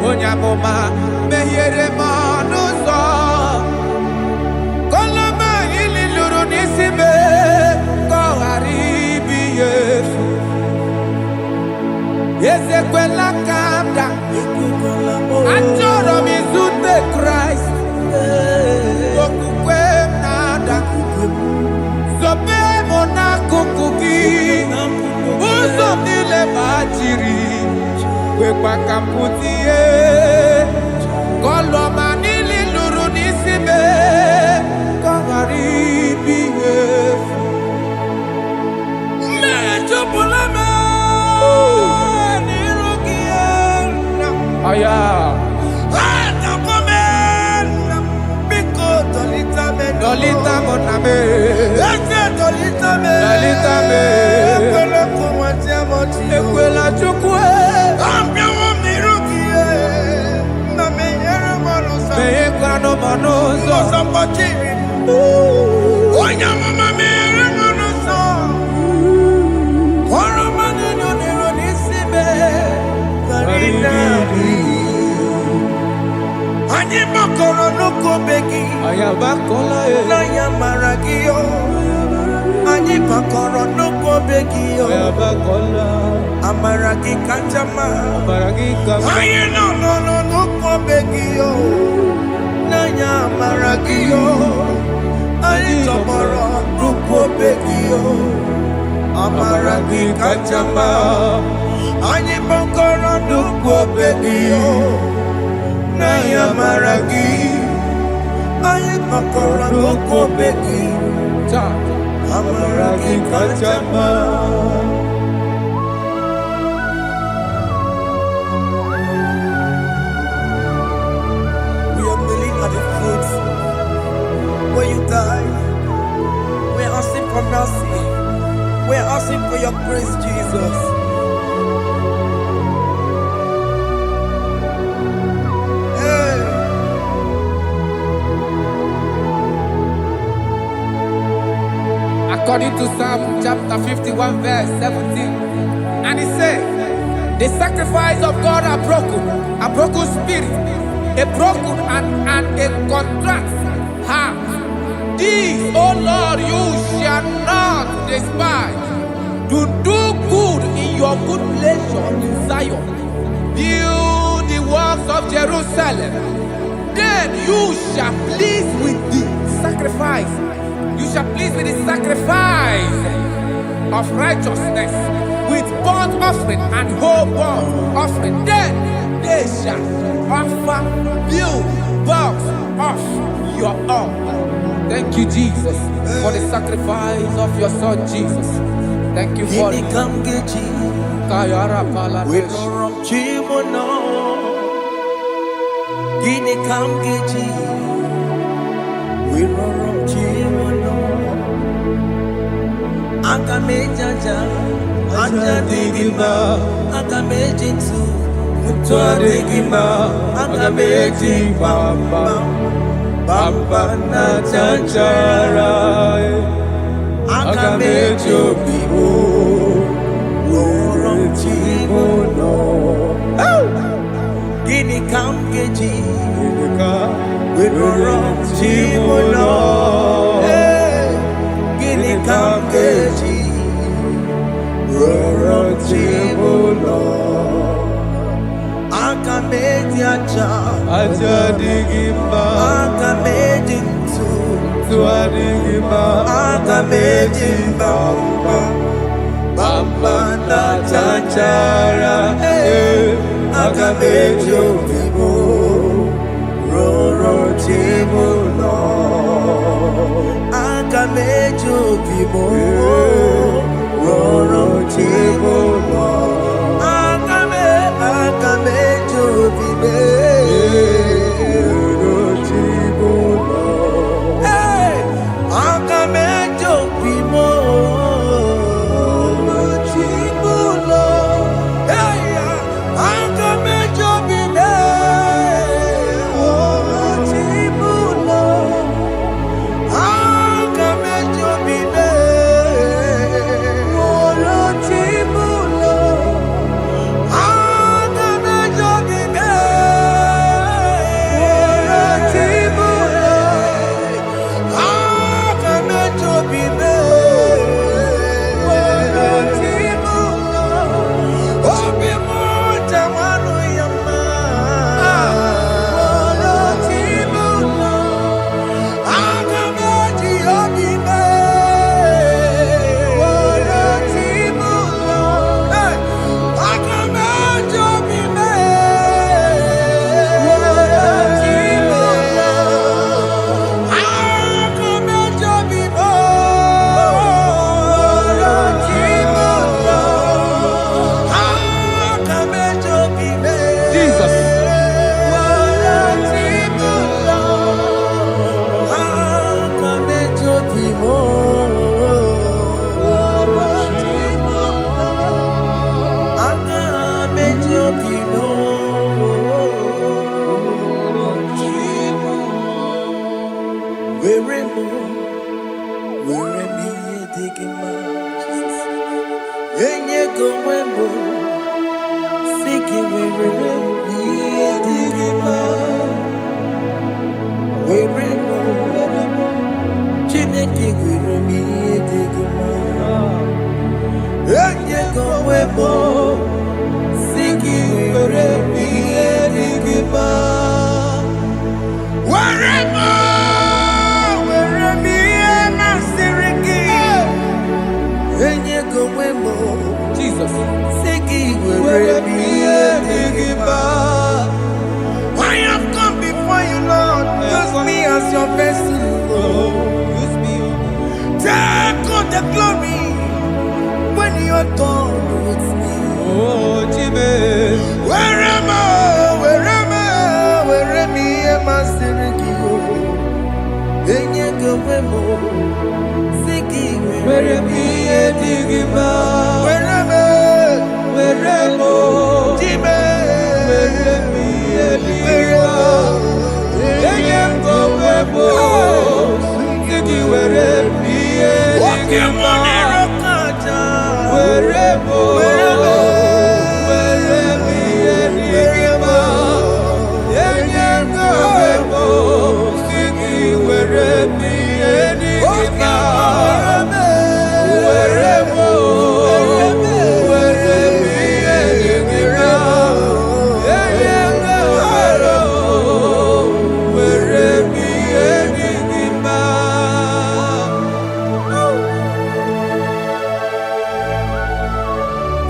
Onyamoma mehiere manuso. Koloma ili luru nisibe. Koharibi yesu. Yese kwela kamda. Achoro mizute Christ. Okukwe nada. Sope mona kukugi. Uzo nile majiri. Wekwa kamputie. Koloma nili luru nisibe. Kongaribi yefu. Mechopulame. Nirugiena. Aya. Dolita moname. Dolita me. Ekwela chukwe. Meye kwano manozo. Anyị makọrọ n'ụkwụ obe gị Ayabakola n'anya mara gị o. Anyị makọrọ n'ụkwụ obe gị o. Ayabakola. Amara gị kacha mma. Baragika. Anyị nọ n'ụkwụ obe gị o. N'anya amara gị o. Anyị tọgbọrọ n'ụkwụ obe gị o. Amara gị kacha mma. Anyị makọrọ n'ụkwụ obe gị o. N'anya mara gị, anyị makọrọ n'ụkwụ obe gị, amara gị kacha mma. We are kneeling at the foot where you died. We are asking for mercy. We are asking for your grace, Jesus. According to Psalm chapter 51 verse 17. And he said, the sacrifice of God are broken spirit, a broken and a contrite heart. This, O Lord, you shall not despise. To do good in your good pleasure in Zion. Build the works of Jerusalem. Then you shall please with the sacrifice. You shall please with the sacrifice of righteousness, with burnt offering and whole burnt offering. Then they shall offer build boughs of your own. Thank you, Jesus, for the sacrifice of your Son, Jesus. Thank you for it. Kayara Pala. Agamejaja, ajadigima, agamejitu, mutuadigima, agameji bamba, bamba na chanchara, agamejo bibo, worom chimono. Gini kamgeji, worom chimono. Kamgeji, Roro Chibulo, Acha Ajadigimba Akamejintu Tuadigimba Akamejimba Bamba na chachara Akamejo vivo Roro chibo no Akamejo vivo Roro chibo no Akamejo vivo Roro chibo no Akamejo vivo I have come before you, Lord. Use me as your vessel, Lord. Use me, Take all the glory when you are done with me. oh Jime. Where am I? Where am I? Masteriki. Enye gowemo. Siki Where me Digima? Where am I? Where mo? Jime. Where me Digima? Enye go webo. Siki where me Digima? Where mo? Where me Digima? Enye go webo. Siki where me Digima?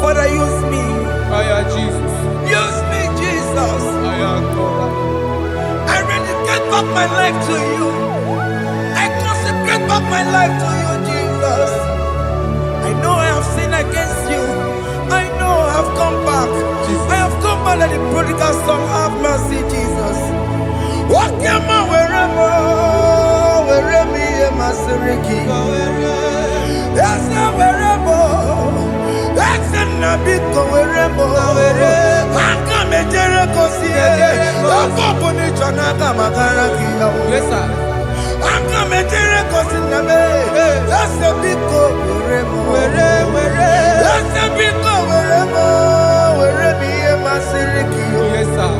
Father, use me. Jesus. Use me, Jesus. I am God. I rededicate back my life to you. I consecrate back my life to you, Jesus. I know I have sinned against you. I know I have come back. Jesus. I have come back like the prodigal son. Have mercy, Jesus. Walk your man wherever me and my Siriki. That's not wherever. That's not big wherever. I come and Jericho see it. I come on it, Yes, sir. I'm coming to reconcile me. That's a big wherever. That's a big wherever me and my Siriki. Yes, sir.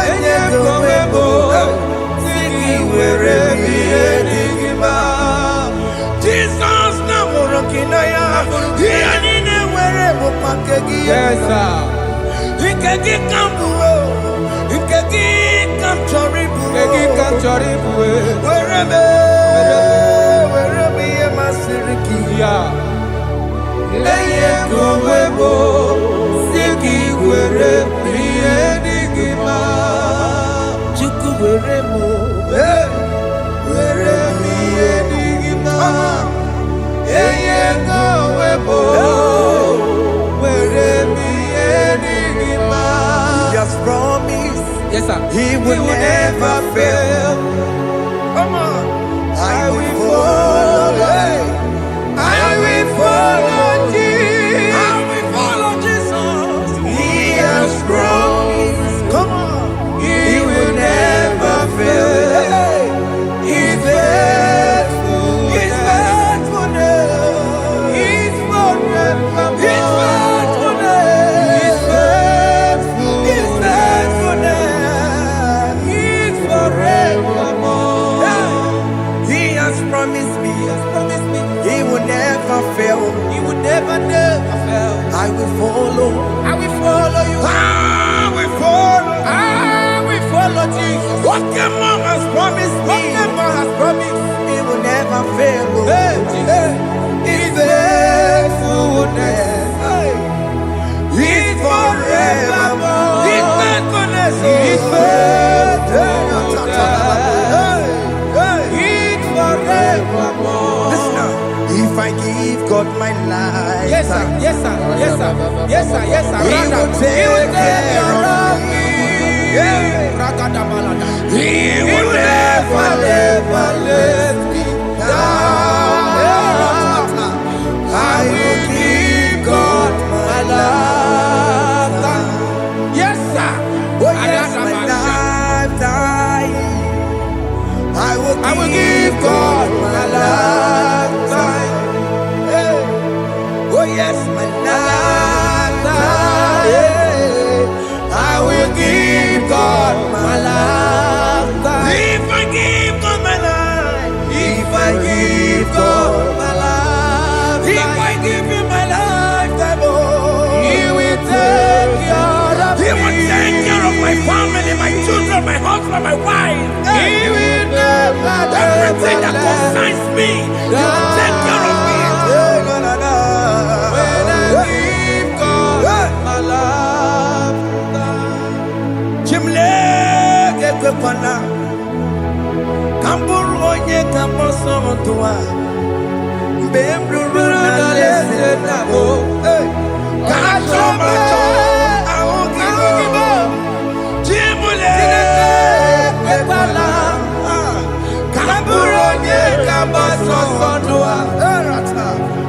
Enye gowebo. Siki wherever me and Digima. Jesus na morokinaya. Yanine wherever pakegi. Yes, sir. Ikegi kambuo, ikegi kamchoribu, Egi kamchoribu. where me masiriki. Yeah. Eye kowebo, siki were miye nigima. Chuku where mo, Were miye nigima. Eye kowebo, were miye nigima. he has promised Yes, sir. he will never fail. Come on, I will follow. I will follow Jesus. I will follow Jesus. He has promised. Come on, he will never fail. He's faithful. He's faithfulness. He's forever. He's faithfulness. He's faithful. He's faithfulness. He's forevermore. He has promised me. He has promised me. He will never fail. He would never fail. I will follow. I will follow you. I will follow. I will follow Jesus. What the mom has promised What me. the man has promised. He will never fail. Hey, Jesus. His faithfulness. He's forevermore. His faithfulness. His faithfulness. He's forevermore. Listen now. If I give God my life, Yes, sir. Yes, sir. Yes, sir. Yes, sir. Yes, sir. He will take care of me. He will never let me down. I will give God my life. Yes, sir. Oh yes, my lifetime. I will give God my lifetime. Hey. Oh yes, my lifetime. I will give God my lifetime. If I give God my life, if I give God my life, if I give Him my lifetime, oh, He will take care of He will me. take care of my family, my children, my husband, my wife. He will never Everything that concerns me, He will take care of me. When I give God my love, Chimle gekwana kamburu onye kamboso mtua mbemruru na lese nabo kacho macho aogibo chimule gekwana kamburu onye kamboso mtua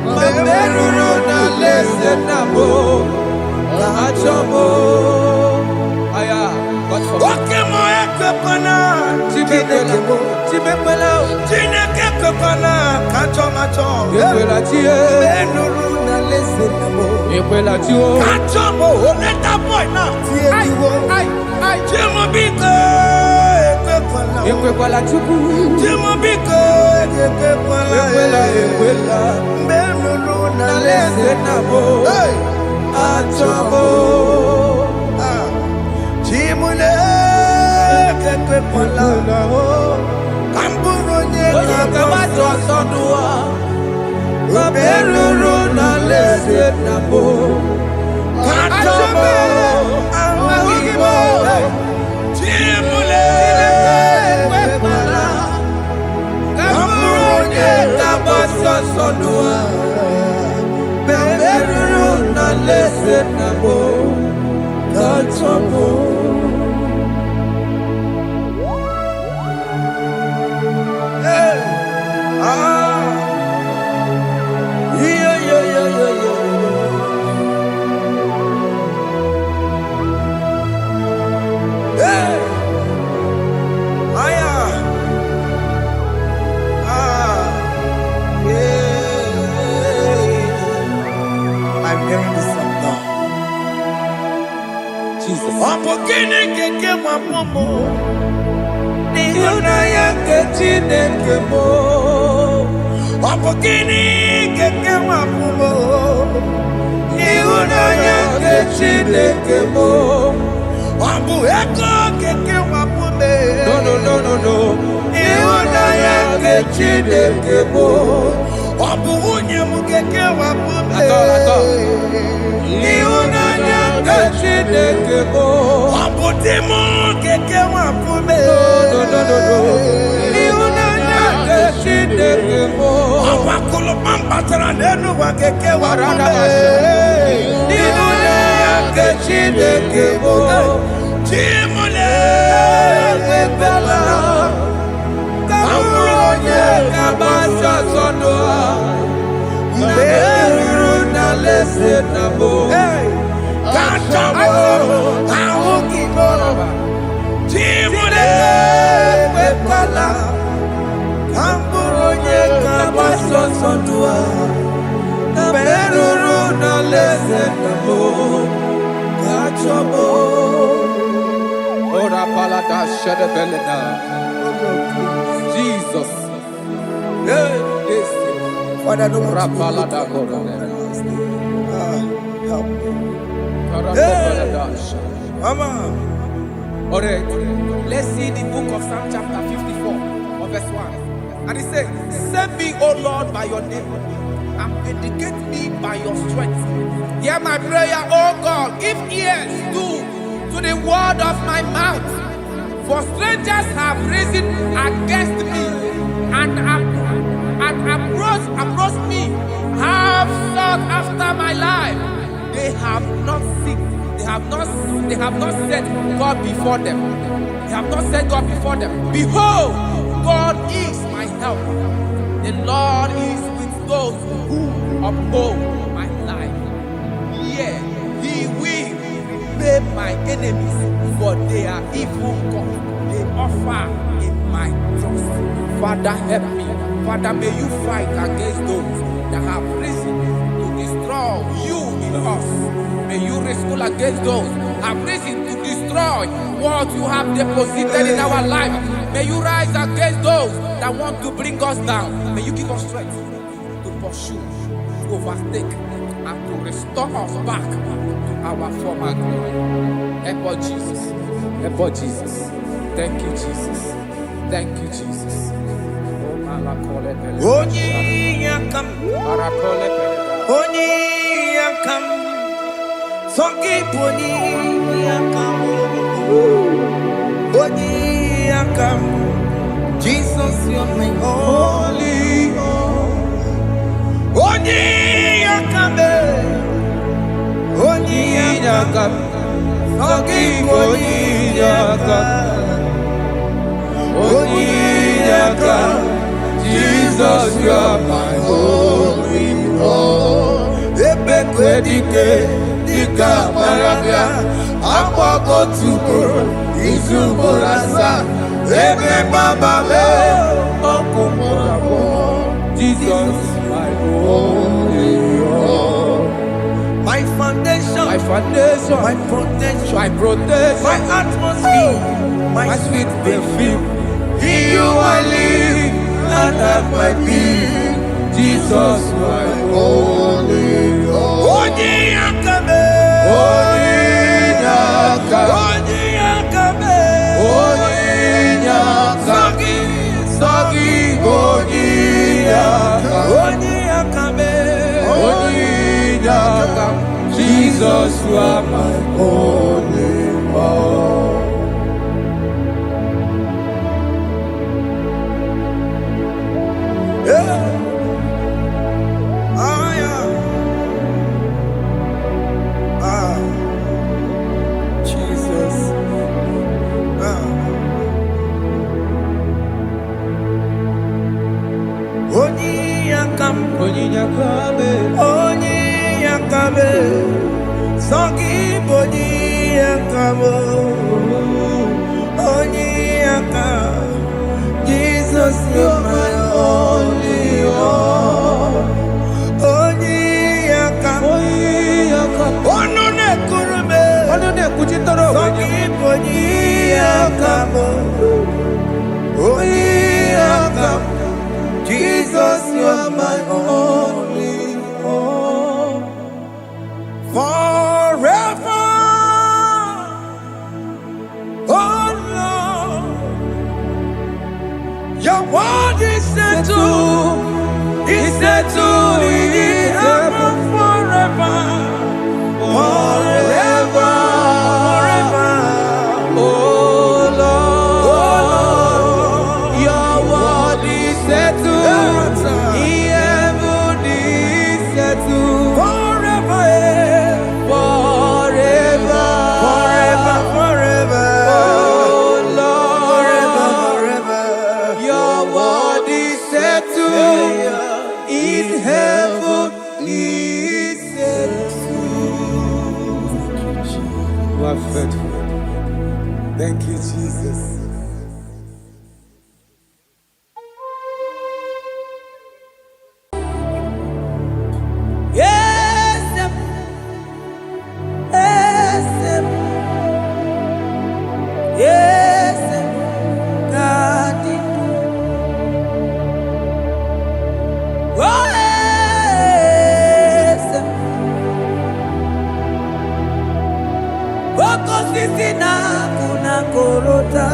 mbemruru na lese nabo kachomo. Aya, God for okay mo ekwana Tibepela, Chineke kekwana kacho macho Ekwela tie, benuru na lese nabo ekwela tio. kacho mo let that boy now Ai, ai, ai. Jimo biko kekwana Ekwekwala chuku, Jimo biko kekwana ekwela. benuru na Na lese lese nabo, hey achomo. Jimule kekwana kamburu nye Onye kabato kabato sodua, maberuru na lese nabo. kachomo awagibo Jimule Ekwekwala, kamburu nye kabato sodua, maberuru na lese nabo. Kachomo. hey I'm hearing this song now. Jesus. Opokene keke mapomo. Ịhụnanya nke Chineke mo. Opokene keke mapomo. Ịhụnanya nke Chineke mo. Ọbụ ego keke wapume. No. Ịhụnanya nke Chineke mo. Ọbụ nwunye m keke wapume. Ịhụnanya nke Chineke mo. Ọbụ di m keke wapume. No. Ịhụnanya nke Chineke mo. Ọbụ akụlụkpa mbatara n'elu ụwa keke wapume. Ịhụnanya nke Chineke mo. Chimole ebela. Kamuru onye kabasa sonoa. Meru na lese na bo. Kachamo ahukimo. Chimole ebela. Kamuru onye kabasa sonoa. Meru na lese na bo. Kachamo. Ora palada shadabelena. Jesus. Hey, Father, don't Rapalada help me. Mama. Alright, let's see the book of Psalm chapter 54, verse 1. And it says, save me, O Lord, by your name, and vindicate me by your strength. Hear my prayer, O God, give ears to the word of my mouth. For strangers have risen against me and approached me, have sought after my life. They have not set God before them. They have not set God before them. Behold, God is my help. The Lord is with those who uphold my life. Yeah, He will repay my enemies, for they are evil gods. They offer in my trust. Father, help me. Father, may you fight against those that have risen to destroy you in us. May you wrestle against those that have risen to destroy what you have deposited in our life. May you rise against those that want to bring us down. May you give us strength to pursue, to overtake, and to restore us back to our former glory. Help us, Jesus. Help us, Jesus. Thank you, Jesus. Thank you, Jesus. Onyiyakam, Onyiyakam, Songip Onyiyakam, Onyiyakam, Jesus, you're my holy Onyiyakam, Onyiyakam, Songip Onyiyakam, Onyiyakam. Jesus, you are my holy Lord. Ebekwedike, dika marabia, akwako tuko, izuborasa, ebe baba me, okumorabo. Jesus, my holy Lord. My foundation, my protection, my atmosphere, my sweet perfume. In you I live and have my being. Jesus, my holy Lord. Onyiyakame, Onyiyakame, Onyiyakame, Sagi, Onyiyakame, Onyiyakame. Jesus, you are my holy Lord. Jesus. Onyiyakame, Songi Onyiyakame, Onyiyakame. Jesus, you're my only Lord. Onyiyakame, Onune kurume, Songi Onyiyakame, Onyiyakame. Jesus, you are my only Lord. Forever You are faithful. Thank you, Jesus. Yes, yes, yes, God did do. Oh, yes. Boko sisi na kuna korota.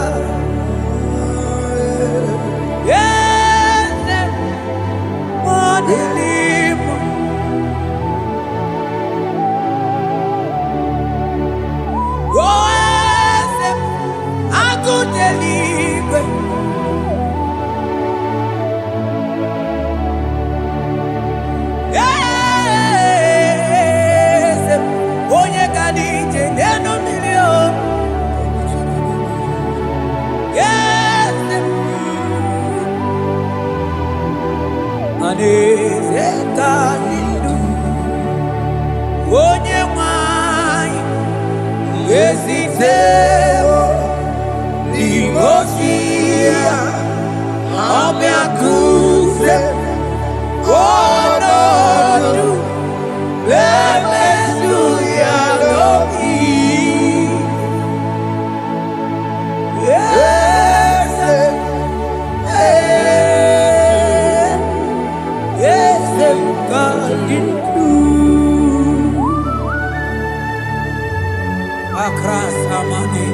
Yes, monilimo. Oh, yes, akuteliwe. Yes, onye kadije neno milio. Yes, aneze kalidu. Onye mwai esiteo limosia ameakuse onodu lemesuya loki. Yes, yes, God did do. Across Amani.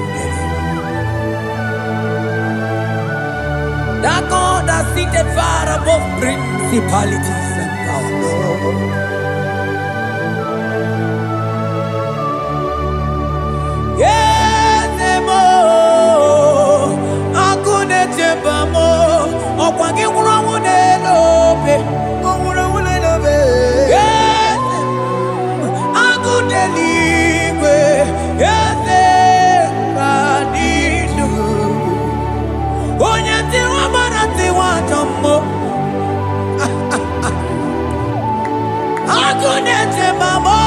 That God that seated far above principalities and powers. Yes, mo. Akune tebamo. Okwangi wurowune lobe. Owurowune lobe. Yes, akune ligwe. Yes, kadidu. Onye tiwa mara tiwa tomo. Akune tebamo.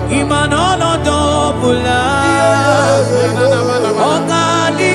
Imanono dobula, ogani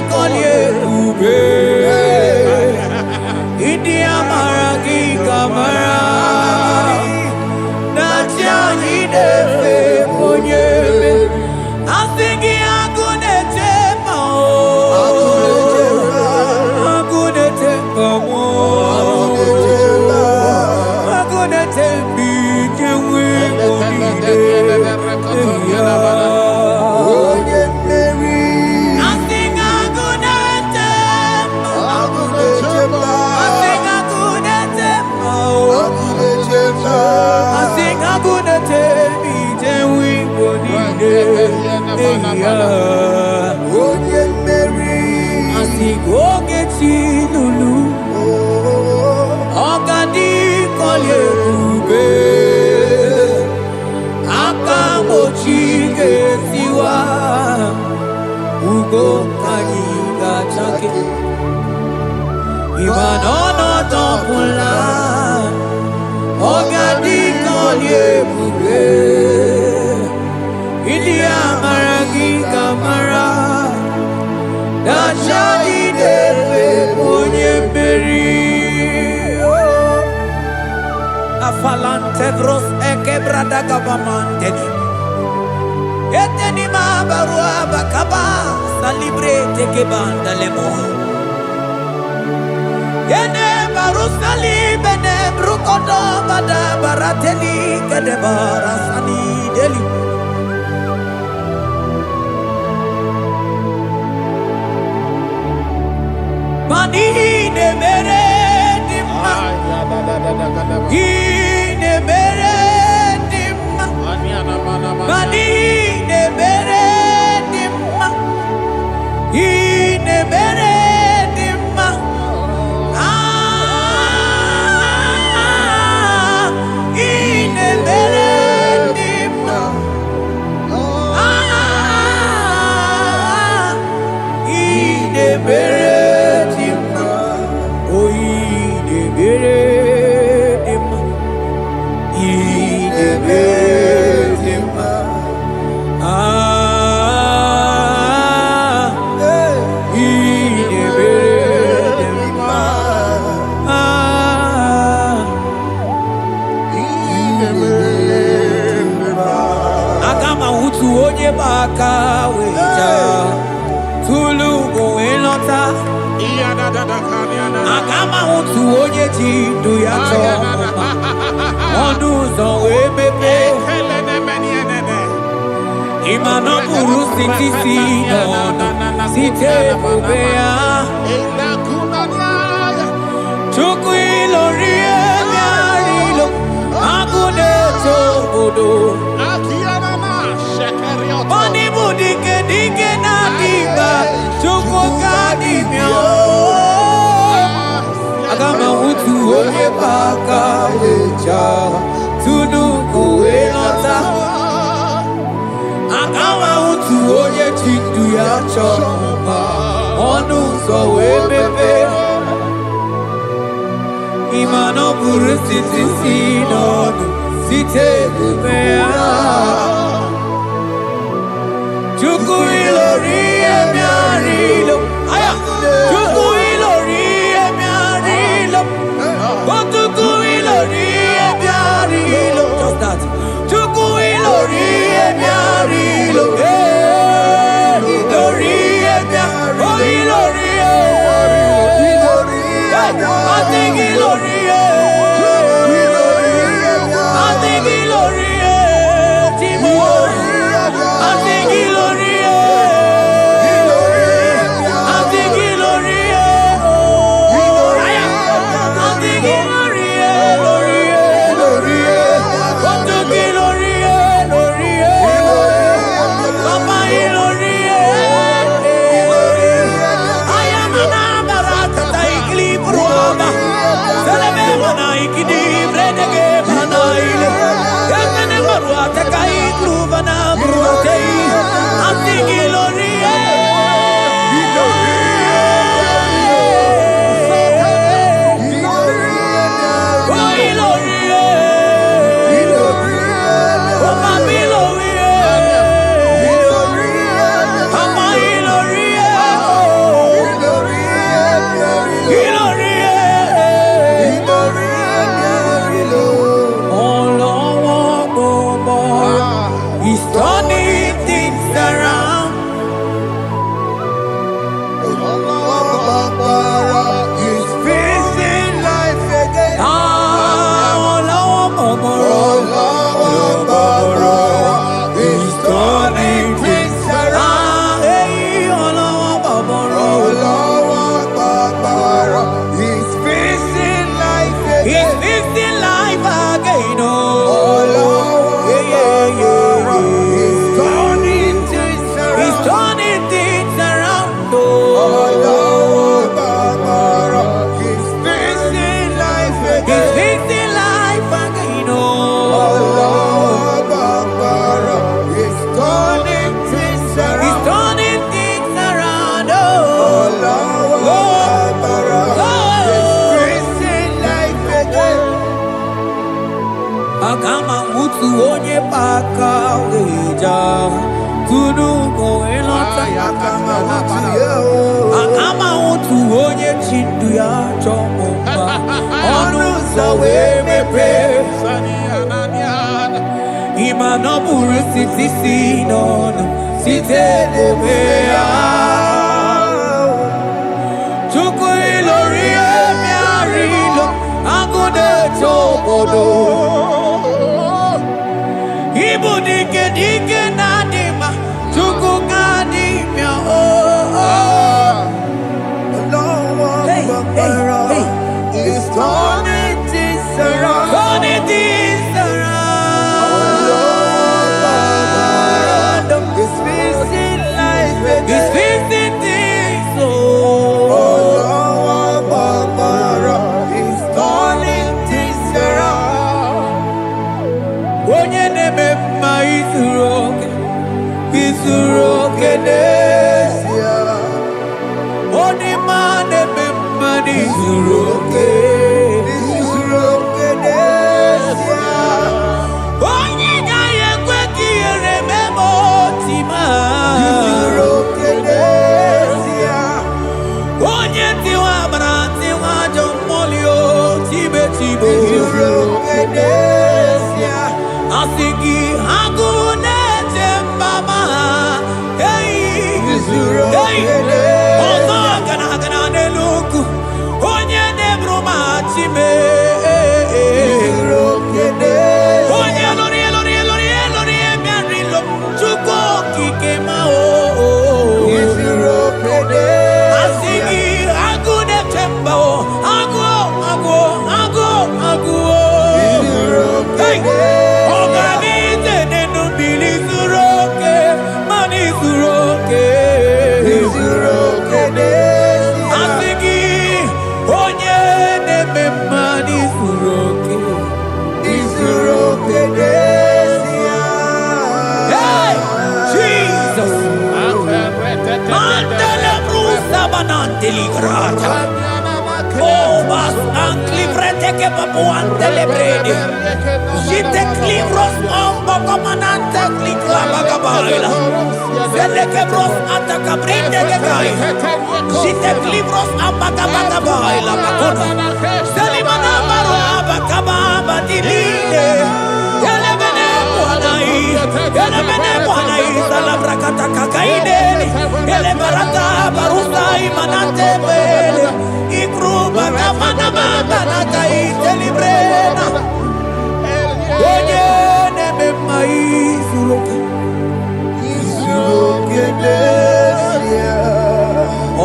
Onye mmeri. Asị go get lulu. Ọgadi kọlie ebube. Aka mochi ga-etiwa. Ugo anyị ga-achake. Ịba n'ọnọdụ ọbụla. Ọgadi kọlie ebube. Ili amara gị ka mara. Dachadi debe onye mmeri. Afalante bros ekebrada gabamante. Eteni ma barua bakaba salibre teke banda lemo. Yene baru salibe ne brukodo bada barateli kede barasani deli. Mani ne mere dimma. Ine mere dimma. Mani ne mere dimma. Ine mere dimma. Ah, ine mere dimma. Ah, ine mere dimma. Oh, ine mere dimma. Ine mere dimma. Ah, ine mere dimma. Ah, agama utu onye baka weja tulu go elota. Agama utu onye ji ndu ya chọma ọnụ ụzọ wee mepee. Ịma na ọ bụrụ site si n'ọnụ site ebube ya. Chukwu ilori ebe arịlo agụ na-eto obodo. Money bụ dike dike na-adịba Chukwu ka dịbịa. Aga m ahụtu onye baka weja tunu uwe lọta. Aga m ahụtu onye ji ndụ ya chọma ọnụ ụzọ wee mepee. Ịma na ọ bụrụ site si n'ọnụ site ebube ya. Chukwu ilori emi arilo. Aya. Chukwu ilori emi arilo. Chukwu ilori emi arilo. Just that. Chukwu ilori emi arilo. Ilori emi arilo. Oh ilori I think ilori I think ilori Timo. utu onye paka weja kunu koelo akama utu onye chindu ya chomba onu sawe mepe imano buru siti sinon site debea chuku ilori emiarilo agude chobodo ibu dike dike nadima chuku kadimia Hey, hey, hey. It's turning things around. turning things around. It's fixing life again. It's fixing things, oh. It's turning things around. Onye neme mma izuru oke n'ezie. Onye ma neme mma n'izuru oke. Onye gaghị ekwe ka ihere mee ma oti ma. Onye tiwa mara tiwa ajọ mmụọ o tibe tibe. Asị gị agụ na-eche mba ha ọzọ gana n'elu ugwu onye na-eburu ma chime onye lụrụ emerilo Chukwu okike ma asị gị agụ na-eche mba agụ ọganize n'enu mmiri zuru oke mana izuru oke asị gị onye na-eme mma n'izuru oke Hey, Jesus Mandele brusa bananteli grata Oh, bas anclivrete che papuante le bredi Jite clivros ombo comanante clicla bagabaila Zelle che bros attacca brinde che gai Jite clivros ambagabagabaila Makona Selimana baro abakababa dilile Elebene buanai Salabrakata kakaideli Elebarata barusai manate bele Ikruba kamana matanata itelibrena Onye neme maizuroke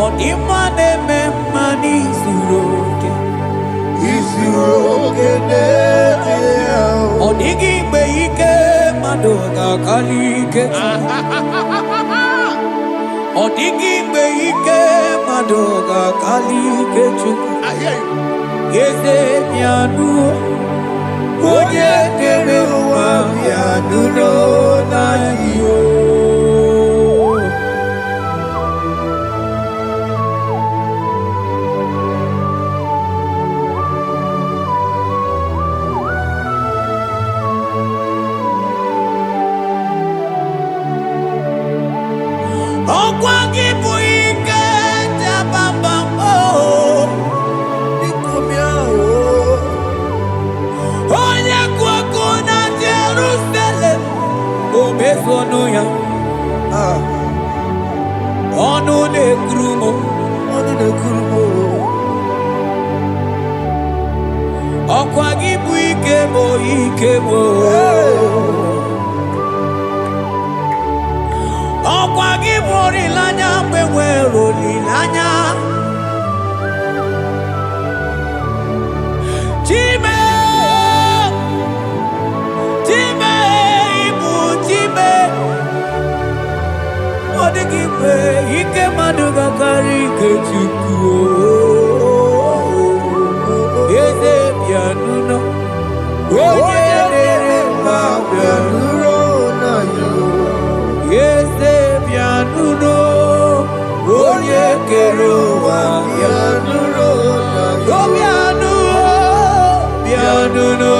Onima neme manizuroke Onigi beike madoga kalike Onigi beike madoga kalike chuku Yeze mianu Onye kere wa mianu no na yo Ọkwa gị bụ ike jabambam onye kwuokwu na Jerusalem o mezuonu ya ọnụ na-ekuru m ọkwa gị bụ ike m ọkwa gị bụ olileanya mgbe nwere olileanya Chime ibu Chime ọ dịghị mgbe ike mmadụ gakarị ike Chukwu eze bịanụnọ onye dere mba bịanụrụ eze bịanụnọ onye kere ụwa bịanụrụ bịanụnọ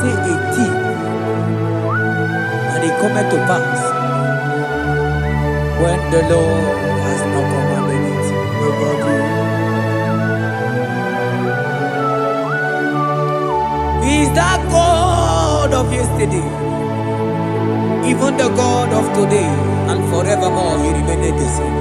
say a thing, and it cometh to pass when the Lord has not commanded it. He is that God of yesterday, even the God of today, and forevermore He remained the same.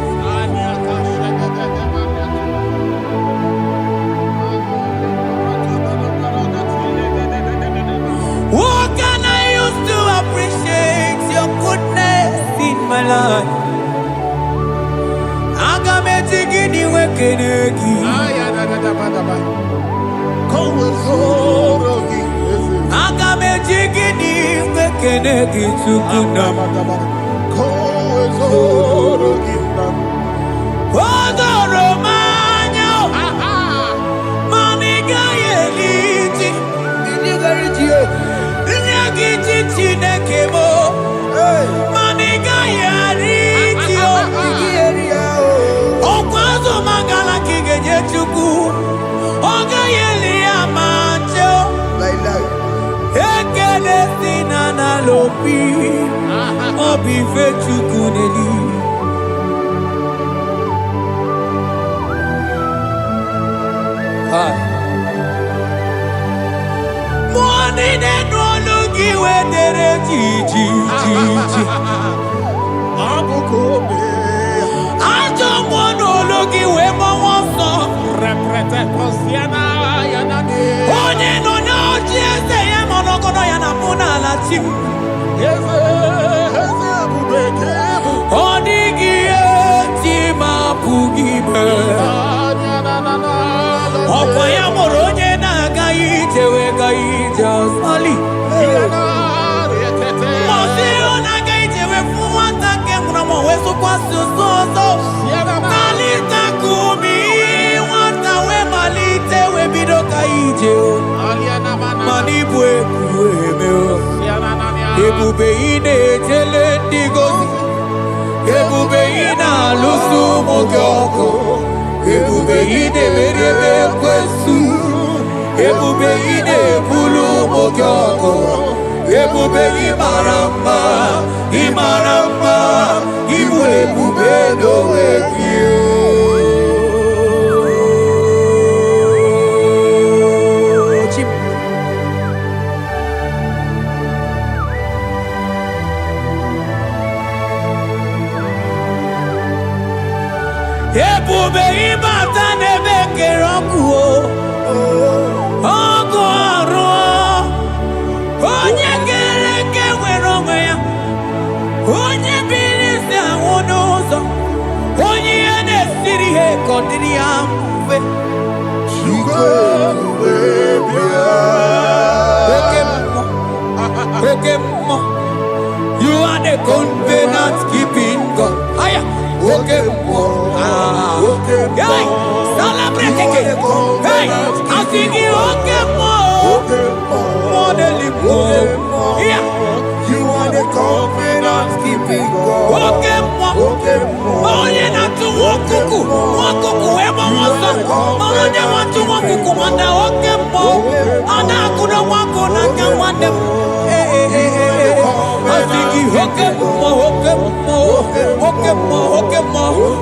What can I use to appreciate your goodness in my life? Agametigini wekenegi. Agametigini wekenegi tukuna. Odoro manyo. Maniga yeliti. Nyagiti chinekemo. Maniga yariti. Okwazo mangala kigeje chuku. Oga yeli amacho. Ekele sinana lopi. Obi fechuku neli. Money de no lugi wedere ji. Abukobe. Ajo mono lugi we mo wonso. Reprete kosiana yanade. Onye no no jiese ye mono kono yana muna la chim. Eze abubeke. Onigi eti mapugibe. Okwa ya moro onye na-aga ije we ga ije osali. Mosi ọ na-aga ije we fu nwata nke nwụrụ ma we sụkwasị ụzọ. Malite kumi nwata we malite we bido ka ije o. Mana ibu ebu eme o. Ebube ị na-ejele ndị gozi. Ebube ị na-alụso ụmụ gị ọgụ. Ebube ị na-emeri ebe ekwensu. Ebube ị na-ebulu ụmụ gị ọgụ. Ebube ị mara mma, ị mara mma, ibu ebube n'onwe gị. Ebube ịbata n'ebe kere ọkụ o. Ọgụ ọrụ onye kere eke nwere onwe ya. Onye biri isi anwụ n'ụzọ. Onye ihe na-esiri ihe ka ọ dịrị ya mfe. Oke mmụọ. You are the covenant keeping God. Aya. Oke mmụọ. Hey, celebrate again. Hey, I sing you oke mmụọ. Mmụọ na-eligbo. Yeah. You are the covenant keeping God. Oke mmụọ. Onye na-atụ nwakuku. Nwakuku wee gbanwe ọsọ. Ma onye nwatụ nwakuku mana oke mmụọ. Ọ na-akụda nwaku n'aka nwanne m. I sing you oke mmụọ. Oke mmụọ.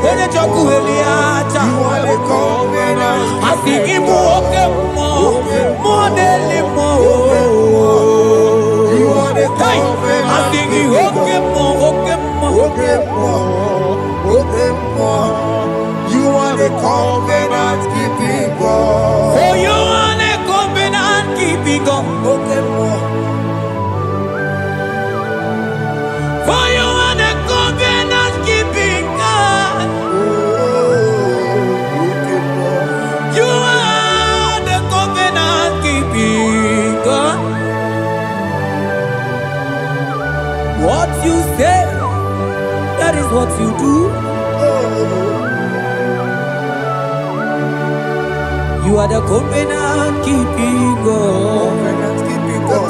Onye chọkụ eli aja. You are the covenant. I sing you oke mmụọ. Mmụọ na-eli mmụọ. You are the Hey, covenant. I sing you oke mmụọ. You are the covenant keeping God. For you are the covenant keeping God. For you are the covenant keeping God. You are the covenant keeping God. What you say, that is what you do. You are the covenant keeping God. Covenant keeping God.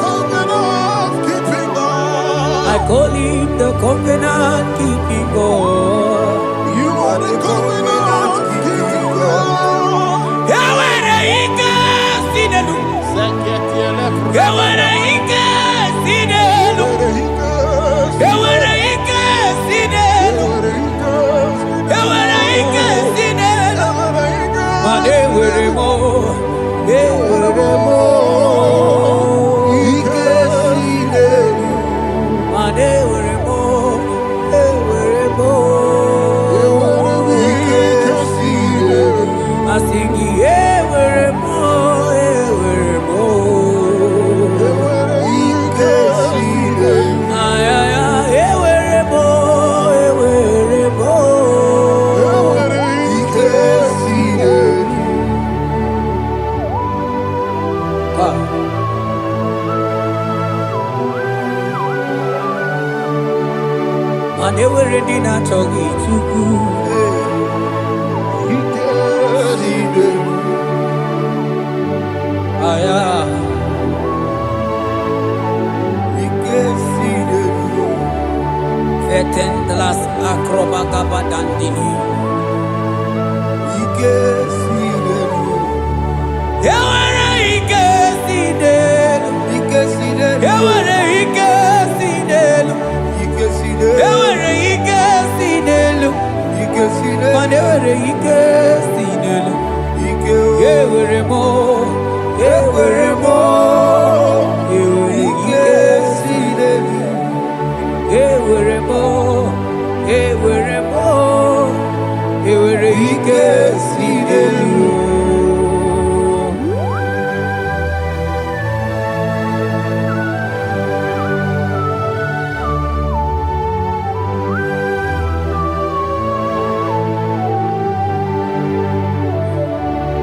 I call him the covenant keeping God. You are the covenant keeping God. Yahweh, he can see the look. Yahweh, he mana ewere ndị na-achọghị Chukwu. Aya Vetendlas akrobagabadandini. Ewere ike si n'elu. Ewere ike si n'elu. Ewere ike si n'elu. Mana ewere ike si n'elu. Ewere mo. Ewere mo. Ewere ike si n'elu. Ewere mo. Ewere mo. Ewere ike si n'elu.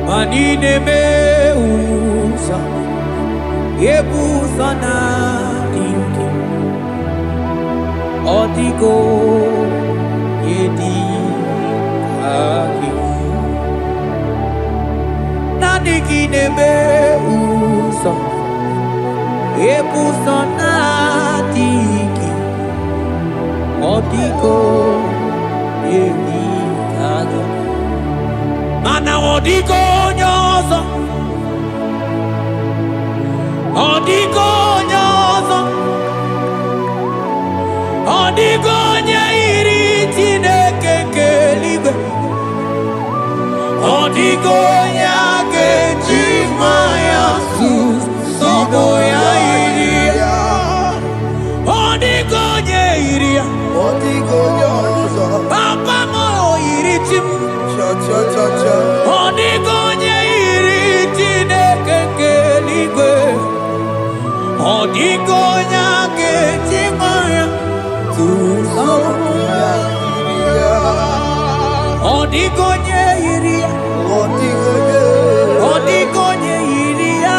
Manine me usa, yebusa na dinki, otiko yedi aki. Nadiki ne me usa, yebusa na dinki, otiko yedi aki. Mana odigo nyozo, odigo nyozo, odigo nyairi Chineke keligwe, odigo nyake chimaya sobo ya iria, odigo nyairia, odigo nyozo, papa mo iri chim. Odigonye iri Chineke keligwe, odigonya kechimaya tusoya iria, odigonye iria, odigonye iria,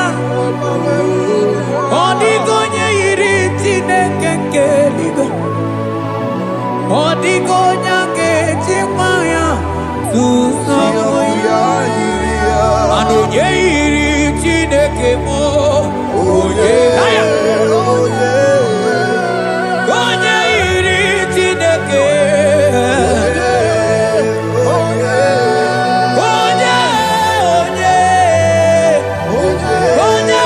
odigonye iri Chineke keligwe, odigonya kechimaya Anonye iri Chineke mo onye onye iri Chineke onye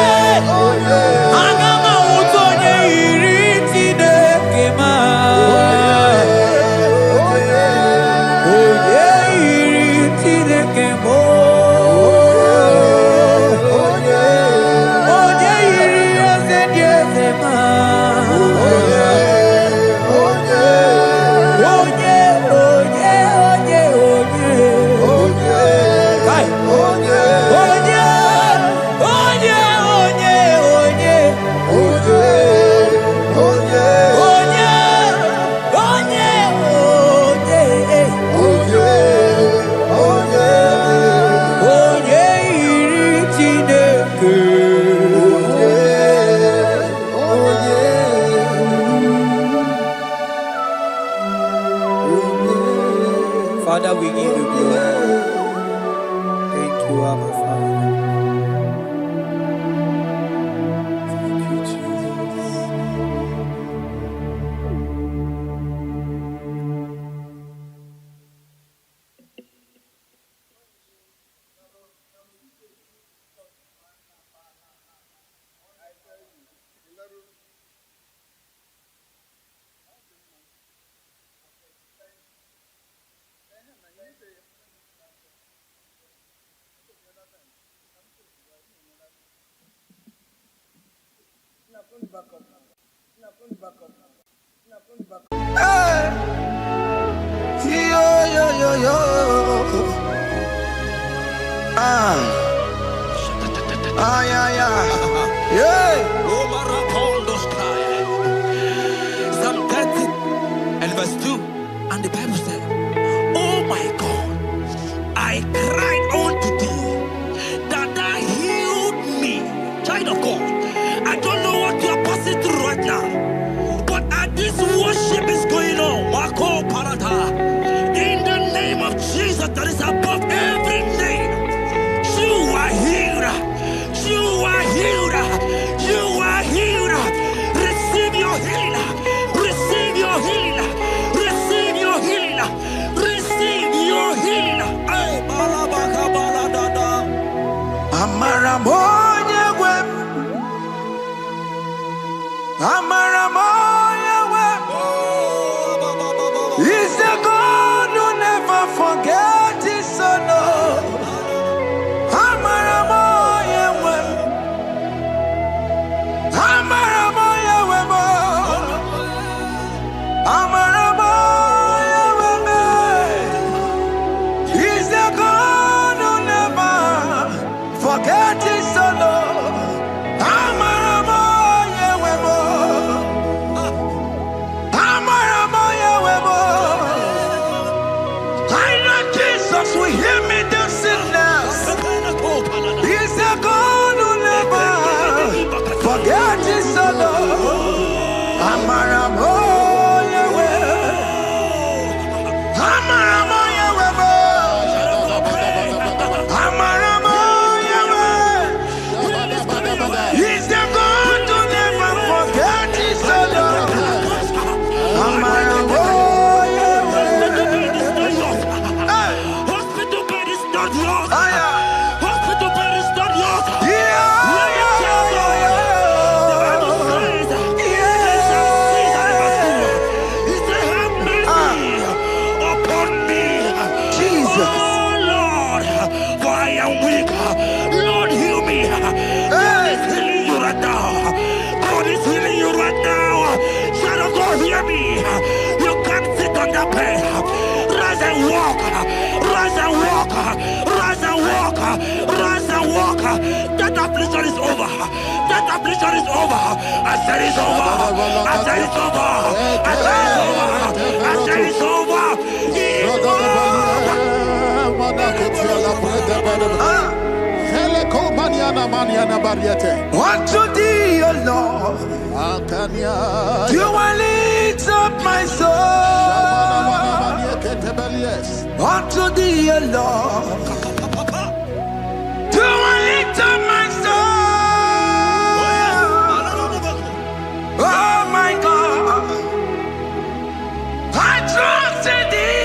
aga m ahụta onye iri Chineke ma onye iri Chineke mo Father, we give you glory. Thank you, Abba Father. Thank you, Jesus. Hey, yo, yo, yo, yo. Yeah, yeah. Yeah. Psalm 30 and verse 2, and the Bible said, "Oh my God, I cried unto thee, that thou healed me." Child of God, I don't know what you are passing through right now, but as this worship is going on, He's the God who never forgets his son. He's the God who never forgets his son. We hear me dancing now. He's the God who never forget his son. Amaramo Yahweh. Amaramo Yahweh. Amaramo Yahweh. He's the God who never forget his son. Amaramo. Hospital bed is not yours. Upon me, Jesus. Oh Lord, for I am weak. Lord, heal me. God is healing you right now. God is healing you right now. Child of God, hear me. You can't sit on that bed. Rise and walk. Rise and walk. Rise and walk. Rise and walk. That affliction is over. That affliction is over. I said it's over. I said it's over. I said it's over. I said it's over. Unto thee, O Lord, do I lift up my soul. Unto thee, O Lord, do I lift up my soul. Oh my God, I trust in thee.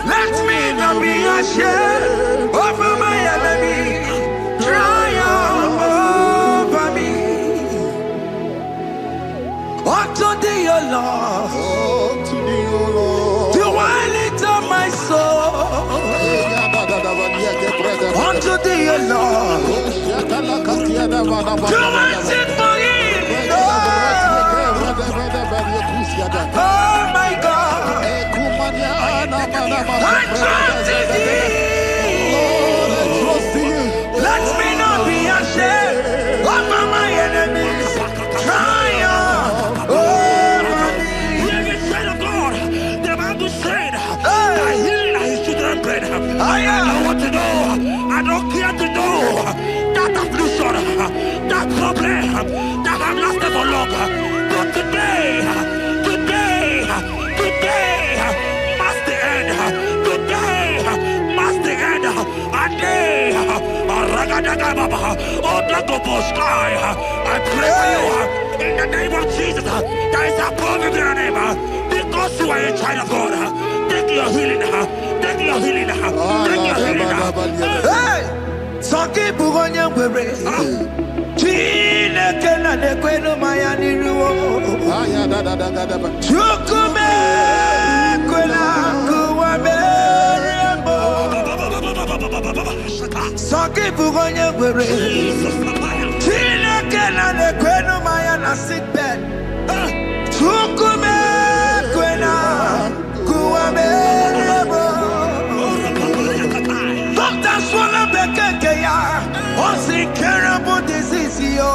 Let me not be ashamed over my enemy. Triumph over me. Unto thee, O Lord, do I lift up my soul. Unto thee, O Lord, do I sing for him. Oh my God, I trust in thee. Let me not be ashamed over my enemies. Triumph over me. Hear the child of God. The Bible said, I heal his children bread. I don't want to know. I don't care to know. That affliction, that problem, that have lasted for long. But today, must the end. Today, must the end. And day, I pray for you in the name of Jesus. There is a problem in your name. Because you are a child of God. Take your healing. Take your healing. Take your healing. Hey! Sanki bugonya kwere. Chine kena de kwenu mayani ruo. Chukume kwena kuwa meremo. Sanki bugonya kwere. Chine kena de kwenu mayana sickbed. Chukume kwena kuwa meremo. Doctor swallow bekeke ya. Onsi terrible disease yo.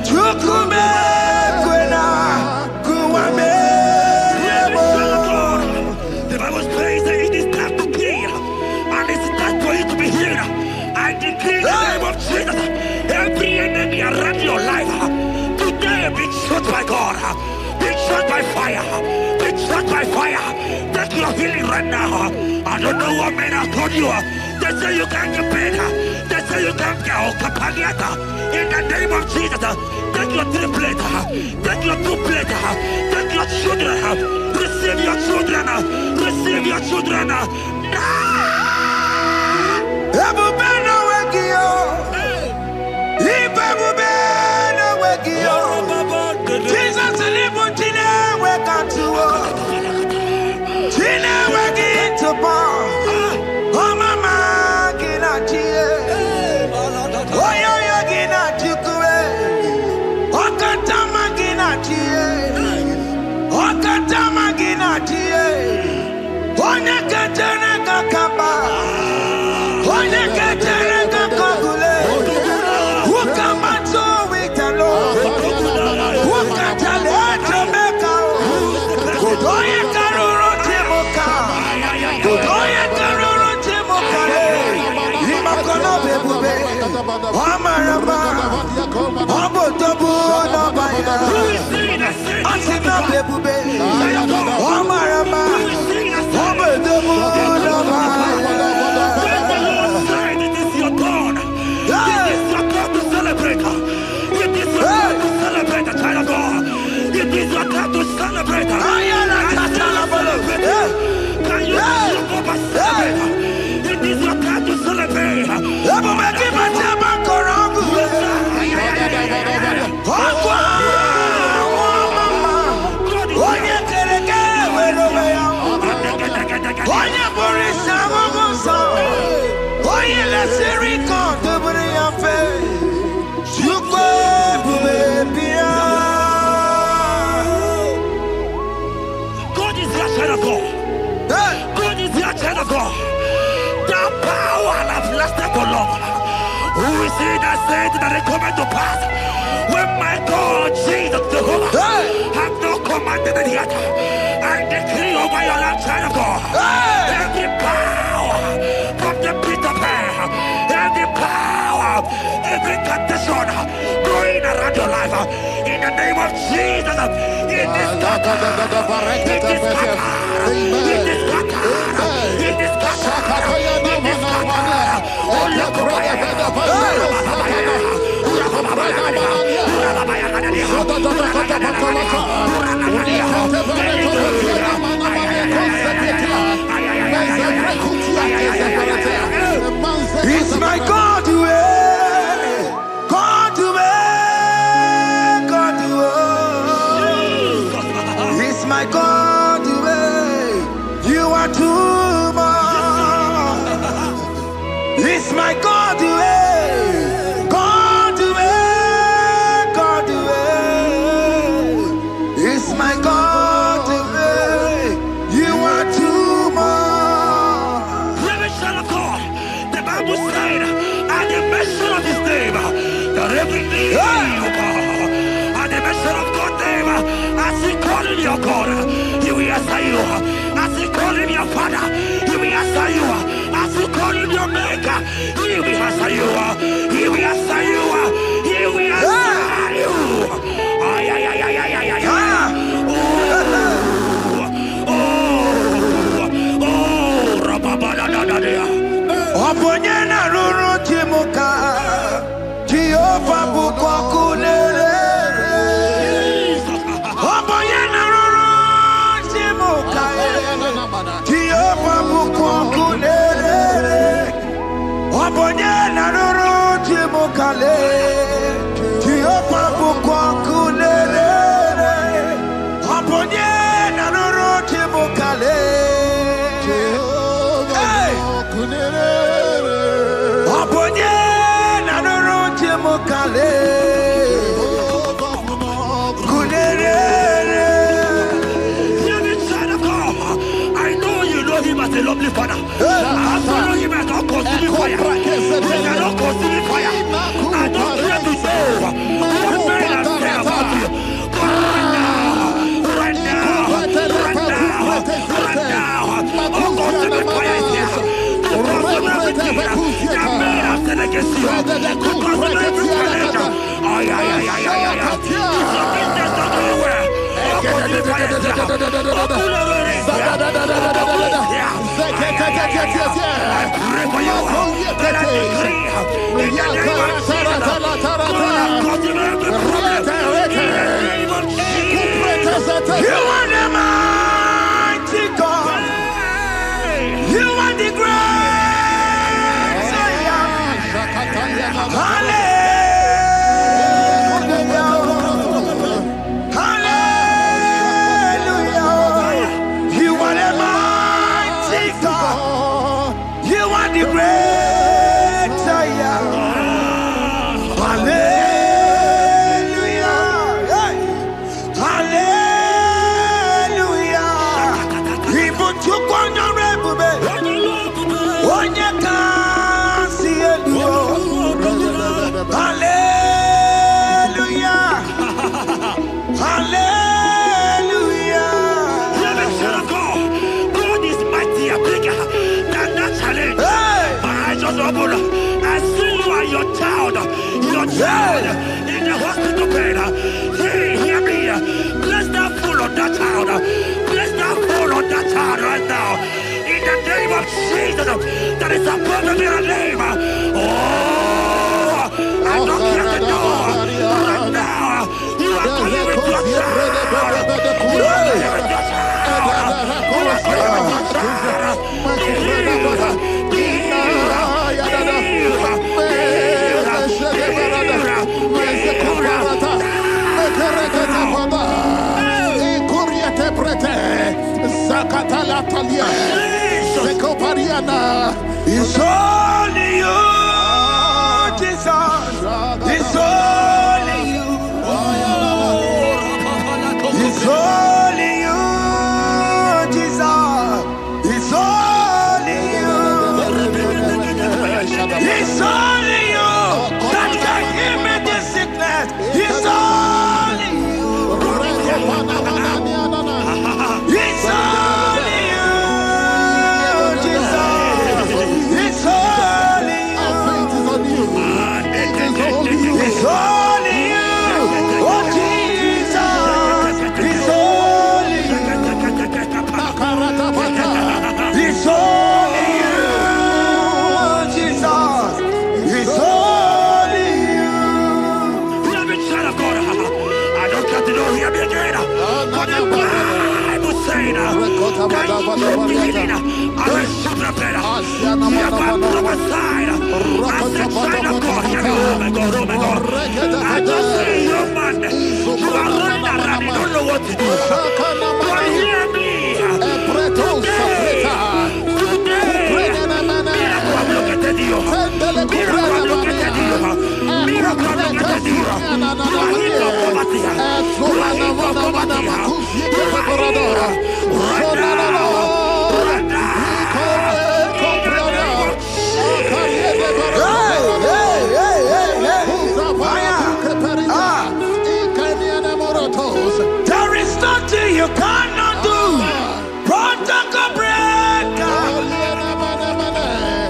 Chukume kwena kuwa meremo. The Bible says that it is time to kill, and it is time for you to be healed. I decree in the name of Jesus, every enemy around your life, today be shot by God, be shot by fire, be shot by fire. Take your healing right now. I don't know what men have told you. They say you can't get better. They say you can't get Kapaniata. In the name of Jesus, take your 3 plate, take your 2 plate, take your children, receive your children, receive your children. Omarama, Obotobu Nabaya, Asina Bebube, Omarama, Obotobu Nabaya. It is your turn. It is your turn to celebrate. It is your turn to celebrate, child of God. It is your turn to celebrate. Can you celebrate? It is your turn to celebrate. God is your child of God. God is your child of God. The power has lasted for long. Who is he that said that it coming to pass? When my God, Jesus Jehovah, have not commanded it yet, I decree over your life, child of God, every power from the pit of hell, every power, every condition going around your life, in the name of Jesus, it is scattered, it is scattered, it is scattered, it is scattered, it is scattered. Oh, look It's my God way, God way, God way. It's my God way. You are too much. It's my God way, God way, God way. It's my God way. You are too much. The Bible said, at the mention of his name, that every knee will bow. At the mention of God's name, as he called him your God, he will answer you. As he called him your Father, he will answer you. As he called him your Maker, he will answer you. He will answer you. He will answer you. Ay, ay, ay, ay, ay, ay, ay, ay. Oponyena ruru timuka, Jehovah bukwakunere. Oponyena ruru timuka, Jehovah bukwakunere. Oponyena ruru timuka le, Jehovah bukwakunere. Oponyena ruru timuka le. I know you know him as a lovely father. I follow him as a consuming fire. He is not consuming fire. I don't care to know what men have said about you. But right now, oh, consuming fire is here. To consume everything that men have said against you. To consume every challenge. Ay, ay, ay, ay, ay, ay. It's your business not going well. Oh, consuming fire is here. Oh, pull over it. I pray for you. That I decree in the name of Jesus. Continue every problem. In the name of Jesus. You are the mighty God. You are the great Zion. Hallelujah. You are the mighty God. You are the great Zion. Hallelujah. Hallelujah. Even to go on your open. Hear me. Bless that fool on that child. Bless that fool on that child right now. In the name of Jesus, that is above every name. Oh, I don't hear the door right now. You are going with your child. You are going with your child. You are going with your child. It's only you, Jesus. It's only you. It's only you, Jesus. It's only you. It's only you that can heal me this sickness. It's only you. It's only you, Jesus. It's only you. It's only you, oh Jesus. It's only you. It's only you, Jesus. It's only you. Hear me, child of God. I don't got to know. Hear me again. For the Bible saying, beginning, I will shoot the better. Hear my prophesied. I said, child of God. Hear me. Oh my God, oh my God. I just say, young man, you are running around. You don't know what to do. But hear me. There is nothing you cannot do. Protocol breaker.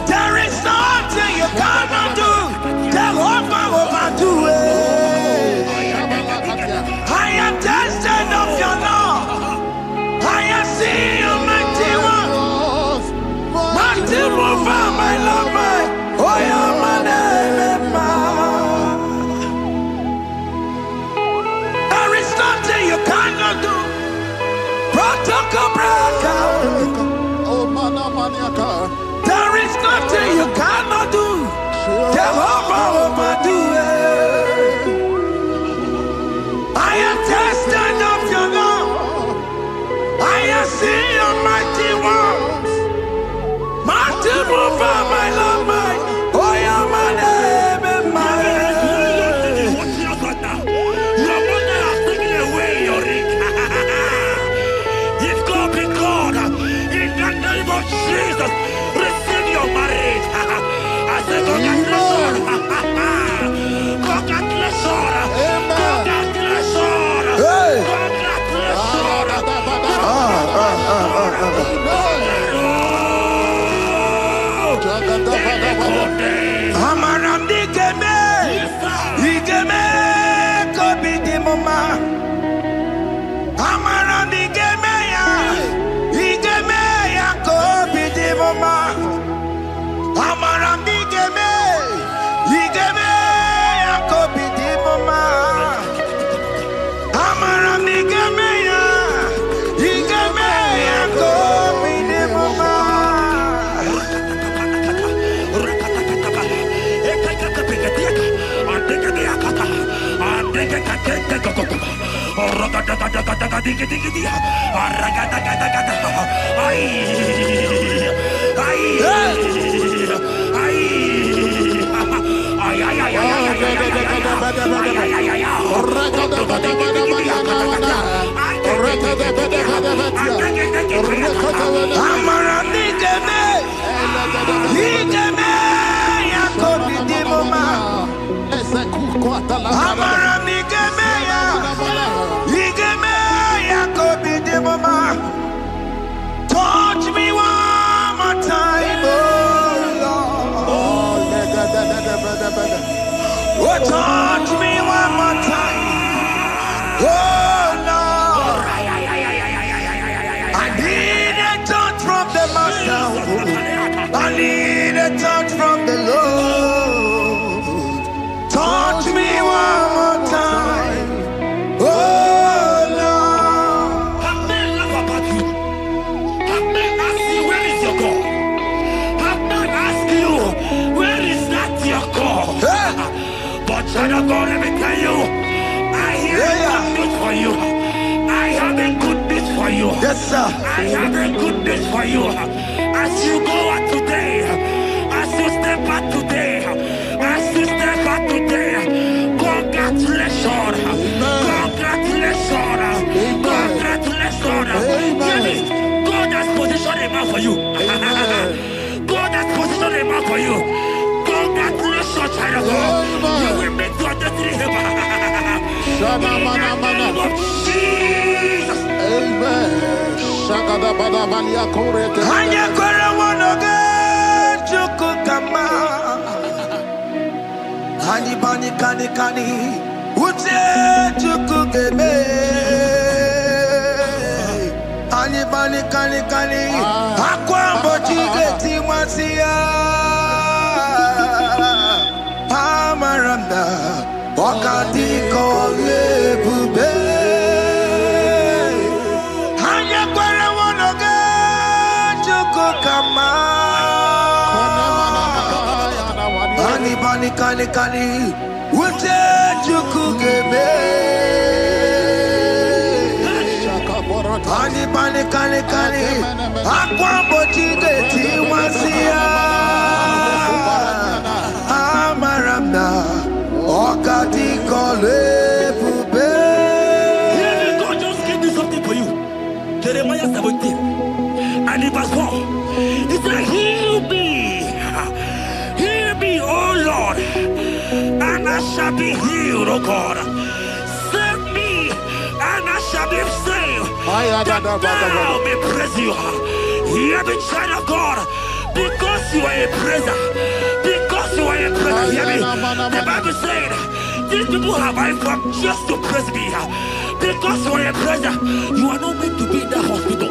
There is nothing you cannot do. Jehovah overdo it. I am tested of your law. I am seeing you, mighty one. Mighty mover, my love, my. Oh, yeah, my name, there is nothing you cannot do. Protocol breaker. There is nothing you cannot do. Jehovah overdo it. I am tested of your love. I am seeing your mighty ones. Mighty mover, my love, my. Oh, yeah, my name and my. Your mother has taken away your ring. If God be God, in the name of Jesus, receive your marriage. I say congratulations. Congratulations. Congratulations. Hey. Congratulations. Amaram digeme, digeme, kobi di mama. Amaram digeme ya, digeme ya kobi di mama. Amaram digeme, digeme ya kobi di mama. Amaram digeme ya, digeme ya kobi di mama. Touch me one more time, oh Lord. Oh, touch me one more time. Lord, I need a touch from the Master. I need a touch from the Lord. Touch me one more time. Oh Lord. Have men laugh about you. Have men ask you, where is your God? Have men ask you, where is that your God? But child of God, let me tell you, I hear good news for you. I have a good news for you. Yes, sir. I have a good news for you. As you go out today, as you step out today, as you step out today, congratulations. Congratulations. Congratulations. Hear me. God has positioned a man for you. God has positioned a man for you. Congratulations, child of God. You will make your destiny happen. In the name of Jesus. Hanya kora monoge chukukama. Hani bani kani kani uche chukukeme. Hani bani kani kani akwa mbochige timwasia. Amaranda wakati kole bube. Hanya kora monoge chukukama. Hani bani kani kani uche chukukeme. Hani bani kani kani akwa mbochige timwasia. Amaranda wakati kole bube. God just gave me something for you. Jeremiah 17 and in verse 4. He said, heal me, O Lord, and I shall be healed, O God. Save me, and I shall be saved. That thou may praise you. Hear me, child of God, because you are a praiser. Because you are a praiser, hear me. The Bible said, these people have I come just to praise me. Because you are a praiser, you are not meant to be in that hospital.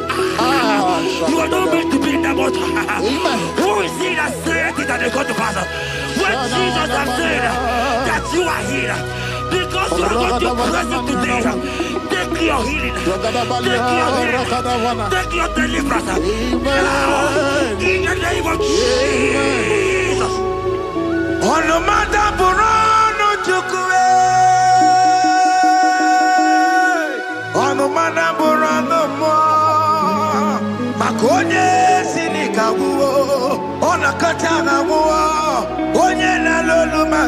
You are not meant to be in that motor. Who is it that said it and they got to pass? When Jesus has said that you are healed, because you are going to praise him today, take your healing, take your deliverance. Now, in the name of Jesus. On no matter Burano Chukwe. On no matter Burano Mo. Makonye Sinikawo. On a Katana Mo. Onye na Loluma.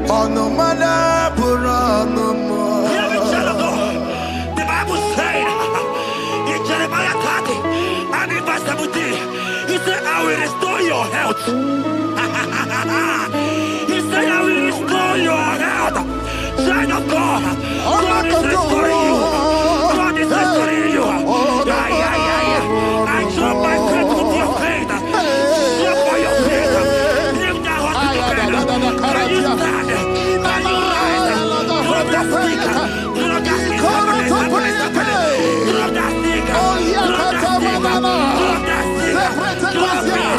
On no matter Burano Mo. Hear me, child of God. The Bible said in Jeremiah 30 and in verse 17, he said, I will restore your health. He said, I will restore your health. Child of God, God is restoring you. God is restoring you. I drop my faith with your faith. Drop by your faith. Leave that hospital bed. Can you stand? Can you rise? Drop that stick. Drop that stick. Drop that stick. Drop that stick. Drop that stick. Drop it.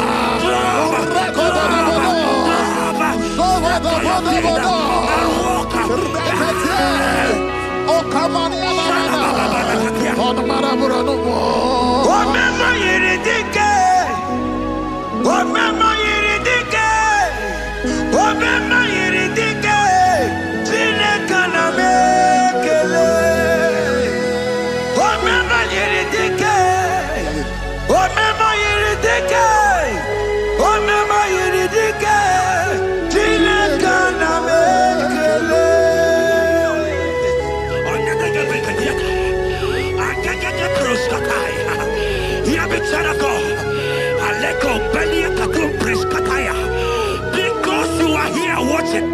Because you are here watching,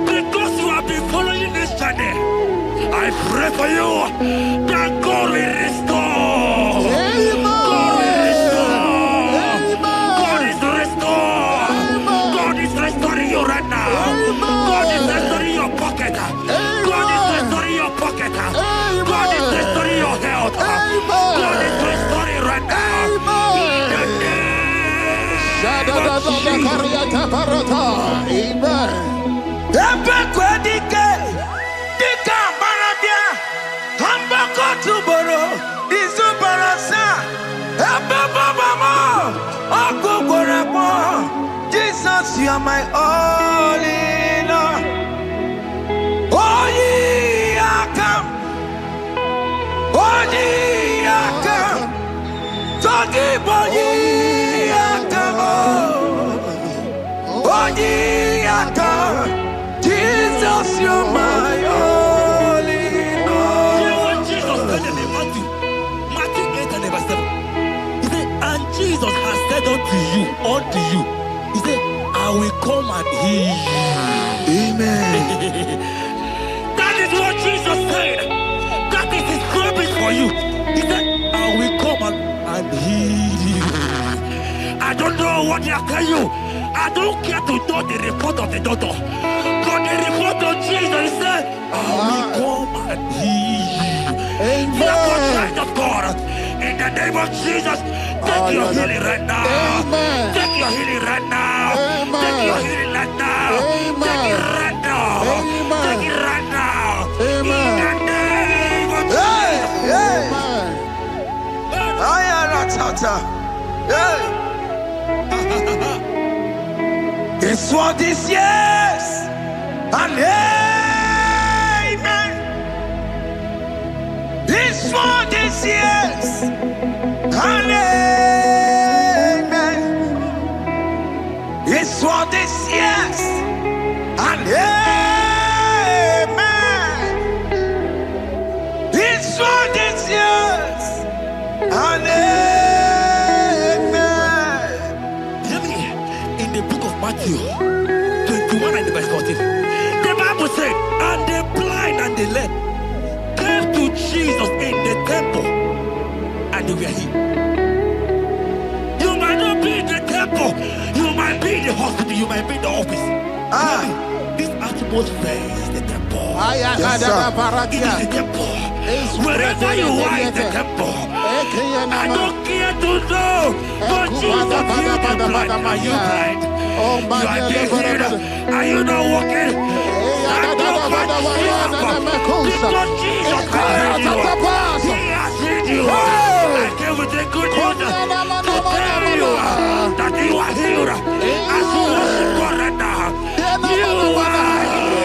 because you have been following this journey, I pray for you that God will restore. God will restore. God is restoring. God is restoring you right now. God is restoring your pocket. God is restoring your pocket. Jesus, you're my only Lord. You know what Jesus said in Matthew 8 and verse 7? He said, and Jesus has said unto you, he said, I will come and heal you. Amen. That is what Jesus said. That is his promise for you. He said, I will come and heal you. I don't know what they are telling you. I don't care to know the report of the doctor. But the report of Jesus, he said, I will come and heal you. Therefore, child of God, in the name of Jesus, take your healing right now. Amen. Take your healing right now. Amen. Take your healing right now. Amen. Take it right now. Amen. Take it right now. Amen. In the name of Hey, hey. Amen. Hey. It's what this yes and amen. It's what this yes and amen. It's what this yes and amen. It's what this yes and amen. in the book of Matthew 21 and verse 14. The Bible said, and the blind and the lame came to Jesus in the temple and they were healed. You might not be in the temple, you might be in the hospital, you might be in the office. This atmosphere is the temple. Yes, It is the temple. Wherever you are in the temple, I don't care to know, but Jesus healed the blind. Are you blind? You are being healed. Are you not walking? Stand up and stand up. Because Jesus has healed you. He has healed you. I came with the good news to tell you that you are healed. As you worship God right now, you are healed.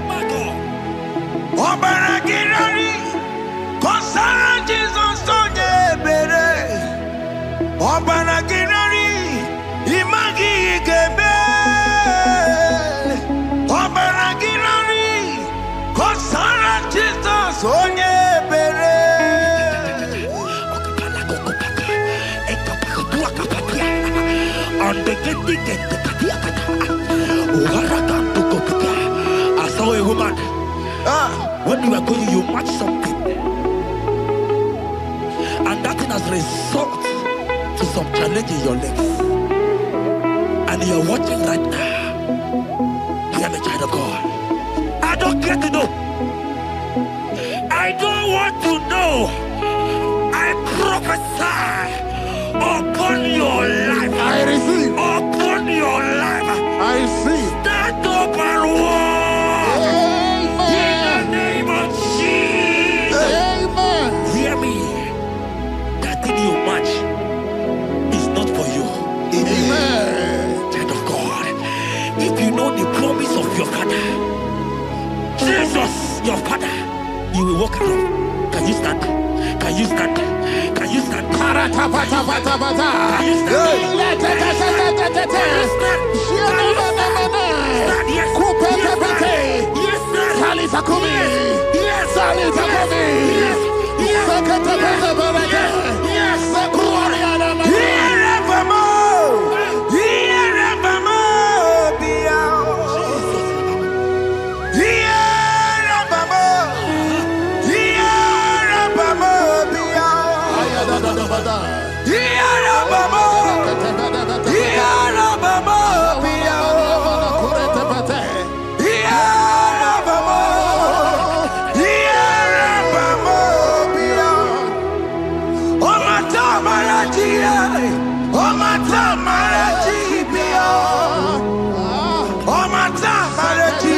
My God. Obaragirani, Kosara Jesus Sonye Bere. Obaragirani, Imagi Gebe. Obaragirani, Kosara Jesus Sonye Bere. I saw a woman. When you are going, you match something, and that thing has result to some challenge in your legs, and you are watching right now. I am a child of God. I don't care to know. I don't want to know. I prophesy upon your life. I receive. Upon your life. I receive. Stand up and walk. In the name of Jesus. Amen. Hear me. That thing you match is not for you. Amen. Child of God. If you know the promise of your father, Jesus, your father, you will walk around. Can you stand? Can you stand? Can you stand? Can you stand? Can you stand? Yes. Yes, sir.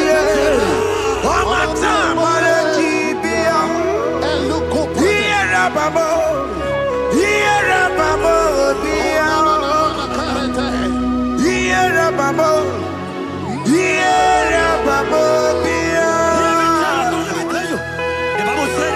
Yes, sir. The Bible says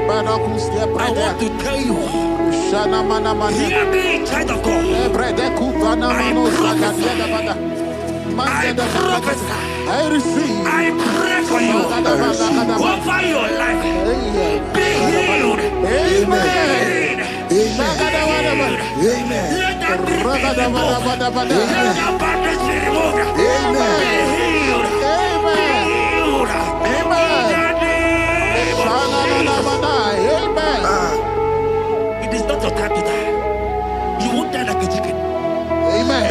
I want to tell you, hear me, child of God. I prophesy. I receive. I pray for you over your life. Be healed. Amen. Amen. Let that be removed. Let that badness be removed. Amen. Be healed. Be healed. Amen. It is not your time to die. You won't die like a chicken. Amen.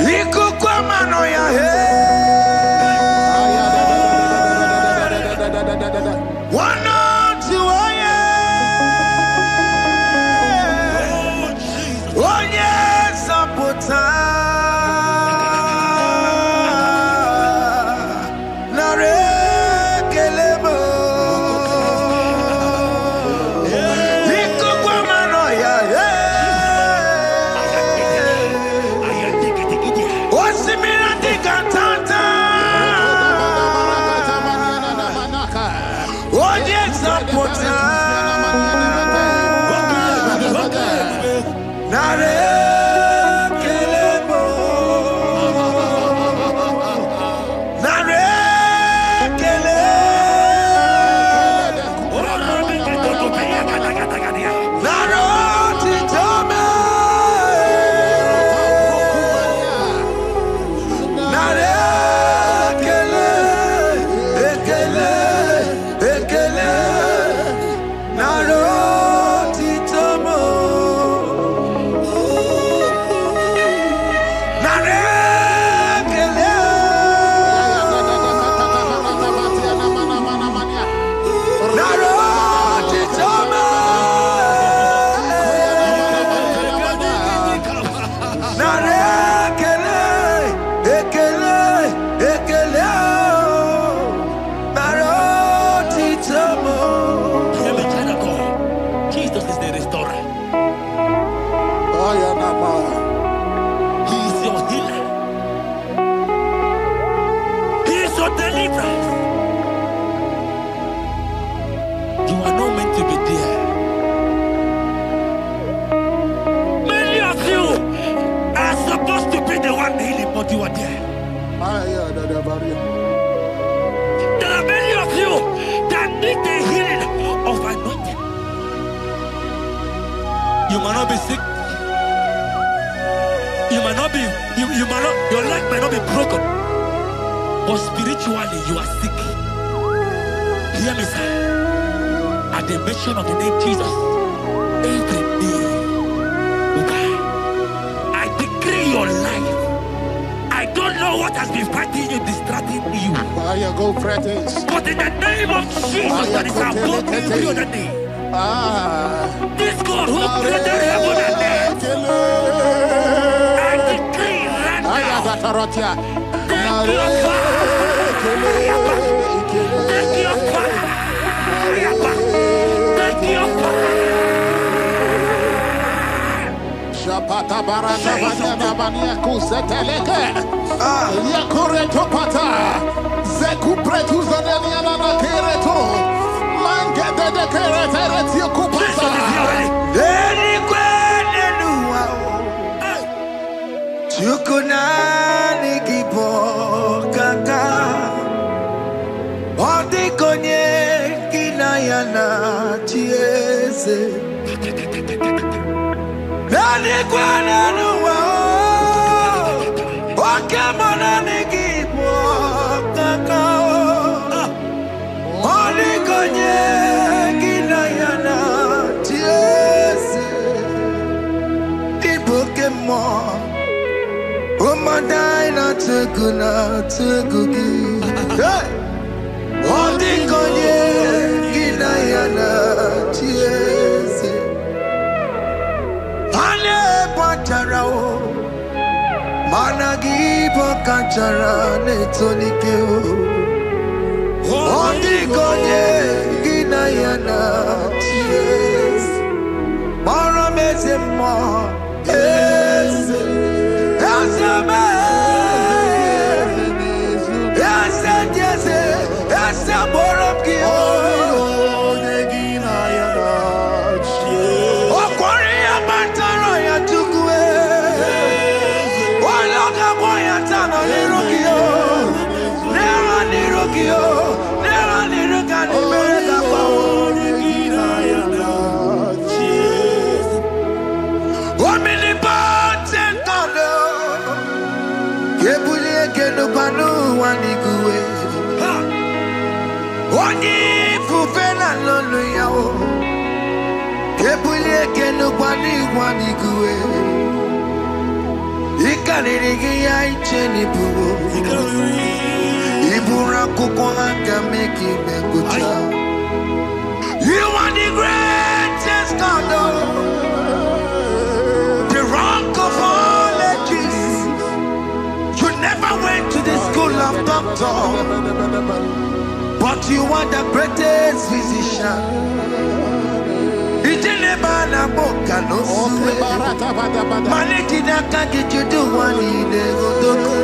You are there. There are many of you that need the healing of anointing. You might not be sick. You might not be, you might not, your leg might not be broken. But spiritually you are sick. Hear me, sir. At the mention of the name Jesus, every day will die. I decree your life. I don't know what has been fighting you, distracting you. But in the name of Jesus, that is above every other name. This God who created heaven and earth, I decree right now, take your fire. Take your fire. Take your fire. Shapata baranda banyana bania kuseteleke. Yakore topata. Zeku pretu zaneliana na kereto. Mangede de keretere tio kupasa. Deni kwene nuwa. Chukunani kipo kaka. Odi konye kinayana chiese. Deni kwene nuwa. Wakemona nikipo kaka. Odi konye kinayana chiese. Pokemon, oh my dina tegugi. Hey, oh the konye kinayana chiese. Ane pacharao, managi pokachara netonike. Oh the konye kinayana chiese. Mara mezema. Yes, yes, yes, yes, hallelujah. Kebulie kenu kwani kwani kuwe. Ikanirigi ya icheni buwo. Ibura kukwanga meki mekuta. You are the greatest God, the rock of all ages. You never went to the school of doctor, but you are the greatest physician. Ijenebana boka no suwe. Manejina kage judu wani negodoku.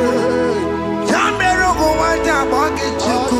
Jamero go wanda boke chuku.